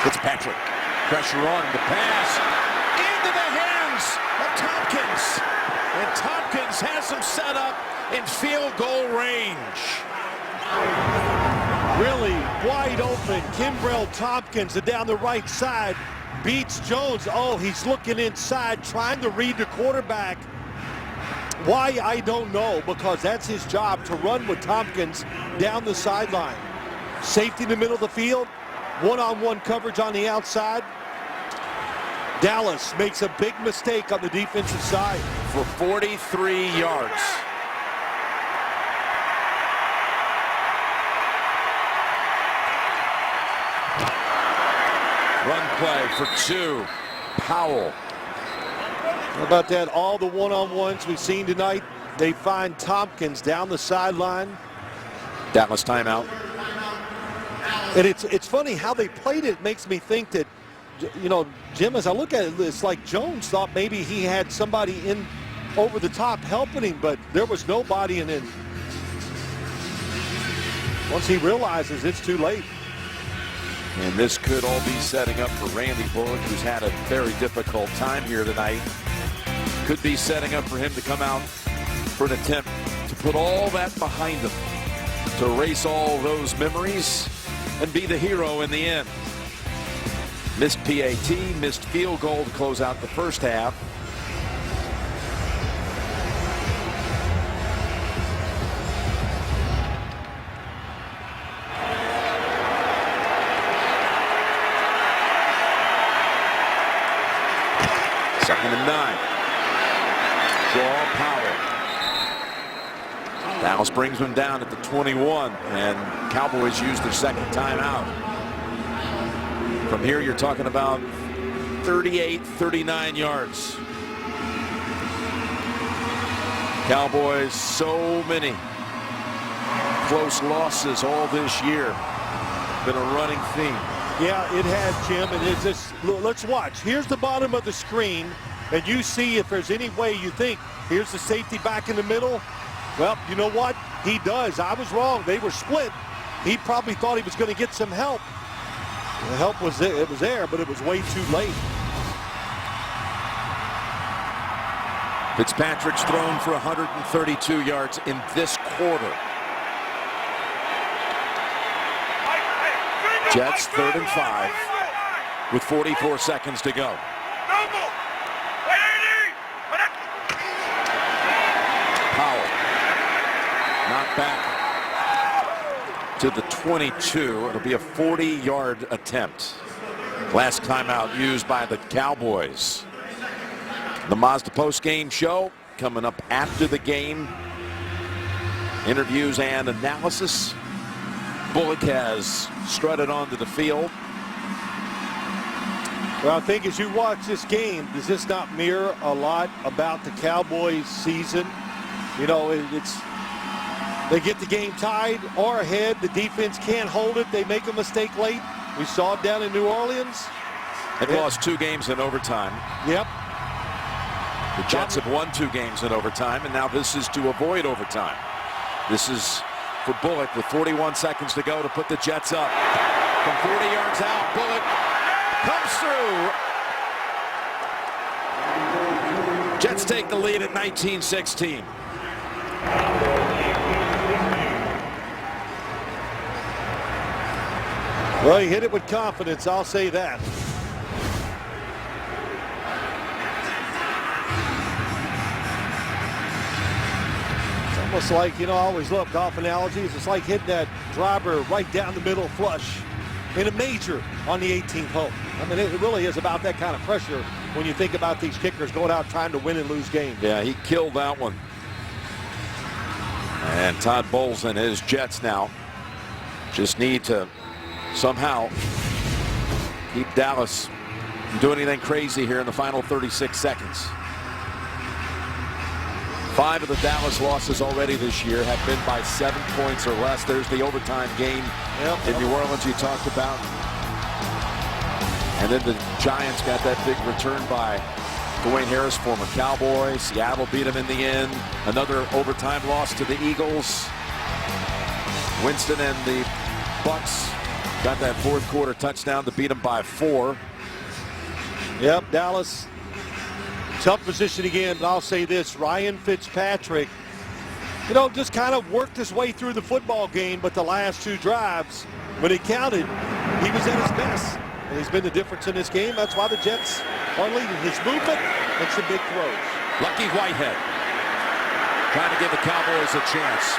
Fitzpatrick, pressure on the pass, into the hands of Tompkins. And Tompkins has him set up in field goal range. Really wide open. Kimbrell Tompkins down the right side beats Jones. Oh, he's looking inside, trying to read the quarterback. Why, I don't know, because that's his job, to run with Tompkins down the sideline. Safety in the middle of the field. One-on-one coverage on the outside. Dallas makes a big mistake on the defensive side. For 43 yards. Run play for 2. Powell. How about that? All the one-on-ones we've seen tonight, they find Tompkins down the sideline. Dallas timeout. And it's funny how they played it. It makes me think that, you know, Jim, as I look at it, it's like Jones thought maybe he had somebody in over the top helping him, but there was nobody. And then once he realizes it's too late. And this could all be setting up for Randy Bullock, who's had a very difficult time here tonight. Could be setting up for him to come out for an attempt to put all that behind him, to erase all those memories and be the hero in the end. Missed PAT, missed field goal to close out the first half. Second and 9. Draw Powell. Dallas brings him down at the 21, and Cowboys use their second timeout. From here, you're talking about 38, 39 yards. Cowboys, so many close losses all this year. Been a running theme. Yeah, it has, Jim, and it's just, let's watch. Here's the bottom of the screen, and you see if there's any way you think, here's the safety back in the middle. Well, you know what? He does. I was wrong. They were split. He probably thought he was going to get some help. The help was there. It was there, but it was way too late. Fitzpatrick's thrown for 132 yards in this quarter. Jets 3rd and 5 with 44 seconds to go. Powell knocked back to the 22. It'll be a 40-yard attempt. Last timeout used by the Cowboys. The Mazda post-game show coming up after the game. Interviews and analysis. Bullock has strutted onto the field. Well, I think as you watch this game, does this not mirror a lot about the Cowboys season? You know, they get the game tied or ahead. The defense can't hold it. They make a mistake late. We saw it down in New Orleans. They've lost 2 games in overtime. Yep. The Jets have won 2 games in overtime, and now this is to avoid overtime. This is for Bullock with 41 seconds to go to put the Jets up. From 40 yards out, Bullock comes through. Jets take the lead at 19-16. Well, he hit it with confidence, I'll say that. It's almost like, you know, I always love golf analogies. It's like hitting that driver right down the middle flush in a major on the 18th hole. I mean, it really is about that kind of pressure when you think about these kickers going out trying to win and lose games. Yeah, he killed that one. And Todd Bowles and his Jets now just need to somehow keep Dallas from doing anything crazy here in the final 36 seconds. 5 of the Dallas losses already this year have been by 7 points or less. There's the overtime game in New Orleans you talked about. And then the Giants got that big return by Dwayne Harris, former Cowboy. Seattle beat him in the end. Another overtime loss to the Eagles. Winston and the Bucks got that 4th quarter touchdown to beat them by 4. Yep, Dallas, tough position again, but I'll say this, Ryan Fitzpatrick, you know, just kind of worked his way through the football game, but the last 2 drives, when it counted, he was at his best. And he's been the difference in this game. That's why the Jets are leading. His movement and some big throws. Lucky Whitehead trying to give the Cowboys a chance.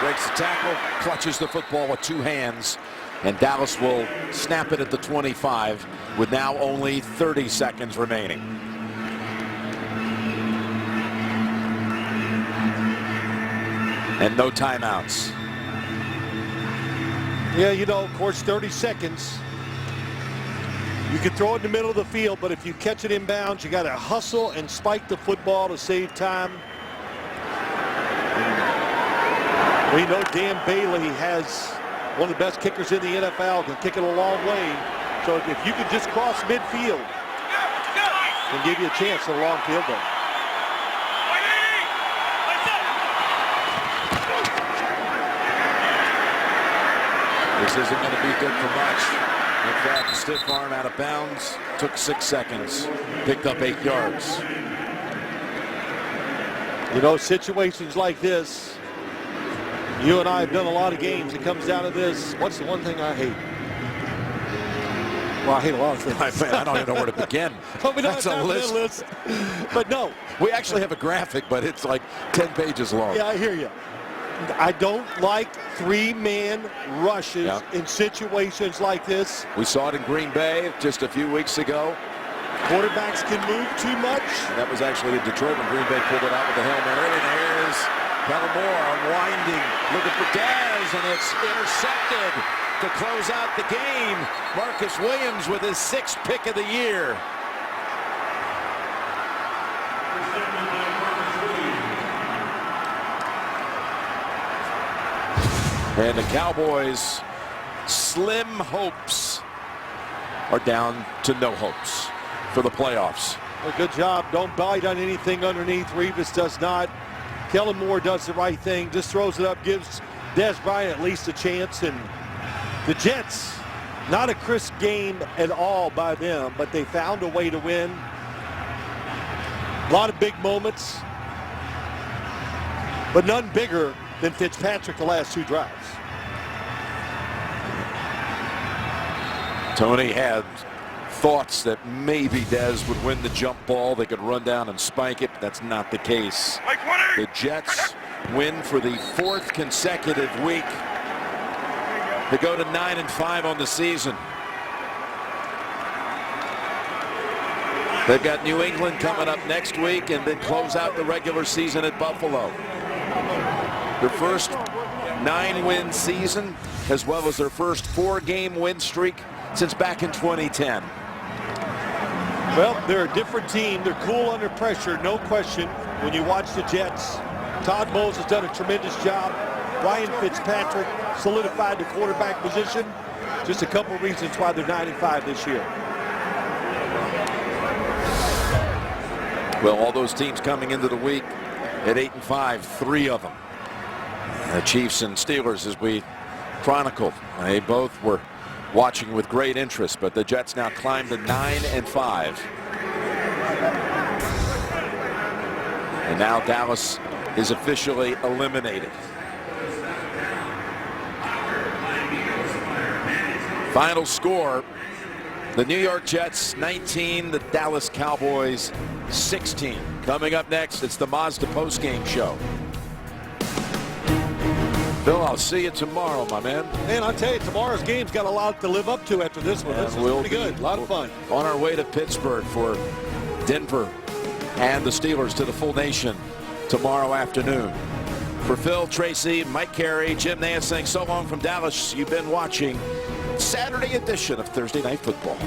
Breaks the tackle, clutches the football with 2 hands, and Dallas will snap it at the 25 with now only 30 seconds remaining. And no timeouts. Yeah, you know, of course, 30 seconds. You can throw it in the middle of the field, but if you catch it inbounds, you got to hustle and spike the football to save time. We know Dan Bailey has one of the best kickers in the NFL, can kick it a long way. So if you could just cross midfield, can give you a chance at a long field goal. This isn't going to be good for much. McFadden stiff arm out of bounds. Took 6 seconds. Picked up 8 yards. You know, situations like this, you and I have done a lot of games. It comes down to this. What's the one thing I hate? Well, I hate a lot of things. I don't even know where to begin. That's a list. But no. We actually have a graphic, but it's like 10 pages long. Yeah, I hear you. I don't like 3-man rushes in situations like this. We saw it in Green Bay just a few weeks ago. Quarterbacks can move too much. That was actually in Detroit when Green Bay pulled it out with the Hail Mary. And here's Kellen Moore unwinding, looking for Dez, and it's intercepted to close out the game. Marcus Williams with his 6th pick of the year. And the Cowboys' slim hopes are down to no hopes for the playoffs. Well, good job. Don't bite on anything underneath. Revis does not. Kellen Moore does the right thing. Just throws it up, gives Dez Bryant at least a chance. And the Jets, not a crisp game at all by them, but they found a way to win. A lot of big moments, but none bigger than Fitzpatrick the last 2 drives. Tony had thoughts that maybe Dez would win the jump ball. They could run down and spike it, but that's not the case. The Jets win for the 4th consecutive week. They go to 9-5 on the season. They've got New England coming up next week and then close out the regular season at Buffalo. Their first 9-win season, as well as their first 4-game win streak since back in 2010. Well, they're a different team. They're cool under pressure, no question. When you watch the Jets, Todd Bowles has done a tremendous job. Ryan Fitzpatrick solidified the quarterback position. Just a couple reasons why they're 9-5 this year. Well, all those teams coming into the week at 8-5, 3 of them. The Chiefs and Steelers, as we chronicled, they both were watching with great interest, but the Jets now climb to 9-5. And now Dallas is officially eliminated. Final score, the New York Jets 19, the Dallas Cowboys 16. Coming up next, it's the Mazda postgame show. Phil, I'll see you tomorrow, my man. Man, I'll tell you, tomorrow's game's got a lot to live up to after this one. This is pretty good. A lot of fun. On our way to Pittsburgh for Denver and the Steelers to the full nation tomorrow afternoon. For Phil, Tracy, Mike Carey, Jim Nance saying so long from Dallas. You've been watching Saturday edition of Thursday Night Football.